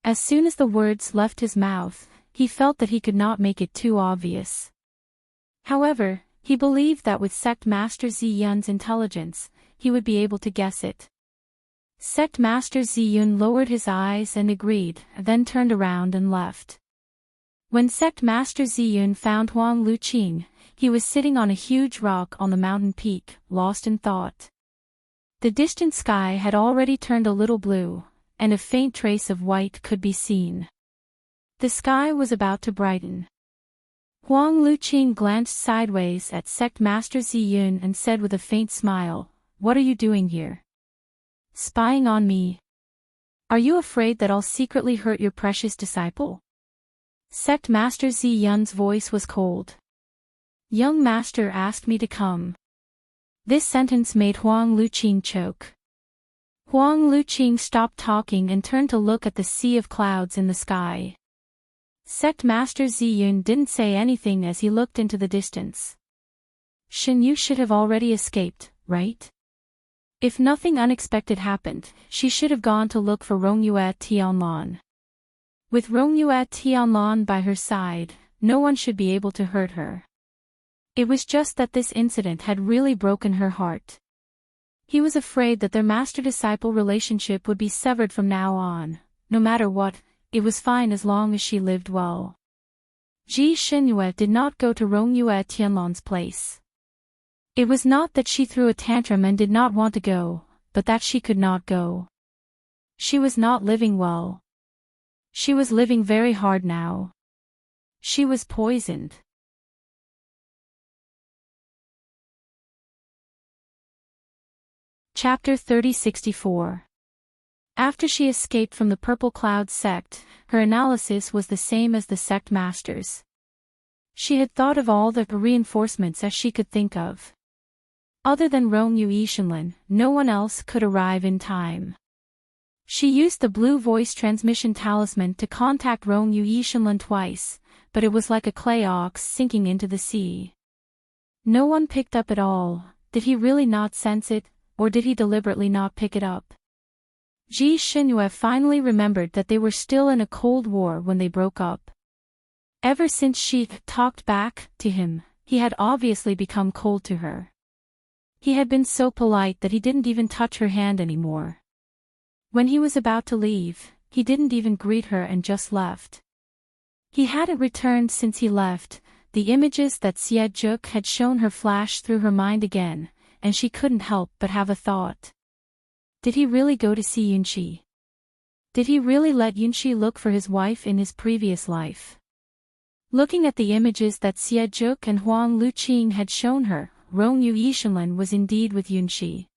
As soon as the words left his mouth, he felt that he could not make it too obvious. However, he believed that with Sect Master Zi Yun's intelligence, he would be able to guess it. Sect Master Zi Yun lowered his eyes and agreed, then turned around and left. When Sect Master Zi Yun found Huang Luqing, he was sitting on a huge rock on the mountain peak, lost in thought. The distant sky had already turned a little blue, and a faint trace of white could be seen. The sky was about to brighten. Huang Luqing glanced sideways at Sect Master Zi Yun and said with a faint smile, "What are you doing here? Spying on me? Are you afraid that I'll secretly hurt your precious disciple?" Sect Master Zi Yun's voice was cold. "Young master asked me to come." This sentence made Huang Luqing choke. Huang Luqing stopped talking and turned to look at the sea of clouds in the sky. Sect Master Zi Yun didn't say anything as he looked into the distance. Shen Yu should have already escaped, right? If nothing unexpected happened, she should have gone to look for Rongyue Tianlan. With Rongyue Tianlan by her side, no one should be able to hurt her. It was just that this incident had really broken her heart. He was afraid that their master-disciple relationship would be severed from now on. No matter what, it was fine as long as she lived well. Ji Xinhue did not go to Rongyue Tianlan's place. It was not that she threw a tantrum and did not want to go, but that she could not go. She was not living well. She was living very hard now. She was poisoned. Chapter 3064. After she escaped from the Purple Cloud sect, her analysis was the same as the sect masters. She had thought of all the reinforcements as she could think of. Other than Rongyu Yishinlin, no one else could arrive in time. She used the blue voice transmission talisman to contact Rongyu Yishinlin twice, but it was like a clay ox sinking into the sea. No one picked up at all. Did he really not sense it, or did he deliberately not pick it up? Ji Shinhue finally remembered that they were still in a cold war when they broke up. Ever since she talked back to him, he had obviously become cold to her. He had been so polite that he didn't even touch her hand anymore. When he was about to leave, he didn't even greet her and just left. He hadn't returned since he left. The images that Siejuk had shown her flashed through her mind again, and she couldn't help but have a thought. Did he really go to see Yunqi? Did he really let Yunqi look for his wife in his previous life? Looking at the images that Siejuk and Huang Luqing had shown her, Rongyu Yishanlin was indeed with Yunqi.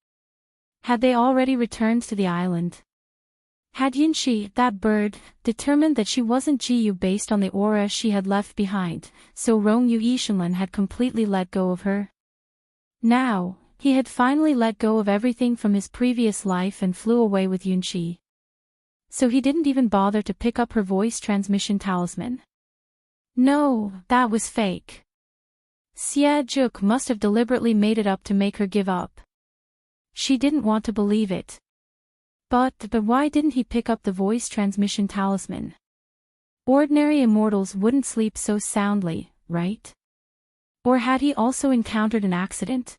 Had they already returned to the island? Had Yunqi, that bird, determined that she wasn't Jiyu based on the aura she had left behind, so Rongyu Yishanlin had completely let go of her? Now, he had finally let go of everything from his previous life and flew away with Yunqi. So he didn't even bother to pick up her voice transmission talisman. No, that was fake. Siejuk must have deliberately made it up to make her give up. She didn't want to believe it. But why didn't he pick up the voice transmission talisman? Ordinary immortals wouldn't sleep so soundly, right? Or had he also encountered an accident?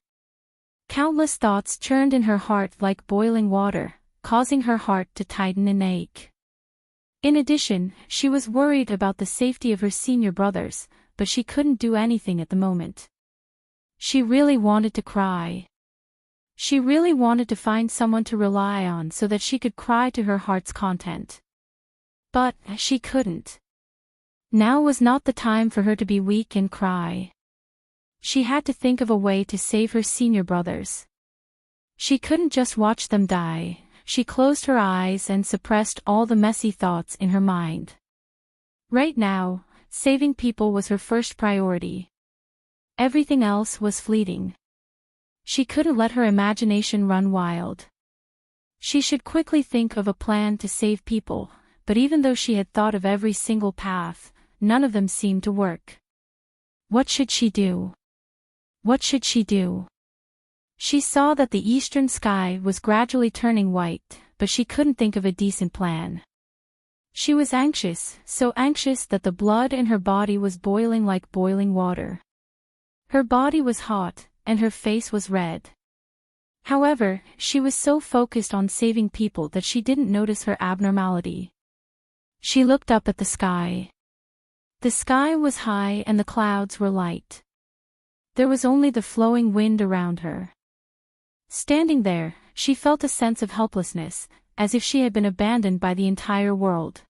Countless thoughts churned in her heart like boiling water, causing her heart to tighten and ache. In addition, she was worried about the safety of her senior brothers, but she couldn't do anything at the moment. She really wanted to cry. She really wanted to find someone to rely on so that she could cry to her heart's content. But she couldn't. Now was not the time for her to be weak and cry. She had to think of a way to save her senior brothers. She couldn't just watch them die. She closed her eyes and suppressed all the messy thoughts in her mind. Right now, saving people was her first priority. Everything else was fleeting. She couldn't let her imagination run wild. She should quickly think of a plan to save people, but even though she had thought of every single path, none of them seemed to work. What should she do? What should she do? She saw that the eastern sky was gradually turning white, but she couldn't think of a decent plan. She was anxious, so anxious that the blood in her body was boiling like boiling water. Her body was hot, and her face was red. However, she was so focused on saving people that she didn't notice her abnormality. She looked up at the sky. The sky was high and the clouds were light. There was only the flowing wind around her. Standing there, she felt a sense of helplessness, as if she had been abandoned by the entire world.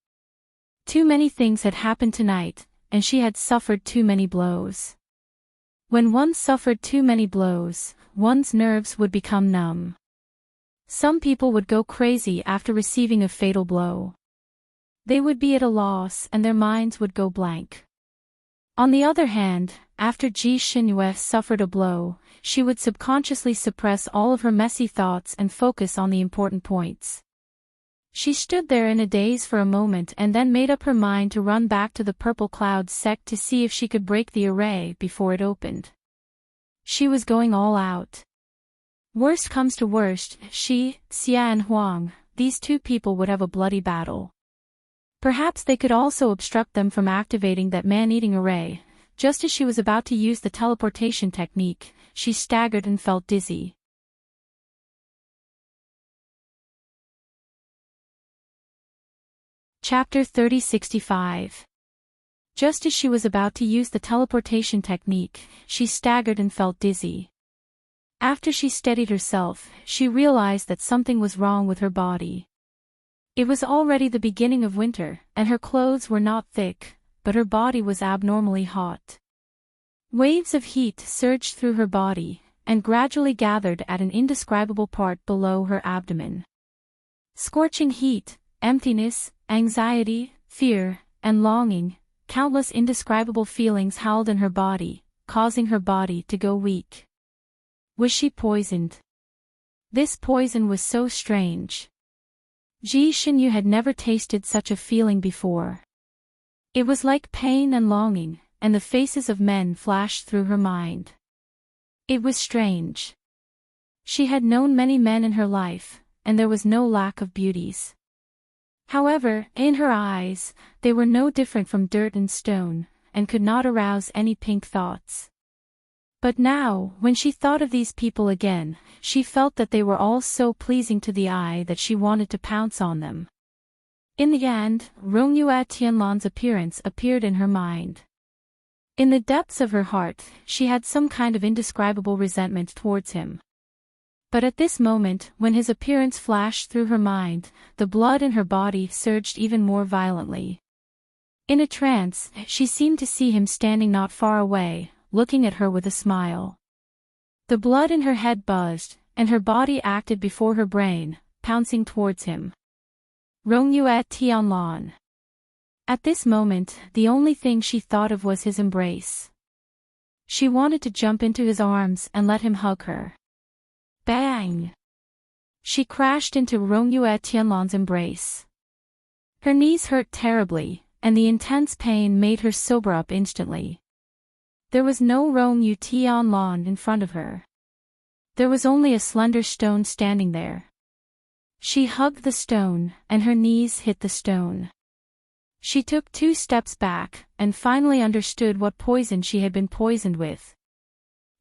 Too many things had happened tonight, and she had suffered too many blows. When one suffered too many blows, one's nerves would become numb. Some people would go crazy after receiving a fatal blow. They would be at a loss and their minds would go blank. On the other hand, after Ji Shinhue suffered a blow, she would subconsciously suppress all of her messy thoughts and focus on the important points. She stood there in a daze for a moment and then made up her mind to run back to the purple cloud sect to see if she could break the array before it opened. She was going all out. Worst comes to worst, she, Xia and Huang, these two people would have a bloody battle. Perhaps they could also obstruct them from activating that man-eating array. Just as she was about to use the teleportation technique, she staggered and felt dizzy. Chapter 3065. Just as she was about to use the teleportation technique, she staggered and felt dizzy. After she steadied herself, she realized that something was wrong with her body. It was already the beginning of winter, and her clothes were not thick, but her body was abnormally hot. Waves of heat surged through her body, and gradually gathered at an indescribable part below her abdomen. Scorching heat, emptiness, anxiety, fear, and longing, countless indescribable feelings howled in her body, causing her body to go weak. Was she poisoned? This poison was so strange. Ji Shinhue had never tasted such a feeling before. It was like pain and longing, and the faces of men flashed through her mind. It was strange. She had known many men in her life, and there was no lack of beauties. However, in her eyes, they were no different from dirt and stone, and could not arouse any pink thoughts. But now, when she thought of these people again, she felt that they were all so pleasing to the eye that she wanted to pounce on them. In the end, Rongyue Tianlan's appearance appeared in her mind. In the depths of her heart, she had some kind of indescribable resentment towards him. But at this moment, when his appearance flashed through her mind, the blood in her body surged even more violently. In a trance, she seemed to see him standing not far away, looking at her with a smile. The blood in her head buzzed, and her body acted before her brain, pouncing towards him. Rongyue Tianlan. At this moment, the only thing she thought of was his embrace. She wanted to jump into his arms and let him hug her. Bang! She crashed into Rongyue Tianlan's embrace. Her knees hurt terribly, and the intense pain made her sober up instantly. There was no Rongyue Tianlan in front of her. There was only a slender stone standing there. She hugged the stone, and her knees hit the stone. She took 2 steps back, and finally understood what poison she had been poisoned with.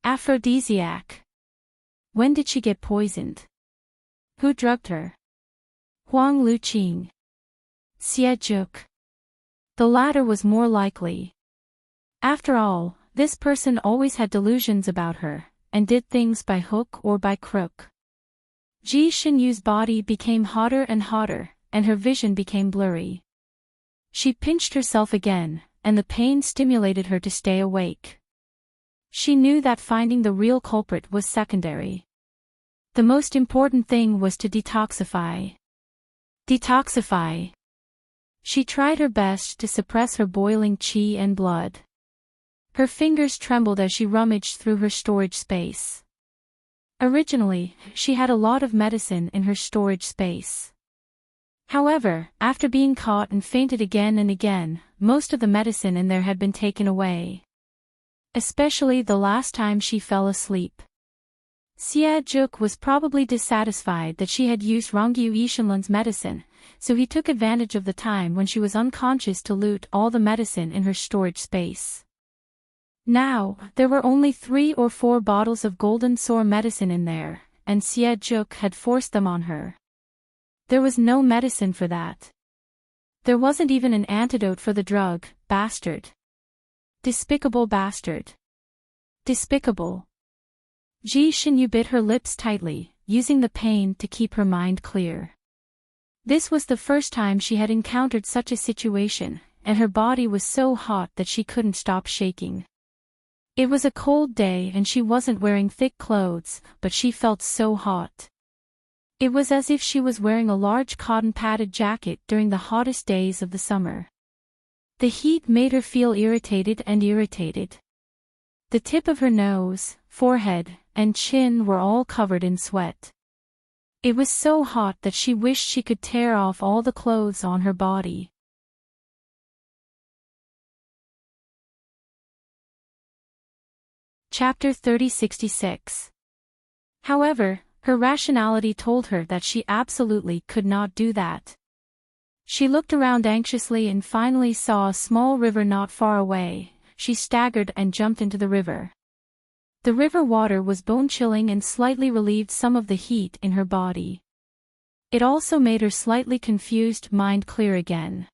Aphrodisiac. When did she get poisoned? Who drugged her? Huang Luqing. Xie Zhuk. The latter was more likely. After all, this person always had delusions about her, and did things by hook or by crook. Ji Xinyu's body became hotter and hotter, and her vision became blurry. She pinched herself again, and the pain stimulated her to stay awake. She knew that finding the real culprit was secondary. The most important thing was to detoxify. Detoxify. She tried her best to suppress her boiling qi and blood. Her fingers trembled as she rummaged through her storage space. Originally, she had a lot of medicine in her storage space. However, after being caught and fainted again and again, most of the medicine in there had been taken away. Especially the last time she fell asleep. Xie Zhuk was probably dissatisfied that she had used Rongyue Tianlan's medicine, so he took advantage of the time when she was unconscious to loot all the medicine in her storage space. Now, there were only 3 or 4 bottles of golden sore medicine in there, and Xie Zhuk had forced them on her. There was no medicine for that. There wasn't even an antidote for the drug, bastard. Despicable bastard. Despicable. Ji Xinyu bit her lips tightly, using the pain to keep her mind clear. This was the first time she had encountered such a situation, and her body was so hot that she couldn't stop shaking. It was a cold day and she wasn't wearing thick clothes, but she felt so hot. It was as if she was wearing a large cotton-padded jacket during the hottest days of the summer. The heat made her feel irritated and irritated. The tip of her nose, forehead, and chin were all covered in sweat. It was so hot that she wished she could tear off all the clothes on her body. Chapter 3066. However, her rationality told her that she absolutely could not do that. She looked around anxiously and finally saw a small river not far away. She staggered and jumped into the river. The river water was bone-chilling and slightly relieved some of the heat in her body. It also made her slightly confused mind clear again.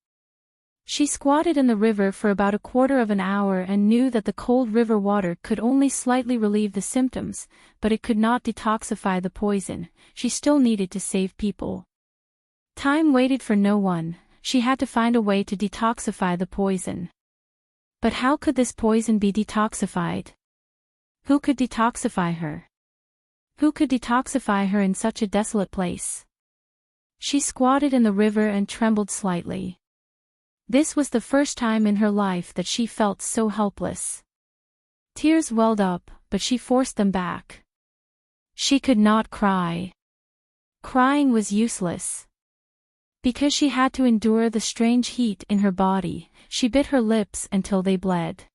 She squatted in the river for about a quarter of an hour and knew that the cold river water could only slightly relieve the symptoms, but it could not detoxify the poison. She still needed to save people. Time waited for no one. She had to find a way to detoxify the poison. But how could this poison be detoxified? Who could detoxify her? Who could detoxify her in such a desolate place? She squatted in the river and trembled slightly. This was the first time in her life that she felt so helpless. Tears welled up, but she forced them back. She could not cry. Crying was useless. Because she had to endure the strange heat in her body, she bit her lips until they bled.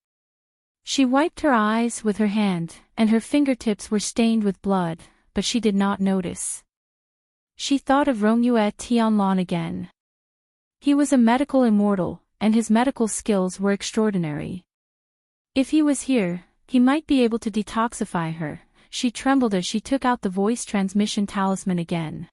She wiped her eyes with her hand, and her fingertips were stained with blood, but she did not notice. She thought of Rongye Tianlan again. He was a medical immortal, and his medical skills were extraordinary. If he was here, he might be able to detoxify her. She trembled as she took out the voice transmission talisman again.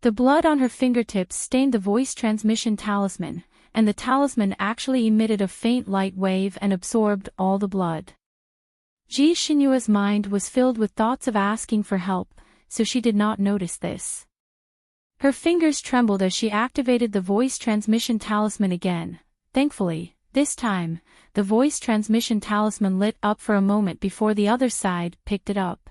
The blood on her fingertips stained the voice transmission talisman, and the talisman actually emitted a faint light wave and absorbed all the blood. Ji Xinyue's mind was filled with thoughts of asking for help, so she did not notice this. Her fingers trembled as she activated the voice transmission talisman again. Thankfully, this time, the voice transmission talisman lit up for a moment before the other side picked it up.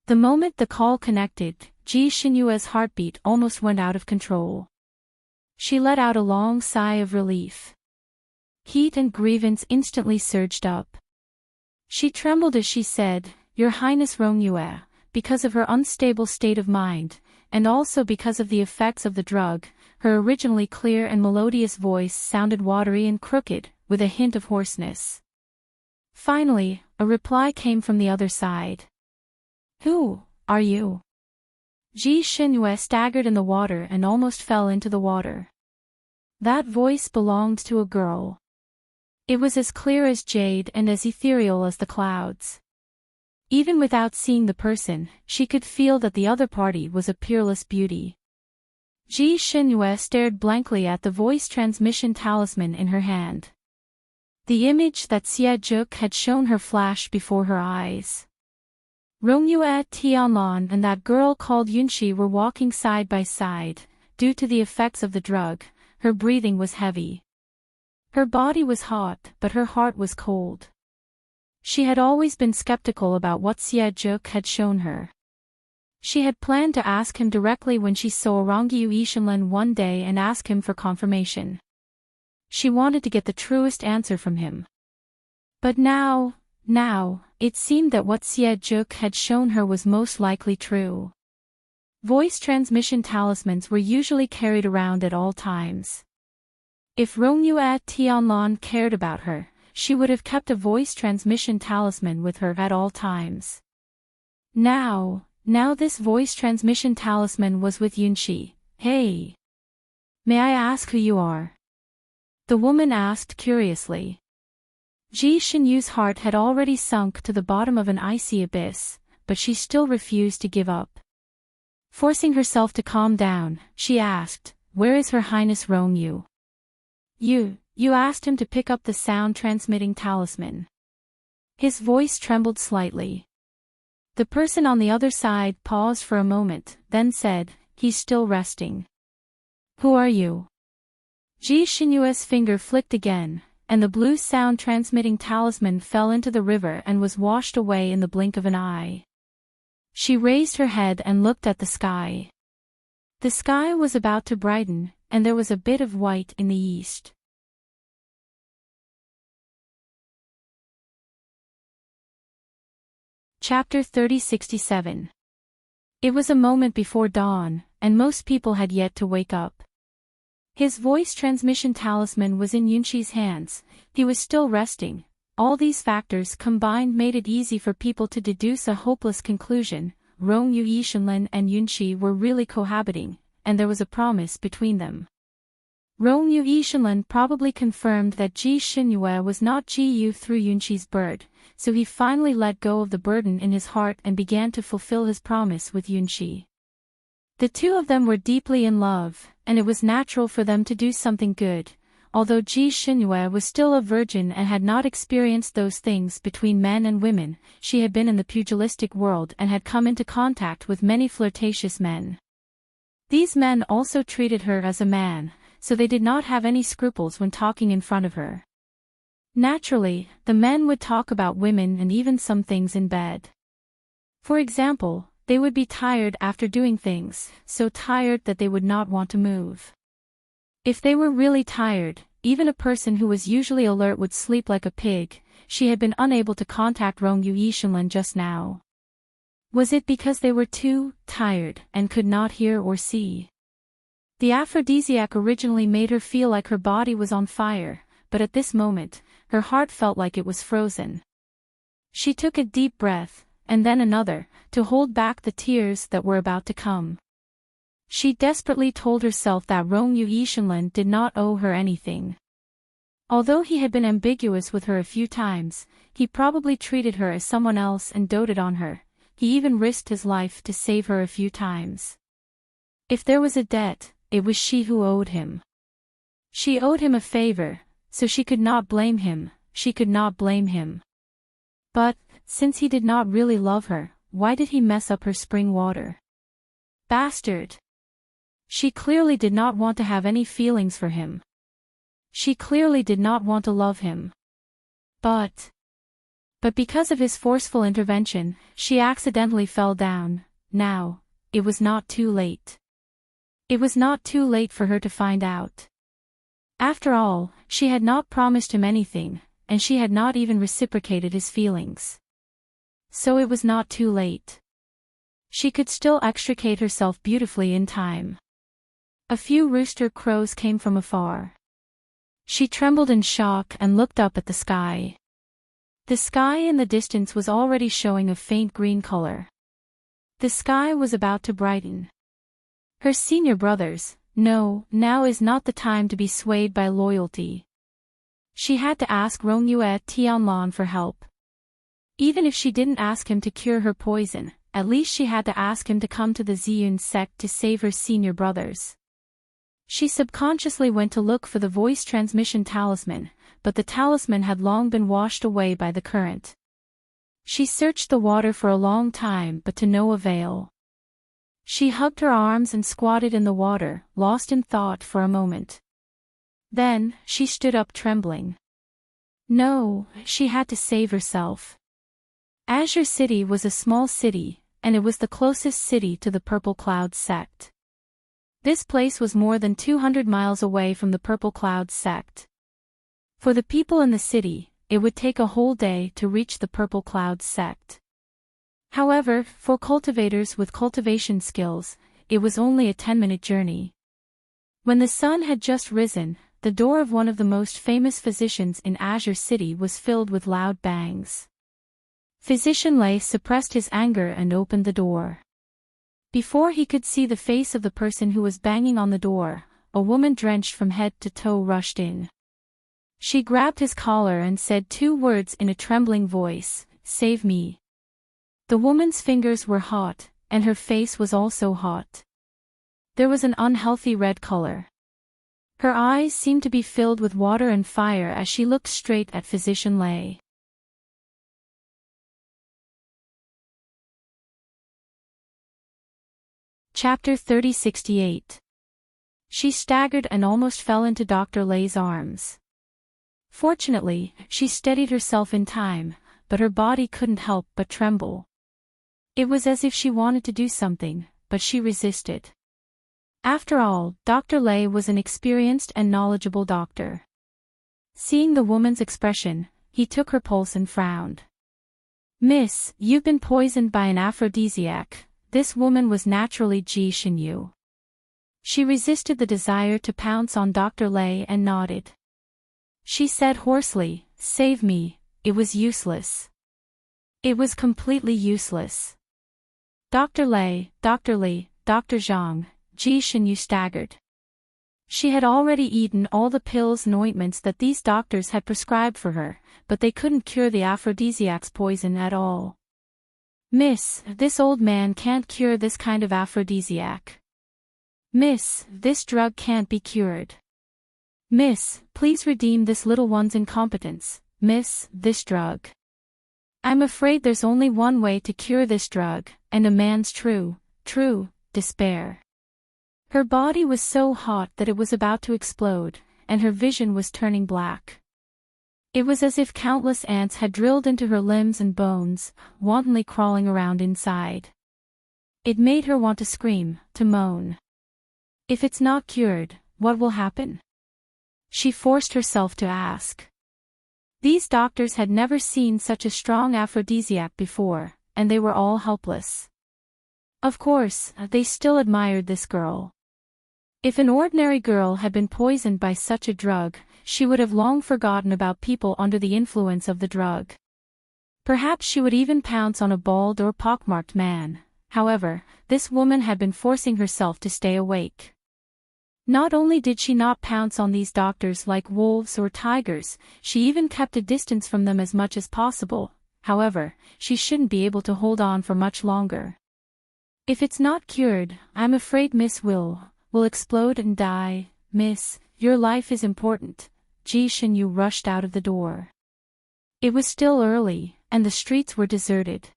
The moment the call connected, Ji Xinyue's heartbeat almost went out of control. She let out a long sigh of relief. Heat and grievance instantly surged up. She trembled as she said, "Your Highness Rongye," because of her unstable state of mind, and also because of the effects of the drug, her originally clear and melodious voice sounded watery and crooked, with a hint of hoarseness. Finally, a reply came from the other side. "Who are you?" Ji Xinyue staggered in the water and almost fell into the water. That voice belonged to a girl. It was as clear as jade and as ethereal as the clouds. Even without seeing the person, she could feel that the other party was a peerless beauty. Ji Xinyue stared blankly at the voice transmission talisman in her hand. The image that Xie Zhuk had shown her flashed before her eyes. Rongye Tianlan and that girl called Yunxi were walking side by side. Due to the effects of the drug, her breathing was heavy. Her body was hot, but her heart was cold. She had always been skeptical about what Xie Zhuk had shown her. She had planned to ask him directly when she saw Rongye Yishanlan one day and ask him for confirmation. She wanted to get the truest answer from him. But now, it seemed that what Xie Zhuk had shown her was most likely true. Voice transmission talismans were usually carried around at all times. If Rongye Tianlan cared about her, she would have kept a voice transmission talisman with her at all times. Now this voice transmission talisman was with Yunxi. "Hey! May I ask who you are?" the woman asked curiously. Ji Xinyue's heart had already sunk to the bottom of an icy abyss, but she still refused to give up. Forcing herself to calm down, she asked, "Where is Her Highness Rongye?" You asked him to pick up the sound-transmitting talisman." His voice trembled slightly. The person on the other side paused for a moment, then said, "He's still resting." "Who are you?" Ji Xinyue's finger flicked again, and the blue sound-transmitting talisman fell into the river and was washed away in the blink of an eye. She raised her head and looked at the sky. The sky was about to brighten, and there was a bit of white in the east. Chapter 3067. It was a moment before dawn, and most people had yet to wake up. His voice transmission talisman was in Yunxi's hands. He was still resting. All these factors combined made it easy for people to deduce a hopeless conclusion. Rongye Yishanlan and Yunxi were really cohabiting, and there was a promise between them. Rongye Yishanlan probably confirmed that Ji Xinyue was not Ji Yu through Yunxi's bird, so he finally let go of the burden in his heart and began to fulfill his promise with Yunxi. The two of them were deeply in love, and it was natural for them to do something good. Although Ji Xinyue was still a virgin and had not experienced those things between men and women, she had been in the pugilistic world and had come into contact with many flirtatious men. These men also treated her as a man, so they did not have any scruples when talking in front of her. Naturally, the men would talk about women and even some things in bed. For example, they would be tired after doing things, so tired that they would not want to move. If they were really tired, even a person who was usually alert would sleep like a pig. She had been unable to contact Rongye Yishanlan just now. Was it because they were too tired and could not hear or see? The aphrodisiac originally made her feel like her body was on fire, but at this moment, her heart felt like it was frozen. She took a deep breath, and then another, to hold back the tears that were about to come. She desperately told herself that Rong Yuishenlin did not owe her anything. Although he had been ambiguous with her a few times, he probably treated her as someone else and doted on her. He even risked his life to save her a few times. If there was a debt, it was she who owed him. She owed him a favor, so she could not blame him, she could not blame him. But, since he did not really love her, why did he mess up her spring water? Bastard! She clearly did not want to have any feelings for him. She clearly did not want to love him. But because of his forceful intervention, she accidentally fell down. Now, it was not too late. It was not too late for her to find out. After all, she had not promised him anything, and she had not even reciprocated his feelings. So it was not too late. She could still extricate herself beautifully in time. A few rooster crows came from afar. She trembled in shock and looked up at the sky. The sky in the distance was already showing a faint green color. The sky was about to brighten. Her senior brothers, no, now is not the time to be swayed by loyalty. She had to ask Rongyue Tianlan for help. Even if she didn't ask him to cure her poison, at least she had to ask him to come to the Ziyun sect to save her senior brothers. She subconsciously went to look for the voice transmission talisman, but the talisman had long been washed away by the current. She searched the water for a long time but to no avail. She hugged her arms and squatted in the water, lost in thought for a moment. Then, she stood up trembling. No, she had to save herself. Azure City was a small city, and it was the closest city to the Purple Cloud sect. This place was more than 200 miles away from the Purple Cloud sect. For the people in the city, it would take a whole day to reach the Purple Cloud sect. However, for cultivators with cultivation skills, it was only a 10-minute journey. When the sun had just risen, the door of one of the most famous physicians in Azure City was filled with loud bangs. Physician Lei suppressed his anger and opened the door. Before he could see the face of the person who was banging on the door, a woman drenched from head to toe rushed in. She grabbed his collar and said 2 words in a trembling voice, "Save me." The woman's fingers were hot, and her face was also hot. There was an unhealthy red color. Her eyes seemed to be filled with water and fire as she looked straight at Physician Lei. Chapter 3068. She staggered and almost fell into Dr. Lei's arms. Fortunately, she steadied herself in time, but her body couldn't help but tremble. It was as if she wanted to do something, but she resisted. After all, Dr. Lei was an experienced and knowledgeable doctor. Seeing the woman's expression, he took her pulse and frowned. "Miss, you've been poisoned by an aphrodisiac." This woman was naturally Ji Shinyu. She resisted the desire to pounce on Dr. Lei and nodded. She said hoarsely, "Save me." It was useless. It was completely useless. Dr. Lei, Dr. Li, Dr. Zhang, Ji Shinyu staggered. She had already eaten all the pills and ointments that these doctors had prescribed for her, but they couldn't cure the aphrodisiac's poison at all. "Miss, this old man can't cure this kind of aphrodisiac. Miss, this drug can't be cured. Miss, please redeem this little one's incompetence. Miss, this drug. I'm afraid there's only one way to cure this drug, and a man's true despair." Her body was so hot that it was about to explode, and her vision was turning black. It was as if countless ants had drilled into her limbs and bones, wantonly crawling around inside. It made her want to scream, to moan. If it's not cured, what will happen? She forced herself to ask. These doctors had never seen such a strong aphrodisiac before, and they were all helpless. Of course, they still admired this girl. If an ordinary girl had been poisoned by such a drug, she would have long forgotten about people under the influence of the drug. Perhaps she would even pounce on a bald or pockmarked man, However, this woman had been forcing herself to stay awake. Not only did she not pounce on these doctors like wolves or tigers, she even kept a distance from them as much as possible. However, she shouldn't be able to hold on for much longer. If it's not cured, I'm afraid Miss will explode and die. Miss, your life is important. Ji Xinyu rushed out of the door. It was still early, and the streets were deserted.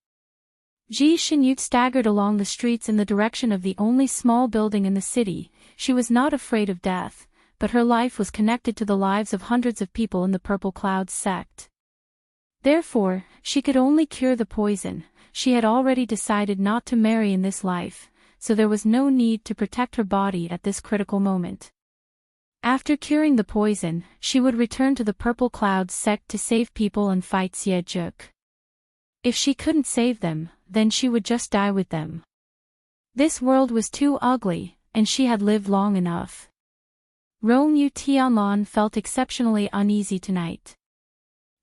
Ji Xinyu staggered along the streets in the direction of the only small building in the city. She was not afraid of death, but her life was connected to the lives of hundreds of people in the Purple Clouds sect. Therefore, she could only cure the poison. She had already decided not to marry in this life, so there was no need to protect her body at this critical moment. After curing the poison, she would return to the Purple Clouds sect to save people and fight Xie Juk. If she couldn't save them, then she would just die with them. This world was too ugly, and she had lived long enough. Rongyu Tianlan felt exceptionally uneasy tonight.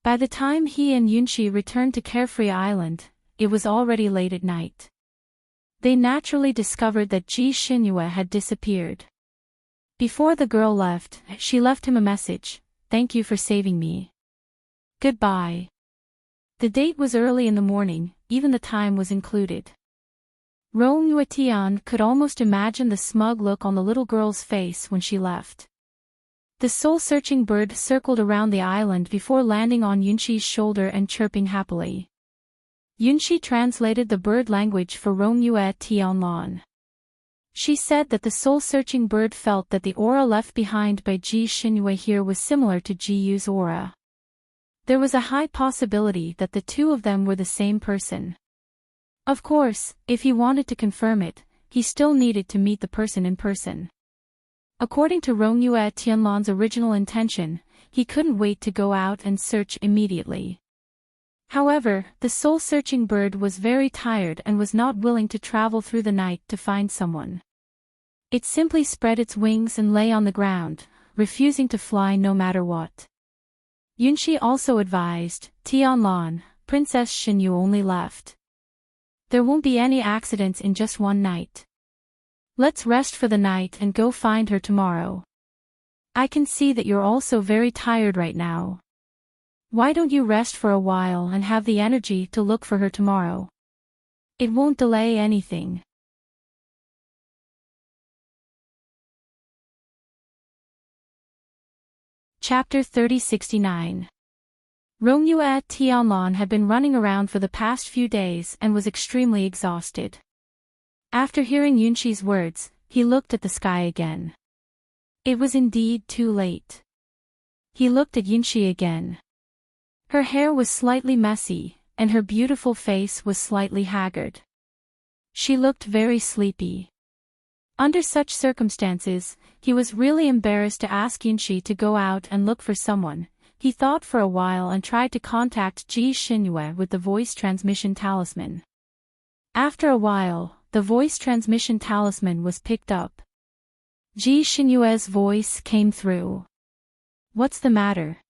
By the time he and Yunxi returned to Carefree Island, it was already late at night. They naturally discovered that Ji Xinyu had disappeared. Before the girl left, she left him a message. "Thank you for saving me. Goodbye." The date was early in the morning, even the time was included. Rong Yuetian could almost imagine the smug look on the little girl's face when she left. The soul-searching bird circled around the island before landing on Yunxi's shoulder and chirping happily. Yunxi translated the bird language for Rong Yuetian. She said that the soul-searching bird felt that the aura left behind by Ji Xinyu here was similar to Ji Yu's aura. There was a high possibility that the two of them were the same person. Of course, if he wanted to confirm it, he still needed to meet the person in person. According to Rongyue Tianlan's original intention, he couldn't wait to go out and search immediately. However, the soul-searching bird was very tired and was not willing to travel through the night to find someone. It simply spread its wings and lay on the ground, refusing to fly no matter what. Yunxi also advised, "Tianlan, Princess Xinyu only left. There won't be any accidents in just one night. Let's rest for the night and go find her tomorrow. I can see that you're also very tired right now. Why don't you rest for a while and have the energy to look for her tomorrow? It won't delay anything." Chapter 3069. Rongyue Tianlan had been running around for the past few days and was extremely exhausted. After hearing Yunxi's words, he looked at the sky again. It was indeed too late. He looked at Yunxi again. Her hair was slightly messy, and her beautiful face was slightly haggard. She looked very sleepy. Under such circumstances, he was really embarrassed to ask Yunxi to go out and look for someone. He thought for a while and tried to contact Ji Xinyu with the voice transmission talisman. After a while, the voice transmission talisman was picked up. Ji Xinyue's voice came through. "What's the matter?"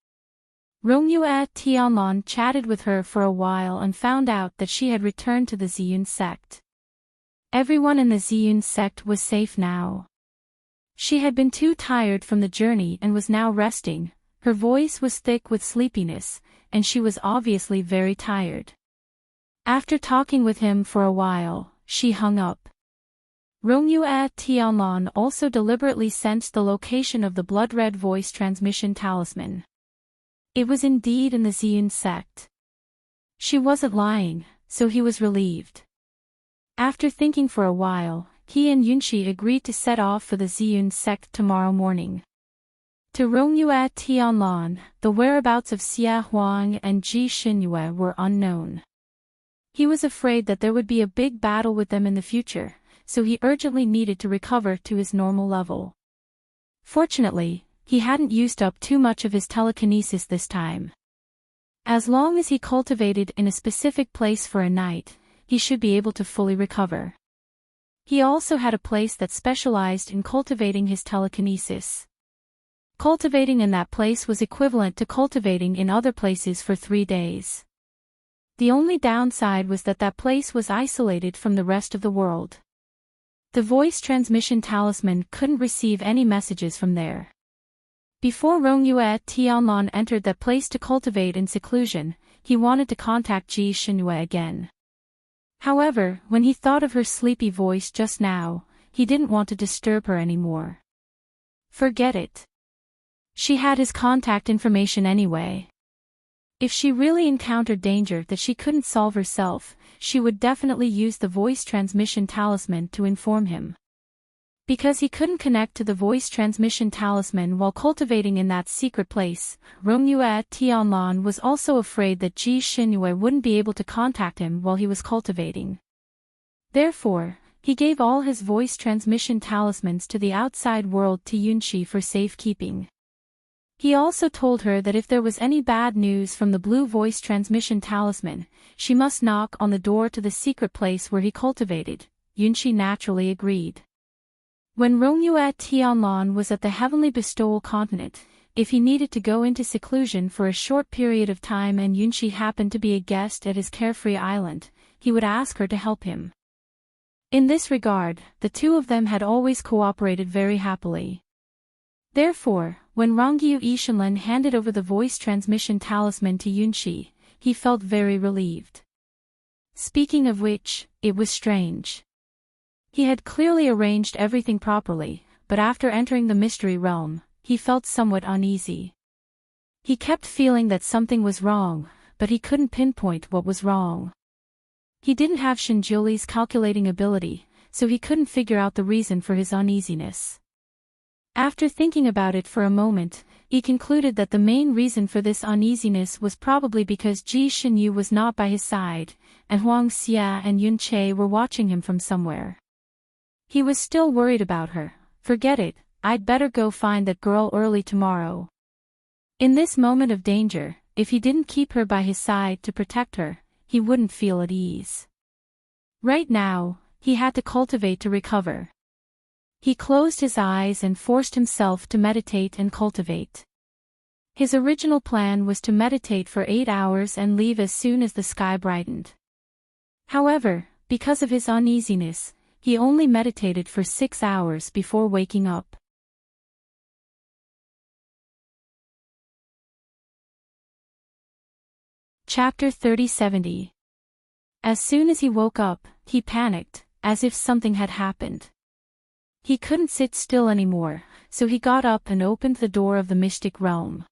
Rongyue Tianlan chatted with her for a while and found out that she had returned to the Ziyun sect. Everyone in the Ziyun sect was safe now. She had been too tired from the journey and was now resting. Her voice was thick with sleepiness, and she was obviously very tired. After talking with him for a while, she hung up. Rongyue Tianlan also deliberately sensed the location of the blood-red voice transmission talisman. It was indeed in the Ziyun sect. She wasn't lying, so he was relieved. After thinking for a while, he and Yunxi agreed to set off for the Ziyun sect tomorrow morning. To Rongyue Tianlan, the whereabouts of Xie Huang and Ji Xinyu were unknown. He was afraid that there would be a big battle with them in the future, so he urgently needed to recover to his normal level. Fortunately, he hadn't used up too much of his telekinesis this time. As long as he cultivated in a specific place for a night, he should be able to fully recover. He also had a place that specialized in cultivating his telekinesis. Cultivating in that place was equivalent to cultivating in other places for 3 days. The only downside was that that place was isolated from the rest of the world. The voice transmission talisman couldn't receive any messages from there. Before Rongyue Tianlan entered that place to cultivate in seclusion, he wanted to contact Ji Shenhue again. However, when he thought of her sleepy voice just now, he didn't want to disturb her anymore. Forget it. She had his contact information anyway. If she really encountered danger that she couldn't solve herself, she would definitely use the voice transmission talisman to inform him. Because he couldn't connect to the voice transmission talisman while cultivating in that secret place, Rongyue Tianlan was also afraid that Ji Shenhue wouldn't be able to contact him while he was cultivating. Therefore, he gave all his voice transmission talismans to the outside world to Yunqi for safekeeping. He also told her that if there was any bad news from the blue voice transmission talisman, she must knock on the door to the secret place where he cultivated. Yunqi naturally agreed. When Rongyue Tianlan was at the Heavenly Bestowal continent, if he needed to go into seclusion for a short period of time and Yunqi happened to be a guest at his carefree island, he would ask her to help him. In this regard, the two of them had always cooperated very happily. Therefore, when Rongyu Ishanlan handed over the voice transmission talisman to Yunqi, he felt very relieved. Speaking of which, it was strange. He had clearly arranged everything properly, but after entering the mystery realm, he felt somewhat uneasy. He kept feeling that something was wrong, but he couldn't pinpoint what was wrong. He didn't have Shinjuli's calculating ability, so he couldn't figure out the reason for his uneasiness. After thinking about it for a moment, he concluded that the main reason for this uneasiness was probably because Ji Shenyu was not by his side, and Huang Xia and Yun Che were watching him from somewhere. He was still worried about her. Forget it, I'd better go find that girl early tomorrow. In this moment of danger, if he didn't keep her by his side to protect her, he wouldn't feel at ease. Right now, he had to cultivate to recover. He closed his eyes and forced himself to meditate and cultivate. His original plan was to meditate for 8 hours and leave as soon as the sky brightened. However, because of his uneasiness, he only meditated for 6 hours before waking up. Chapter 30-70. As soon as he woke up, he panicked, as if something had happened. He couldn't sit still anymore, so he got up and opened the door of the mystic realm.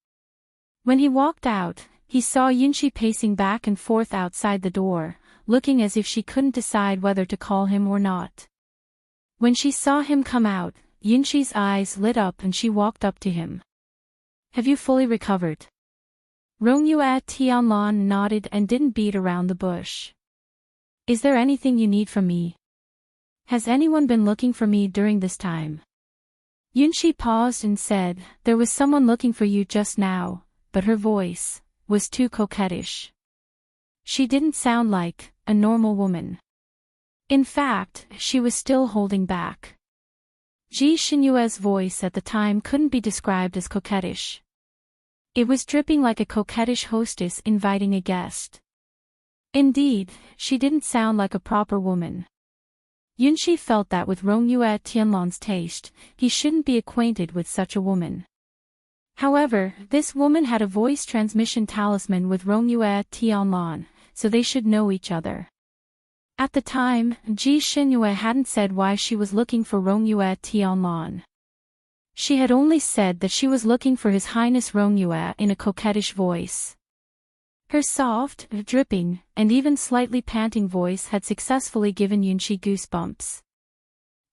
When he walked out, he saw Yunqi pacing back and forth outside the door, looking as if she couldn't decide whether to call him or not. When she saw him come out, Yunqi's eyes lit up and she walked up to him. "Have you fully recovered?" Rongyue Tianlan nodded and didn't beat around the bush. "Is there anything you need from me? Has anyone been looking for me during this time?" Yunqi paused and said, "There was someone looking for you just now," but her voice was too coquettish. She didn't sound like a normal woman. In fact, she was still holding back. Ji Shenyue's voice at the time couldn't be described as coquettish. It was dripping like a coquettish hostess inviting a guest. Indeed, she didn't sound like a proper woman. Yunqi felt that with Rongyue Tianlan's taste, he shouldn't be acquainted with such a woman. However, this woman had a voice transmission talisman with Rongyue Tianlan, so they should know each other. At the time, Ji Shenhue hadn't said why she was looking for Rongyue Tianlan. She had only said that she was looking for His Highness Rongyue in a coquettish voice. Her soft, dripping, and even slightly panting voice had successfully given Yunqi goosebumps.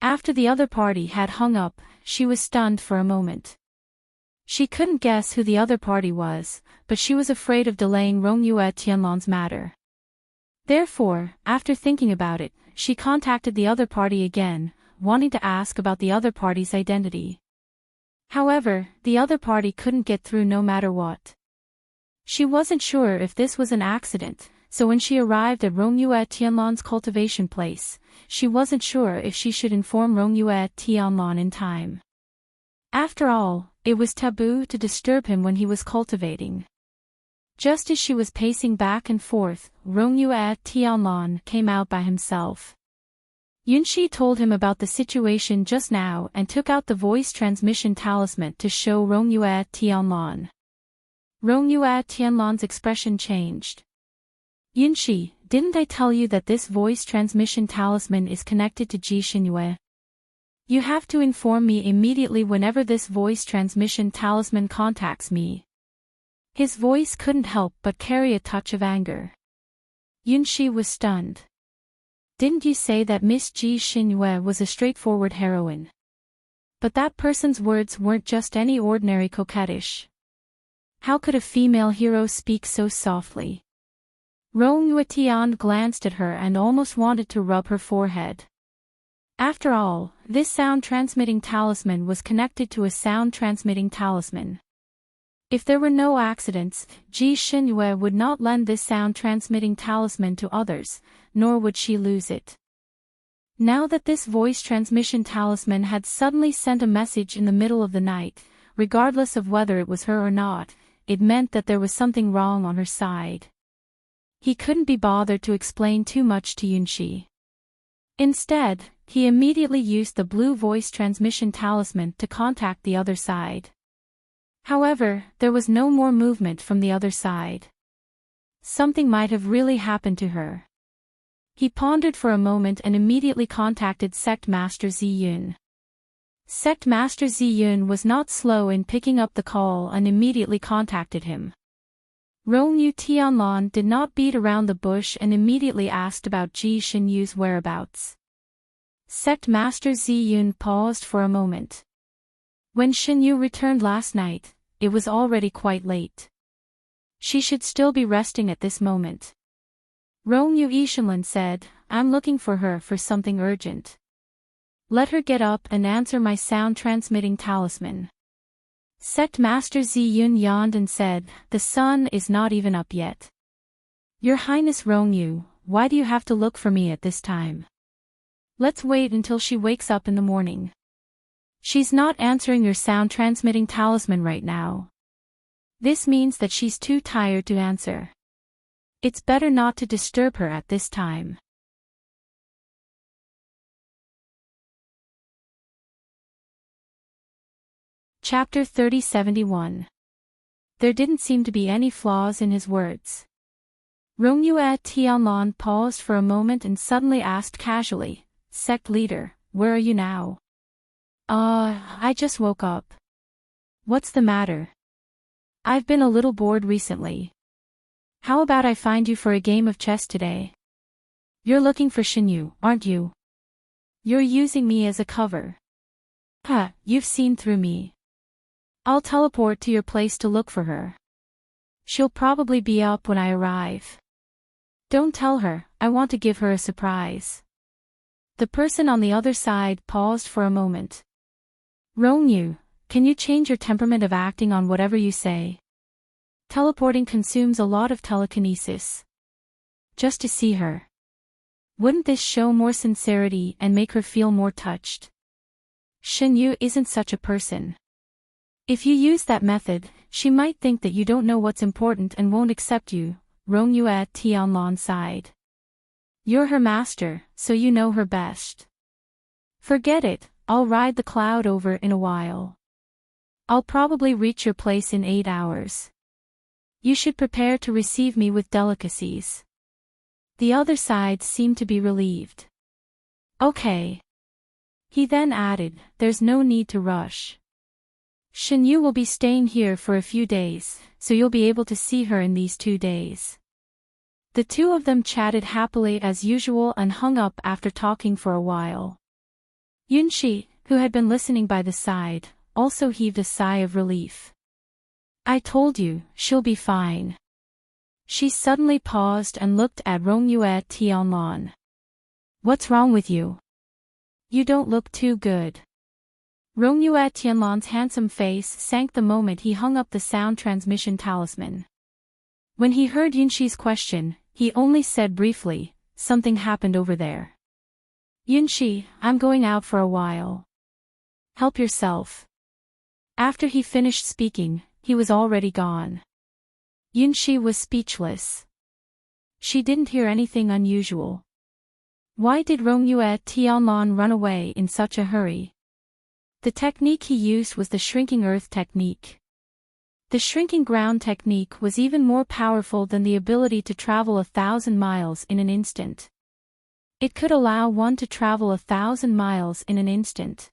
After the other party had hung up, she was stunned for a moment. She couldn't guess who the other party was, but she was afraid of delaying Rongyue Tianlan's matter. Therefore, after thinking about it, she contacted the other party again, wanting to ask about the other party's identity. However, the other party couldn't get through no matter what. She wasn't sure if this was an accident, so when she arrived at Rongyue Tianlan's cultivation place, she wasn't sure if she should inform Rongyue Tianlan in time. After all, it was taboo to disturb him when he was cultivating. Just as she was pacing back and forth, Rongyue Tianlan came out by himself. Yunxi told him about the situation just now and took out the voice transmission talisman to show Rongyue Tianlan. Rongyue Tianlan's expression changed. Yunxi, didn't I tell you that this voice transmission talisman is connected to Ji Xinyue? You have to inform me immediately whenever this voice transmission talisman contacts me. His voice couldn't help but carry a touch of anger. Yunxi was stunned. Didn't you say that Miss Ji Xinyue was a straightforward heroine? But that person's words weren't just any ordinary coquettish. How could a female hero speak so softly? Rong Yuetian glanced at her and almost wanted to rub her forehead. After all, this sound-transmitting talisman was connected to a sound-transmitting talisman. If there were no accidents, Ji Xinyue would not lend this sound-transmitting talisman to others, nor would she lose it. Now that this voice transmission talisman had suddenly sent a message in the middle of the night, regardless of whether it was her or not, it meant that there was something wrong on her side. He couldn't be bothered to explain too much to Yunxi. Instead, he immediately used the blue voice transmission talisman to contact the other side. However, there was no more movement from the other side. Something might have really happened to her. He pondered for a moment and immediately contacted Sect Master Ziyun. Sect Master Ziyun was not slow in picking up the call and immediately contacted him. Rongyu Tianlan did not beat around the bush and immediately asked about Ji Xinyu's whereabouts. Sect Master Ziyun paused for a moment. When Xinyu returned last night, it was already quite late. She should still be resting at this moment. Rongyu Yishanlan said, I'm looking for her for something urgent. Let her get up and answer my sound-transmitting talisman. Sect Master Ziyun yawned and said, the sun is not even up yet. Your Highness Rongyu, why do you have to look for me at this time? Let's wait until she wakes up in the morning. She's not answering your sound-transmitting talisman right now. This means that she's too tired to answer. It's better not to disturb her at this time. Chapter 3071. There didn't seem to be any flaws in his words. Rongyue Tianlan paused for a moment and suddenly asked casually, Sect leader, where are you now? I just woke up. What's the matter? I've been a little bored recently. How about I find you for a game of chess today? You're looking for Xinyu, aren't you? You're using me as a cover. You've seen through me. I'll teleport to your place to look for her. She'll probably be up when I arrive. Don't tell her, I want to give her a surprise. The person on the other side paused for a moment. Rongyu, can you change your temperament of acting on whatever you say? Teleporting consumes a lot of telekinesis. Just to see her. Wouldn't this show more sincerity and make her feel more touched? Xinyu isn't such a person. If you use that method, she might think that you don't know what's important and won't accept you, Rongyue Tianlan sighed. You're her master, so you know her best. Forget it, I'll ride the cloud over in a while. I'll probably reach your place in 8 hours. You should prepare to receive me with delicacies. The other side seemed to be relieved. Okay. He then added, there's no need to rush. Xinyu will be staying here for a few days, so you'll be able to see her in these 2 days. The two of them chatted happily as usual and hung up after talking for a while. Yunxi, who had been listening by the side, also heaved a sigh of relief. I told you, she'll be fine. She suddenly paused and looked at Rongyue Tianlan. What's wrong with you? You don't look too good. Rongyue Tianlan's handsome face sank the moment he hung up the sound transmission talisman. When he heard Yunxi's question, he only said briefly, something happened over there. Yunxi, I'm going out for a while. Help yourself. After he finished speaking, he was already gone. Yunxi was speechless. She didn't hear anything unusual. Why did Rongyue Tianlan run away in such a hurry? The technique he used was the shrinking earth technique. The shrinking ground technique was even more powerful than the ability to travel 1,000 miles in an instant. It could allow one to travel 1,000 miles in an instant.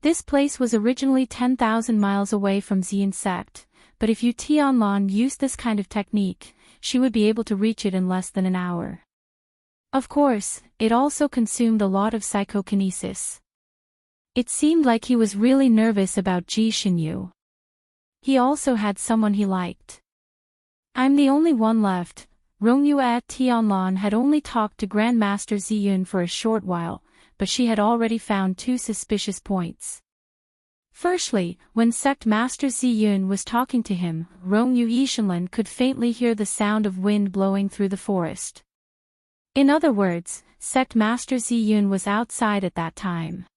This place was originally 10,000 miles away from Xian sect, but if Yu Tianlan used this kind of technique, she would be able to reach it in less than an hour. Of course, it also consumed a lot of psychokinesis. It seemed like he was really nervous about Ji Xinyu. He also had someone he liked. I'm the only one left. Rongyue Tianlan had only talked to Grandmaster Ziyun for a short while, but she had already found two suspicious points. Firstly, when Sect Master Ziyun was talking to him, Rongyu Yishanlin could faintly hear the sound of wind blowing through the forest. In other words, Sect Master Ziyun was outside at that time.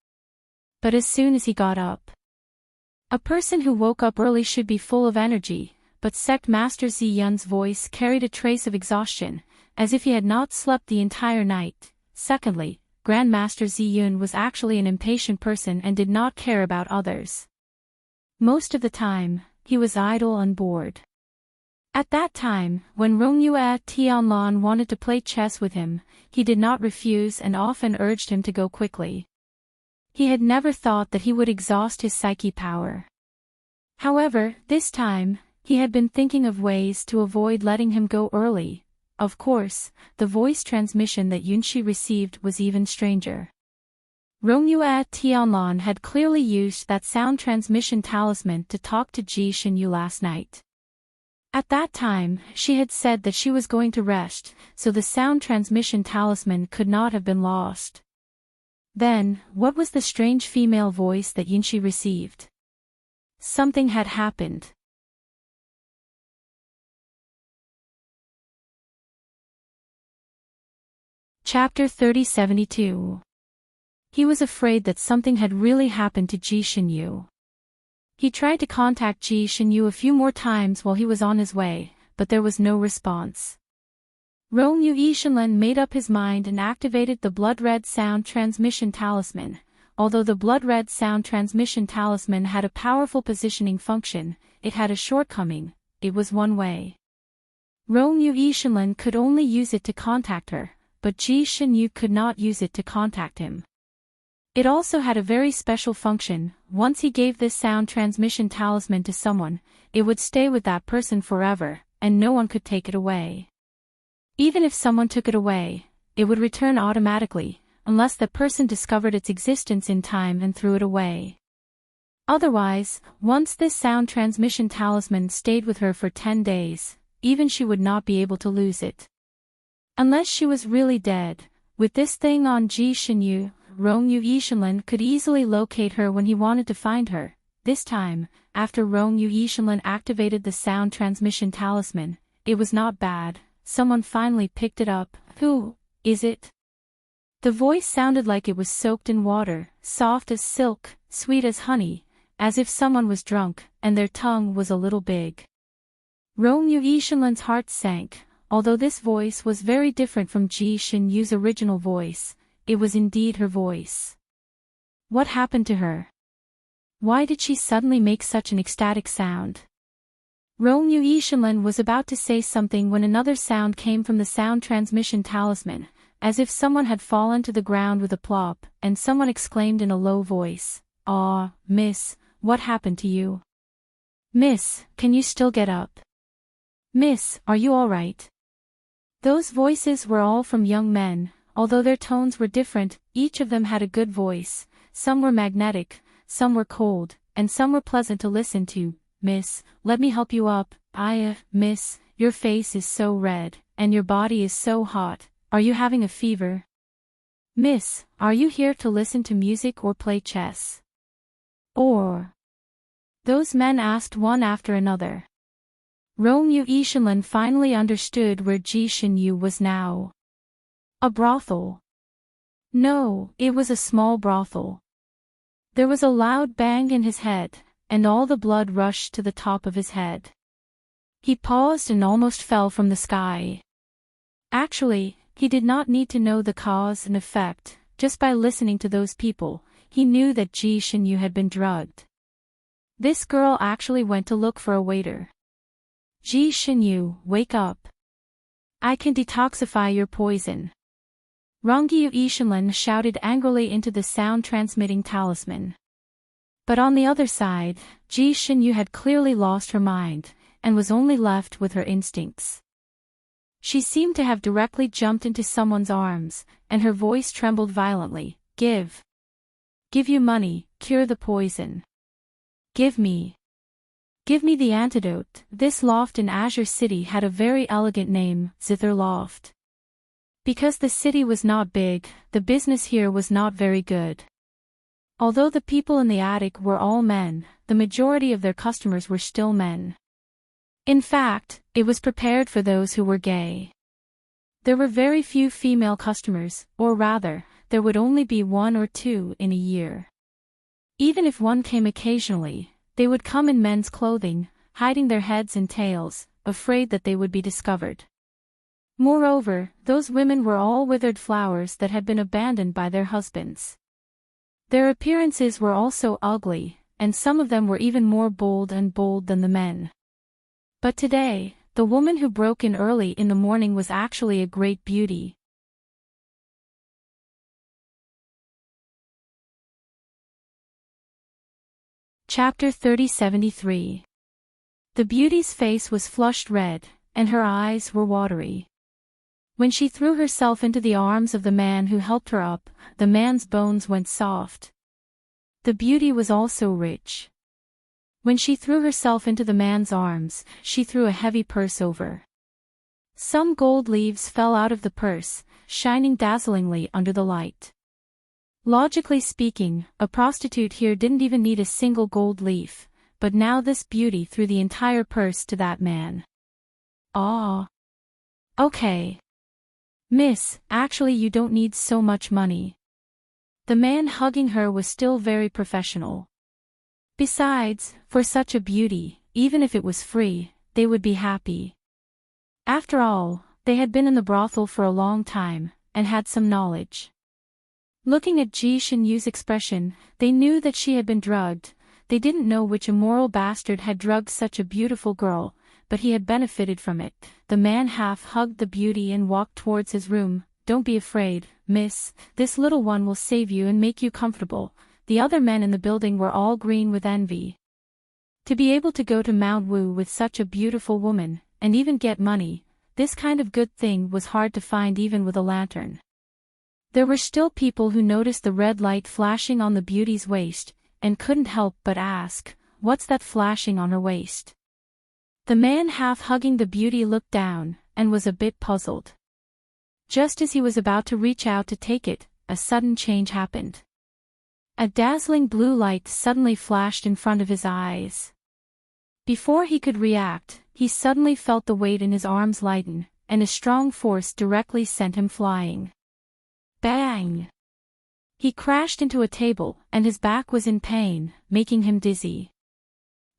But as soon as he got up, a person who woke up early should be full of energy, but Sect Master Ziyun's voice carried a trace of exhaustion, as if he had not slept the entire night. Secondly, Grandmaster Ziyun was actually an impatient person and did not care about others. Most of the time, he was idle and bored. At that time, when Rongyue Tianlan wanted to play chess with him, he did not refuse and often urged him to go quickly. He had never thought that he would exhaust his psyche power. However, this time, he had been thinking of ways to avoid letting him go early. Of course, the voice transmission that Yunxi received was even stranger. Rongyue Tianlan had clearly used that sound transmission talisman to talk to Ji Xinyu last night. At that time, she had said that she was going to rest, so the sound transmission talisman could not have been lost. Then, what was the strange female voice that Yunxi received? Something had happened. Chapter 3072. He was afraid that something had really happened to Ji Xinyu. He tried to contact Ji Xinyu a few more times while he was on his way, but there was no response. Rongyu Yishanlin made up his mind and activated the blood-red sound transmission talisman. Although the blood-red sound transmission talisman had a powerful positioning function, it had a shortcoming: it was one way. Rongyu Yishanlin could only use it to contact her, but Ji Xinyu could not use it to contact him. It also had a very special function: once he gave this sound transmission talisman to someone, it would stay with that person forever, and no one could take it away. Even if someone took it away, it would return automatically, unless the person discovered its existence in time and threw it away. Otherwise, once this sound transmission talisman stayed with her for 10 days, even she would not be able to lose it. Unless she was really dead. With this thing on Ji Xinyu, Rongyu Yishanlin could easily locate her when he wanted to find her. This time, after Rongyu Yishanlin activated the sound transmission talisman, it was not bad. Someone finally picked it up. Who is it? The voice sounded like it was soaked in water, soft as silk, sweet as honey, as if someone was drunk, and their tongue was a little big. Rongyu Yishanlin's heart sank. Although this voice was very different from Ji Xinyu's original voice, it was indeed her voice. What happened to her? Why did she suddenly make such an ecstatic sound? Rongyu Yishanlin was about to say something when another sound came from the sound transmission talisman, as if someone had fallen to the ground with a plop, and someone exclaimed in a low voice, "Ah, miss, what happened to you? Miss, can you still get up? Miss, are you all right?" Those voices were all from young men. Although their tones were different, each of them had a good voice. Some were magnetic, some were cold, and some were pleasant to listen to. "Miss, let me help you up." Miss, your face is so red, and your body is so hot. Are you having a fever?" "Miss, are you here to listen to music or play chess?" Or those men asked one after another. Rongyu Yishanlin finally understood where Ji Xinyu was now. A brothel. No, it was a small brothel. There was a loud bang in his head, and all the blood rushed to the top of his head. He paused and almost fell from the sky. Actually, he did not need to know the cause and effect. Just by listening to those people, he knew that Ji Shinyu had been drugged. This girl actually went to look for a waiter. Ji Shinyu, wake up. I can detoxify your poison. Rongyu Ishinlan shouted angrily into the sound-transmitting talisman. But on the other side, Ji Shinyu had clearly lost her mind, and was only left with her instincts. She seemed to have directly jumped into someone's arms, and her voice trembled violently. Give you money, cure the poison. Give me the antidote. This loft in Azure City had a very elegant name, Zither Loft. Because the city was not big, the business here was not very good. Although the people in the attic were all men, the majority of their customers were still men. In fact, it was prepared for those who were gay. There were very few female customers, or rather, there would only be 1 or 2 in a year. Even if one came occasionally, they would come in men's clothing, hiding their heads and tails, afraid that they would be discovered. Moreover, those women were all withered flowers that had been abandoned by their husbands. Their appearances were also ugly, and some of them were even more bold than the men. But today, the woman who broke in early in the morning was actually a great beauty. Chapter 3073. The beauty's face was flushed red, and her eyes were watery. When she threw herself into the arms of the man who helped her up, the man's bones went soft. The beauty was also rich. When she threw herself into the man's arms, she threw a heavy purse over. Some gold leaves fell out of the purse, shining dazzlingly under the light. Logically speaking, a prostitute here didn't even need a single gold leaf, but now this beauty threw the entire purse to that man. Ah. Okay. Miss, actually you don't need so much money. The man hugging her was still very professional. Besides, for such a beauty, even if it was free, they would be happy. After all, they had been in the brothel for a long time, and had some knowledge. Looking at Ji Shinyu's expression, they knew that she had been drugged. They didn't know which immoral bastard had drugged such a beautiful girl, but he had benefited from it. The man half hugged the beauty and walked towards his room. Don't be afraid, miss, this little one will save you and make you comfortable. The other men in the building were all green with envy. To be able to go to Mount Wu with such a beautiful woman, and even get money, this kind of good thing was hard to find even with a lantern. There were still people who noticed the red light flashing on the beauty's waist, and couldn't help but ask, what's that flashing on her waist? The man half hugging the beauty looked down, and was a bit puzzled. Just as he was about to reach out to take it, a sudden change happened. A dazzling blue light suddenly flashed in front of his eyes. Before he could react, he suddenly felt the weight in his arms lighten, and a strong force directly sent him flying. Bang! He crashed into a table, and his back was in pain, making him dizzy.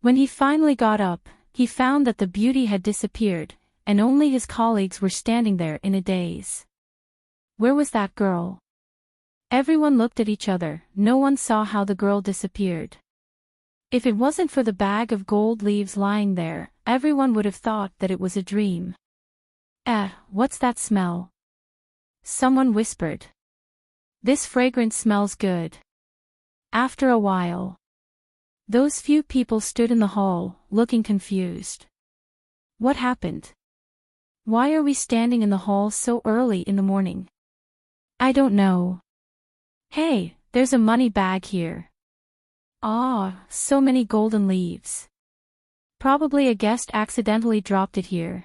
When he finally got up, he found that the beauty had disappeared, and only his colleagues were standing there in a daze. Where was that girl? Everyone looked at each other, no one saw how the girl disappeared. If it wasn't for the bag of gold leaves lying there, everyone would have thought that it was a dream. What's that smell? Someone whispered. This fragrance smells good. After a while, those few people stood in the hall, looking confused. What happened? Why are we standing in the hall so early in the morning? I don't know. Hey, there's a money bag here. Ah, so many golden leaves. Probably a guest accidentally dropped it here.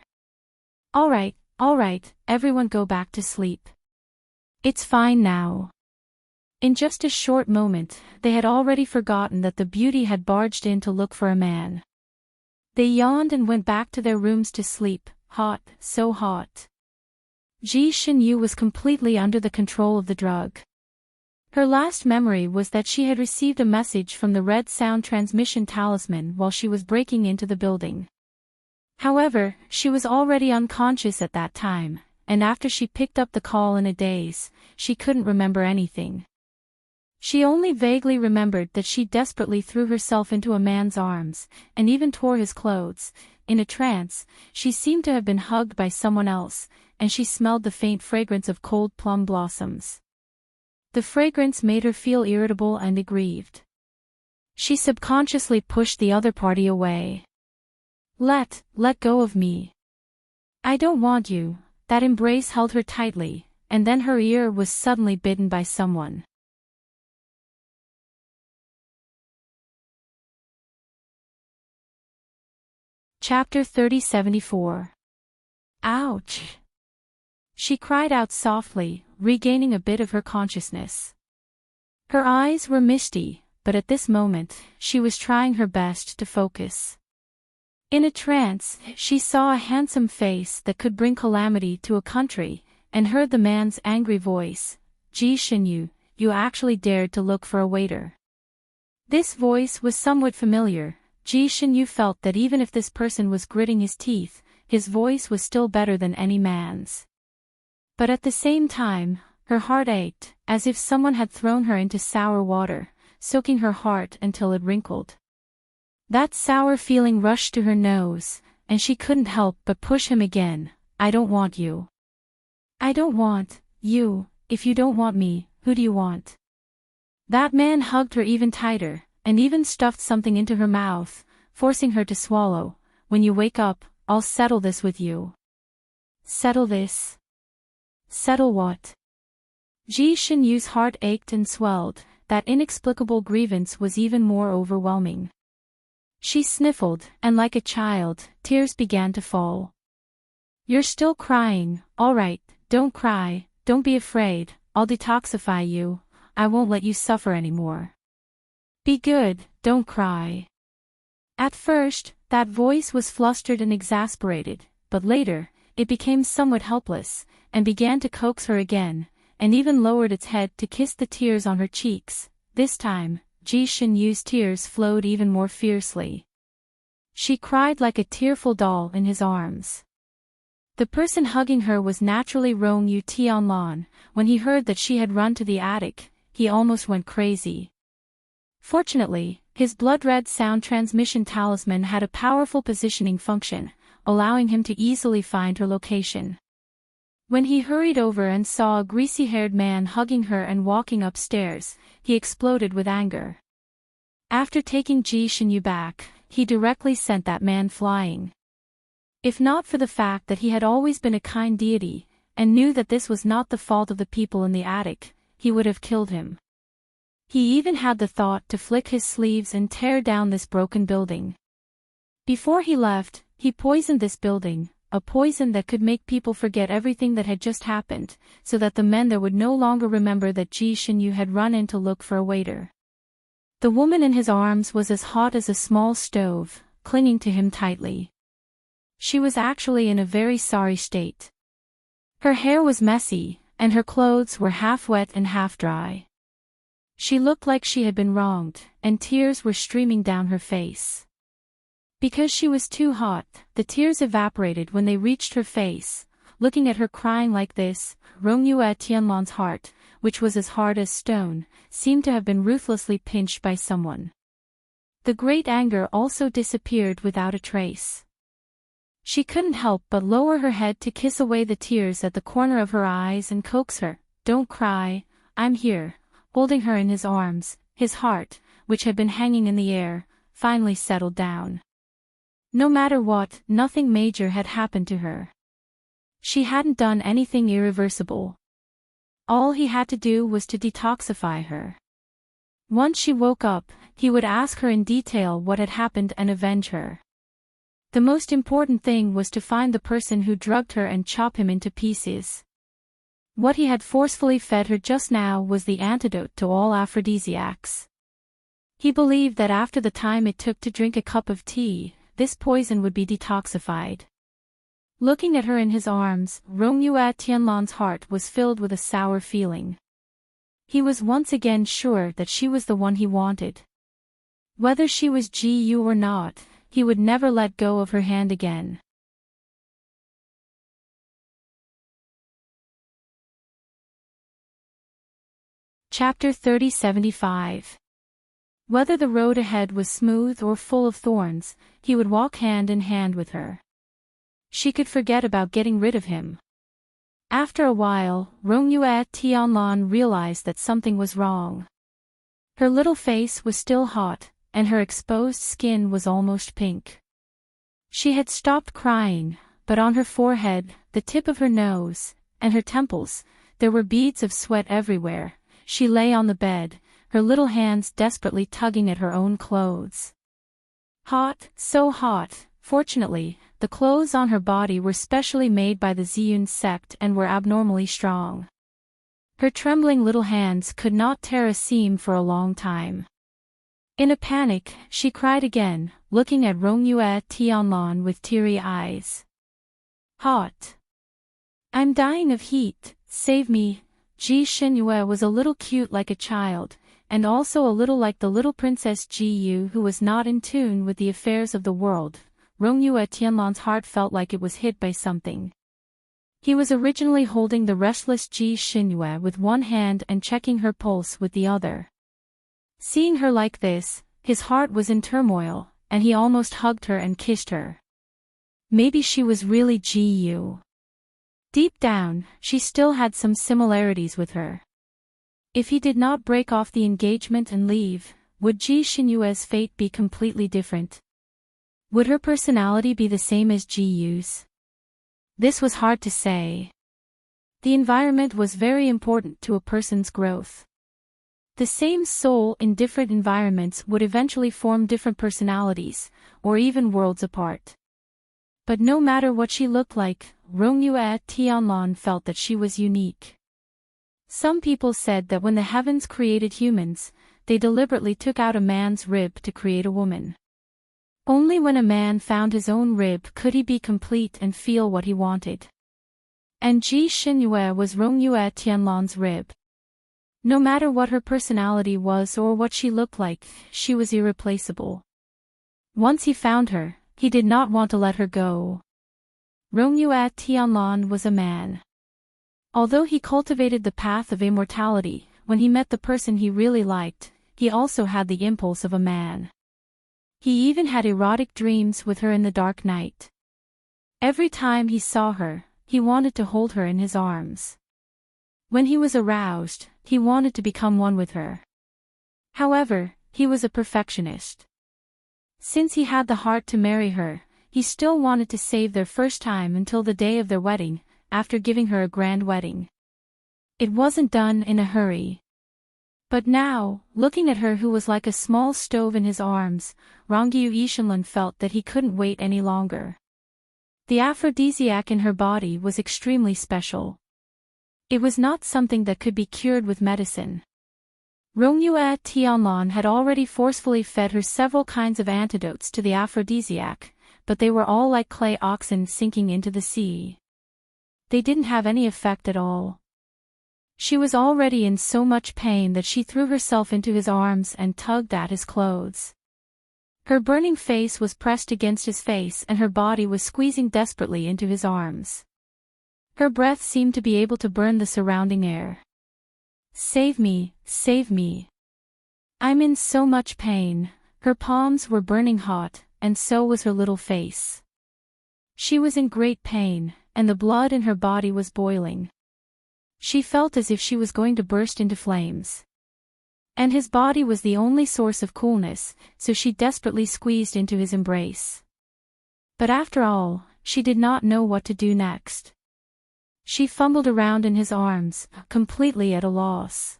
All right, everyone go back to sleep. It's fine now. In just a short moment, they had already forgotten that the beauty had barged in to look for a man. They yawned and went back to their rooms to sleep, hot, so hot. Ji Shinyu was completely under the control of the drug. Her last memory was that she had received a message from the red sound transmission talisman while she was breaking into the building. However, she was already unconscious at that time, and after she picked up the call in a daze, she couldn't remember anything. She only vaguely remembered that she desperately threw herself into a man's arms, and even tore his clothes. In a trance, she seemed to have been hugged by someone else, and she smelled the faint fragrance of cold plum blossoms. The fragrance made her feel irritable and aggrieved. She subconsciously pushed the other party away. Let go of me. I don't want you." That embrace held her tightly, and then her ear was suddenly bitten by someone. Chapter 3074. Ouch! She cried out softly, regaining a bit of her consciousness. Her eyes were misty, but at this moment, she was trying her best to focus. In a trance, she saw a handsome face that could bring calamity to a country, and heard the man's angry voice, "Ji Shinyu, you actually dared to look for a waiter." This voice was somewhat familiar. Ji Shinyu felt that even if this person was gritting his teeth, his voice was still better than any man's. But at the same time, her heart ached, as if someone had thrown her into sour water, soaking her heart until it wrinkled. That sour feeling rushed to her nose, and she couldn't help but push him again. "I don't want you." "I don't want you. If you don't want me, who do you want?" That man hugged her even tighter, and even stuffed something into her mouth, forcing her to swallow. "When you wake up, I'll settle this with you." "Settle this?" "Settle what?" Ji Shinyu's heart ached and swelled. That inexplicable grievance was even more overwhelming. She sniffled, and like a child, tears began to fall. "You're still crying. All right, don't cry, don't be afraid, I'll detoxify you. I won't let you suffer anymore. Be good, don't cry." At first, that voice was flustered and exasperated, but later, it became somewhat helpless, and began to coax her again, and even lowered its head to kiss the tears on her cheeks. This time, Ji Shinyu's tears flowed even more fiercely. She cried like a tearful doll in his arms. The person hugging her was naturally Rong Yu Tianlan. When he heard that she had run to the attic, he almost went crazy. Fortunately, his blood-red sound transmission talisman had a powerful positioning function, allowing him to easily find her location. When he hurried over and saw a greasy-haired man hugging her and walking upstairs, he exploded with anger. After taking Ji Shinyu back, he directly sent that man flying. If not for the fact that he had always been a kind deity, and knew that this was not the fault of the people in the attic, he would have killed him. He even had the thought to flick his sleeves and tear down this broken building. Before he left, he poisoned this building, a poison that could make people forget everything that had just happened, so that the men there would no longer remember that Ji Shinyu had run in to look for a waiter. The woman in his arms was as hot as a small stove, clinging to him tightly. She was actually in a very sorry state. Her hair was messy, and her clothes were half wet and half dry. She looked like she had been wronged, and tears were streaming down her face. Because she was too hot, the tears evaporated when they reached her face. Looking at her crying like this, Rong-Yu Tianlan's heart, which was as hard as stone, seemed to have been ruthlessly pinched by someone. The great anger also disappeared without a trace. She couldn't help but lower her head to kiss away the tears at the corner of her eyes and coax her, "Don't cry, I'm here." Holding her in his arms, his heart, which had been hanging in the air, finally settled down. No matter what, nothing major had happened to her. She hadn't done anything irreversible. All he had to do was to detoxify her. Once she woke up, he would ask her in detail what had happened and avenge her. The most important thing was to find the person who drugged her and chop him into pieces. What he had forcefully fed her just now was the antidote to all aphrodisiacs. He believed that after the time it took to drink a cup of tea, this poison would be detoxified. Looking at her in his arms, Rong-Yu Tianlan's heart was filled with a sour feeling. He was once again sure that she was the one he wanted. Whether she was Ji Yu or not, he would never let go of her hand again. Chapter 3075. Whether the road ahead was smooth or full of thorns, he would walk hand in hand with her. She could forget about getting rid of him. After a while, Rongyue Tianlan realized that something was wrong. Her little face was still hot, and her exposed skin was almost pink. She had stopped crying, but on her forehead, the tip of her nose, and her temples, there were beads of sweat everywhere. She lay on the bed, her little hands desperately tugging at her own clothes. Hot, so hot. Fortunately, the clothes on her body were specially made by the Ziyun sect and were abnormally strong. Her trembling little hands could not tear a seam for a long time. In a panic, she cried again, looking at Rongyue Tianlan with teary eyes. Hot. I'm dying of heat, save me. Ji Xinyue was a little cute like a child, and also a little like the little princess Ji Yu who was not in tune with the affairs of the world. Rongyue Tianlan's heart felt like it was hit by something. He was originally holding the restless Ji Xinyue with one hand and checking her pulse with the other. Seeing her like this, his heart was in turmoil, and he almost hugged her and kissed her. Maybe she was really Ji Yu. Deep down, she still had some similarities with her. If he did not break off the engagement and leave, would Ji Xinyue's fate be completely different? Would her personality be the same as Ji Yu's? This was hard to say. The environment was very important to a person's growth. The same soul in different environments would eventually form different personalities, or even worlds apart. But no matter what she looked like, Rongyue Tianlan felt that she was unique. Some people said that when the heavens created humans, they deliberately took out a man's rib to create a woman. Only when a man found his own rib could he be complete and feel what he wanted. And Ji Xinyue was Rongyue Tianlan's rib. No matter what her personality was or what she looked like, she was irreplaceable. Once he found her, he did not want to let her go. Rongyue Tianlan was a man. Although he cultivated the path of immortality, when he met the person he really liked, he also had the impulse of a man. He even had erotic dreams with her in the dark night. Every time he saw her, he wanted to hold her in his arms. When he was aroused, he wanted to become one with her. However, he was a perfectionist. Since he had the heart to marry her, he still wanted to save their first time until the day of their wedding, after giving her a grand wedding. It wasn't done in a hurry. But now, looking at her who was like a small stove in his arms, Rongyue Tianlan felt that he couldn't wait any longer. The aphrodisiac in her body was extremely special. It was not something that could be cured with medicine. Rongyue Tianlan had already forcefully fed her several kinds of antidotes to the aphrodisiac, but they were all like clay oxen sinking into the sea. They didn't have any effect at all. She was already in so much pain that she threw herself into his arms and tugged at his clothes. Her burning face was pressed against his face and her body was squeezing desperately into his arms. Her breath seemed to be able to burn the surrounding air. Save me, save me. I'm in so much pain. Her palms were burning hot, and so was her little face. She was in great pain, and the blood in her body was boiling. She felt as if she was going to burst into flames. And his body was the only source of coolness, so she desperately squeezed into his embrace. But after all, she did not know what to do next. She fumbled around in his arms, completely at a loss.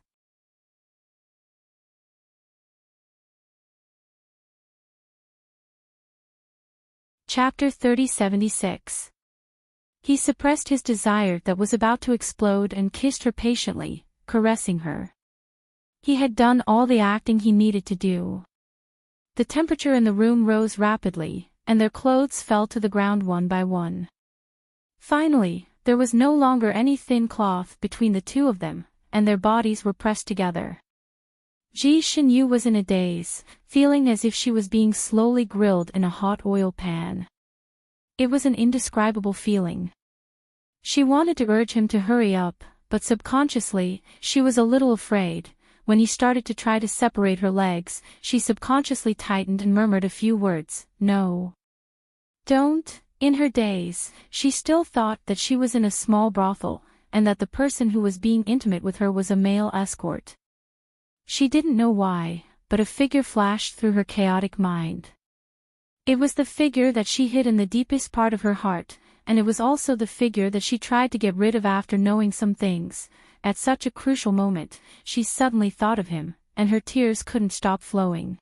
Chapter 3076. He suppressed his desire that was about to explode and kissed her patiently, caressing her. He had done all the acting he needed to do. The temperature in the room rose rapidly, and their clothes fell to the ground one by one. Finally, there was no longer any thin cloth between the two of them, and their bodies were pressed together. Ji Xinyu was in a daze, feeling as if she was being slowly grilled in a hot oil pan. It was an indescribable feeling. She wanted to urge him to hurry up, but subconsciously, she was a little afraid, when he started to try to separate her legs, she subconsciously tightened and murmured a few words, "No. Don't." In her daze, she still thought that she was in a small brothel, and that the person who was being intimate with her was a male escort. She didn't know why, but a figure flashed through her chaotic mind. It was the figure that she hid in the deepest part of her heart, and it was also the figure that she tried to get rid of after knowing some things. At such a crucial moment, she suddenly thought of him, and her tears couldn't stop flowing.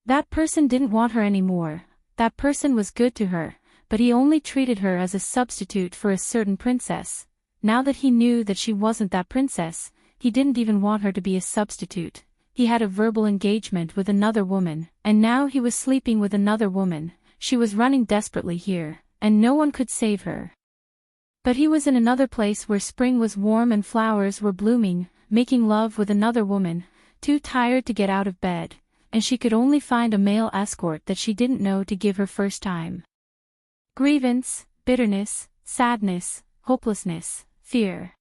That person didn't want her anymore. That person was good to her, but he only treated her as a substitute for a certain princess. Now that he knew that she wasn't that princess, he didn't even want her to be a substitute. He had a verbal engagement with another woman, and now he was sleeping with another woman. She was running desperately here, and no one could save her. But he was in another place where spring was warm and flowers were blooming, making love with another woman, too tired to get out of bed, and she could only find a male escort that she didn't know to give her first time. Grievance, bitterness, sadness, hopelessness, fear.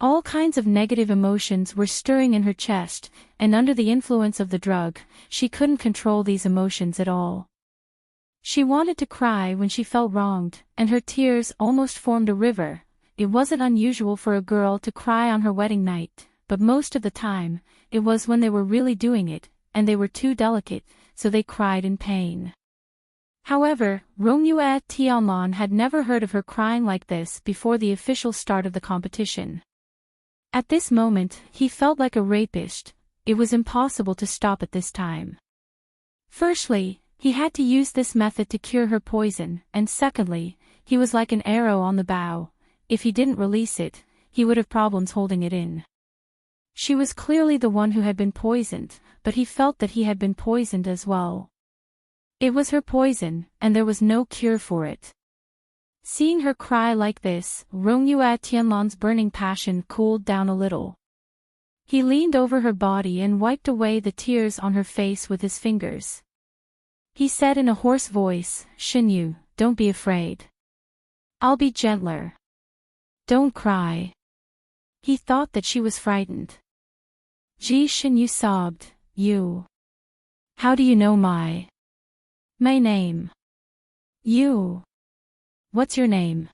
All kinds of negative emotions were stirring in her chest, and under the influence of the drug, she couldn't control these emotions at all. She wanted to cry when she felt wronged, and her tears almost formed a river. It wasn't unusual for a girl to cry on her wedding night, but most of the time, it was when they were really doing it, and they were too delicate, so they cried in pain. However, Rollercoasters Tianlan had never heard of her crying like this before the official start of the competition. At this moment, he felt like a rapist. It was impossible to stop at this time. Firstly, he had to use this method to cure her poison, and secondly, he was like an arrow on the bow. If he didn't release it, he would have problems holding it in. She was clearly the one who had been poisoned, but he felt that he had been poisoned as well. It was her poison, and there was no cure for it. Seeing her cry like this, Rollercoasters Tianlan's burning passion cooled down a little. He leaned over her body and wiped away the tears on her face with his fingers. He said in a hoarse voice, "Shinyu, don't be afraid. I'll be gentler. Don't cry." He thought that she was frightened. Shinyu sobbed, "You. How do you know my name? You. What's your name?"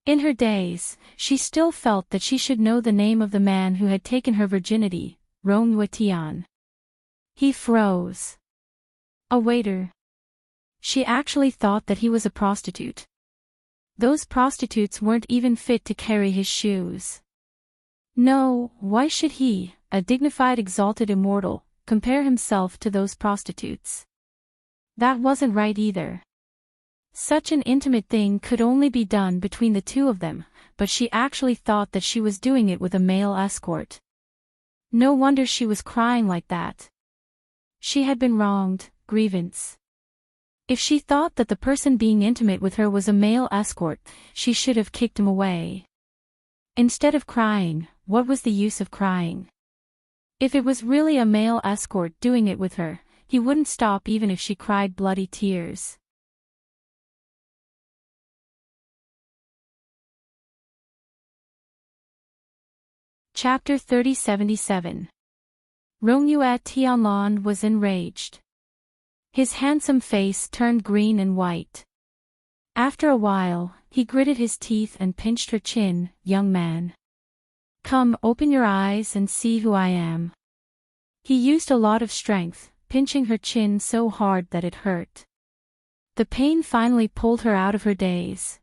In her daze, she still felt that she should know the name of the man who had taken her virginity, Rollercoasters Tian. He froze. A waiter. She actually thought that he was a prostitute. Those prostitutes weren't even fit to carry his shoes. No, why should he, a dignified exalted immortal, compare himself to those prostitutes? That wasn't right either. Such an intimate thing could only be done between the two of them, but she actually thought that she was doing it with a male escort. No wonder she was crying like that. She had been wronged. Grievance. If she thought that the person being intimate with her was a male escort, she should have kicked him away. Instead of crying, what was the use of crying? If it was really a male escort doing it with her, he wouldn't stop even if she cried bloody tears. Chapter 3077. Rollercoasters Tianlan was enraged. His handsome face turned green and white. After a while, he gritted his teeth and pinched her chin. "Young man. Come, open your eyes and see who I am." He used a lot of strength, pinching her chin so hard that it hurt. The pain finally pulled her out of her daze.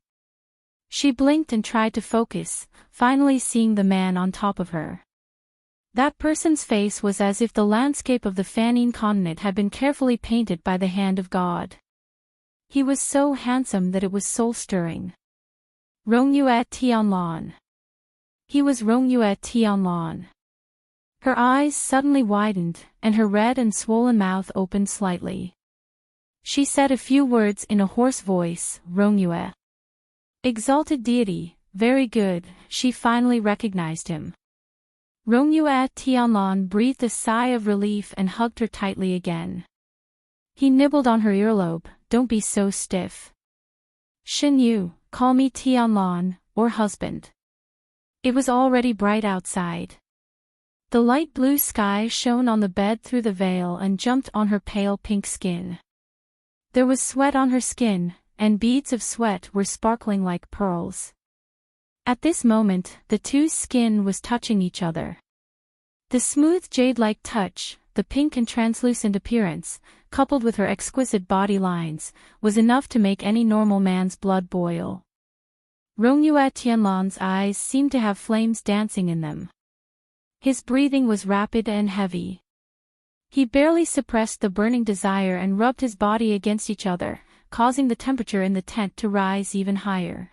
She blinked and tried to focus, finally seeing the man on top of her. That person's face was as if the landscape of the Fanine continent had been carefully painted by the hand of God. He was so handsome that it was soul-stirring. Rollercoasters Tianlan. He was Rollercoasters Tianlan. Her eyes suddenly widened, and her red and swollen mouth opened slightly. She said a few words in a hoarse voice, "Rollercoasters. Exalted deity, very good." She finally recognized him. Rollercoasters Tianlan breathed a sigh of relief and hugged her tightly again. He nibbled on her earlobe, "Don't be so stiff. Shinyu, call me Tianlan, or husband." It was already bright outside. The light blue sky shone on the bed through the veil and jumped on her pale pink skin. There was sweat on her skin, and beads of sweat were sparkling like pearls. At this moment, the two's skin was touching each other. The smooth jade-like touch, the pink and translucent appearance, coupled with her exquisite body lines, was enough to make any normal man's blood boil. Rongyue Tianlan's eyes seemed to have flames dancing in them. His breathing was rapid and heavy. He barely suppressed the burning desire and rubbed his body against each other, causing the temperature in the tent to rise even higher.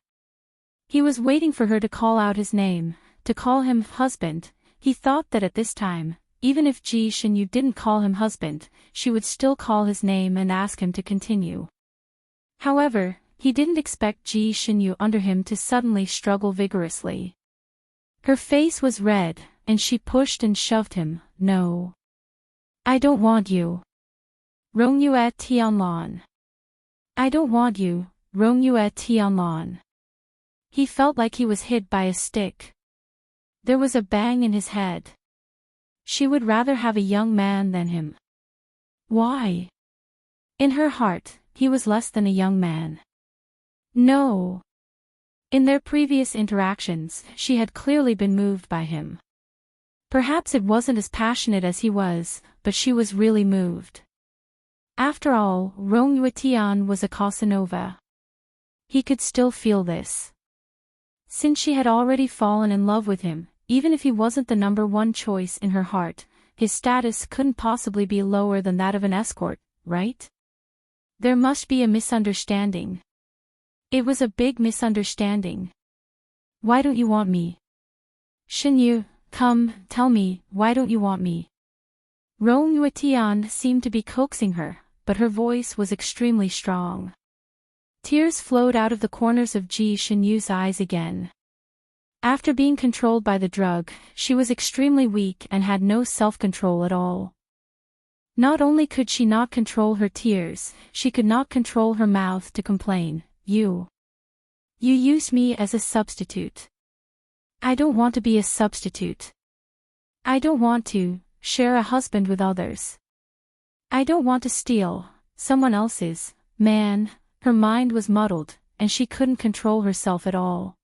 He was waiting for her to call out his name, to call him husband. He thought that at this time, even if Ji Shinyu didn't call him husband, she would still call his name and ask him to continue. However, he didn't expect Ji Shinyu under him to suddenly struggle vigorously. Her face was red, and she pushed and shoved him. No. I don't want you. Rongyue Tianlan. I don't want you, Rongyue Tianlan. He felt like he was hit by a stick. There was a bang in his head. She would rather have a young man than him. Why? In her heart, he was less than a young man. No. In their previous interactions, she had clearly been moved by him. Perhaps it wasn't as passionate as he was, but she was really moved. After all, Rongyue Tian was a Casanova. He could still feel this. Since she had already fallen in love with him, even if he wasn't the number one choice in her heart, his status couldn't possibly be lower than that of an escort, right? There must be a misunderstanding. It was a big misunderstanding. Why don't you want me? Shinyu, come, tell me, why don't you want me? Rongyue Tian seemed to be coaxing her, but her voice was extremely strong. Tears flowed out of the corners of Ji Shinyu's eyes again. After being controlled by the drug, she was extremely weak and had no self-control at all. Not only could she not control her tears, she could not control her mouth to complain. You used me as a substitute. I don't want to be a substitute. I don't want to share a husband with others. I don't want to steal someone else's man. Her mind was muddled, and she couldn't control herself at all.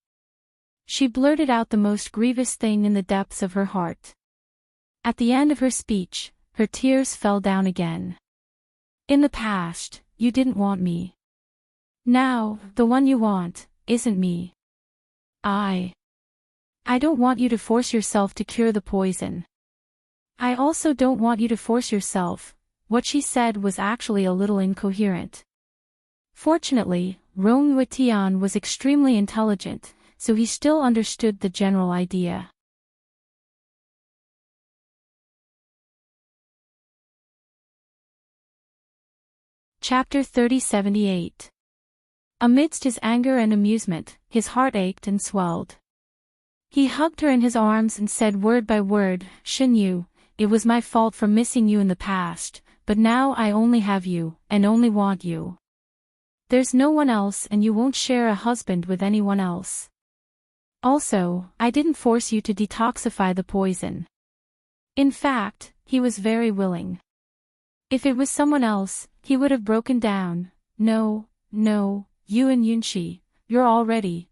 She blurted out the most grievous thing in the depths of her heart. At the end of her speech, her tears fell down again. In the past, you didn't want me. Now, the one you want, isn't me. I don't want you to force yourself to cure the poison. I also don't want you to force yourself. What she said was actually a little incoherent. Fortunately, Rongyue Tian was extremely intelligent, so he still understood the general idea. Chapter 3078. Amidst his anger and amusement, his heart ached and swelled. He hugged her in his arms and said word by word, Shinyu, it was my fault for missing you in the past, but now I only have you, and only want you. There's no one else and you won't share a husband with anyone else. Also, I didn't force you to detoxify the poison. In fact, he was very willing. If it was someone else, he would have broken down. No, you and Yunshi, you're already,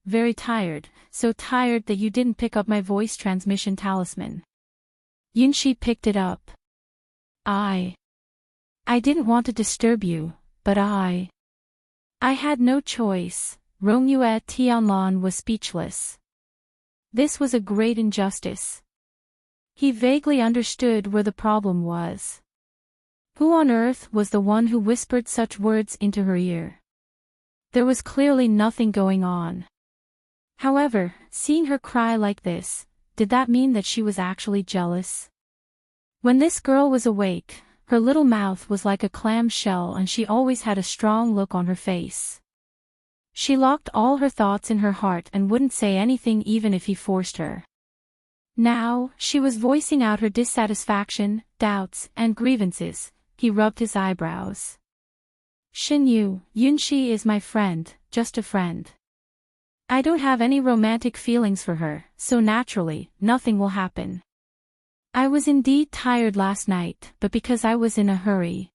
very tired, so tired that you didn't pick up my voice transmission talisman. Yunshi picked it up. I didn't want to disturb you, but I had no choice. Rongyue Tianlan was speechless. This was a great injustice. He vaguely understood where the problem was. Who on earth was the one who whispered such words into her ear? There was clearly nothing going on. However, seeing her cry like this, did that mean that she was actually jealous? When this girl was awake, her little mouth was like a clam shell and she always had a strong look on her face. She locked all her thoughts in her heart and wouldn't say anything even if he forced her. Now, she was voicing out her dissatisfaction, doubts, and grievances. He rubbed his eyebrows. Shinyu, Yunshi is my friend, just a friend. I don't have any romantic feelings for her, so naturally, nothing will happen. I was indeed tired last night, but because I was in a hurry.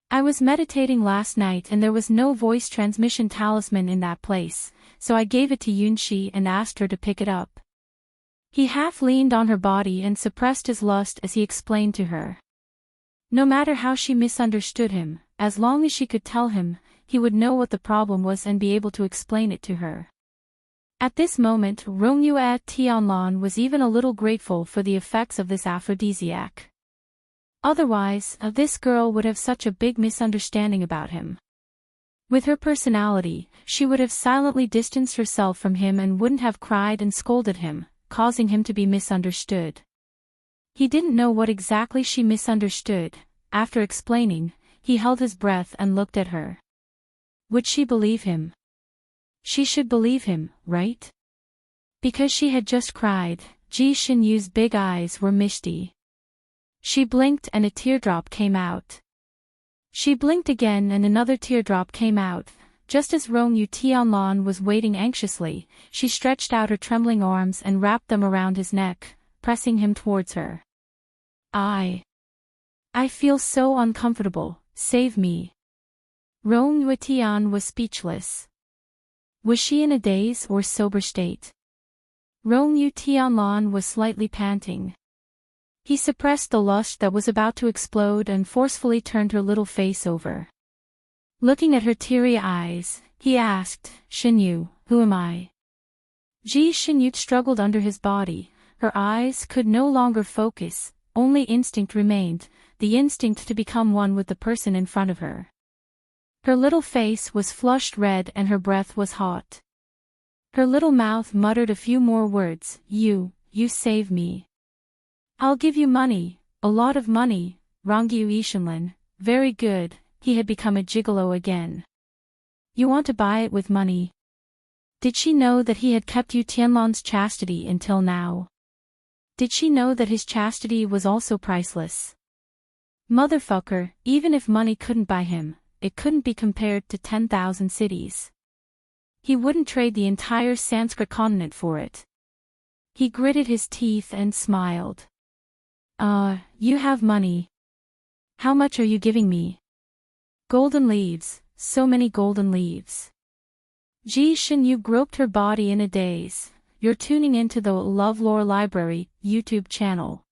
I was meditating last night and there was no voice transmission talisman in that place, so I gave it to Yunxi and asked her to pick it up. He half leaned on her body and suppressed his lust as he explained to her. No matter how she misunderstood him, as long as she could tell him, he would know what the problem was and be able to explain it to her. At this moment, Rongyue Tianlan was even a little grateful for the effects of this aphrodisiac. Otherwise, this girl would have such a big misunderstanding about him. With her personality, she would have silently distanced herself from him and wouldn't have cried and scolded him, causing him to be misunderstood. He didn't know what exactly she misunderstood. After explaining, he held his breath and looked at her. Would she believe him? She should believe him, right? Because she had just cried, Ji Xinyu's big eyes were misty. She blinked and a teardrop came out. She blinked again and another teardrop came out. Just as Rongyu Tianlan was waiting anxiously, she stretched out her trembling arms and wrapped them around his neck, pressing him towards her. I feel so uncomfortable, save me. Rongyu Tian was speechless. Was she in a daze or sober state? Rongyu Tianlan was slightly panting. He suppressed the lust that was about to explode and forcefully turned her little face over. Looking at her teary eyes, he asked, Xinyu, who am I? Ji Xinyu struggled under his body, her eyes could no longer focus, only instinct remained, the instinct to become one with the person in front of her. Her little face was flushed red and her breath was hot. Her little mouth muttered a few more words, you save me. I'll give you money, a lot of money, Rongyu Ishinlin, very good, he had become a gigolo again. You want to buy it with money? Did she know that he had kept Yu Tianlan's chastity until now? Did she know that his chastity was also priceless? Motherfucker, even if money couldn't buy him, it couldn't be compared to 10,000 cities. He wouldn't trade the entire Sanskrit continent for it. He gritted his teeth and smiled. You have money. How much are you giving me? Golden leaves, so many golden leaves. Ji Xinyu groped her body in a daze. You're tuning into the LoveLore Library YouTube channel.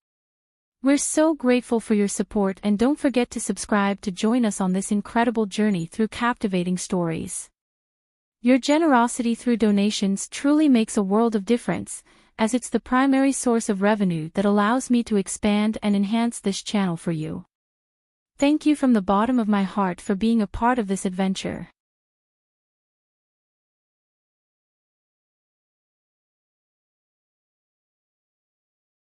We're so grateful for your support and don't forget to subscribe to join us on this incredible journey through captivating stories. Your generosity through donations truly makes a world of difference, as it's the primary source of revenue that allows me to expand and enhance this channel for you. Thank you from the bottom of my heart for being a part of this adventure.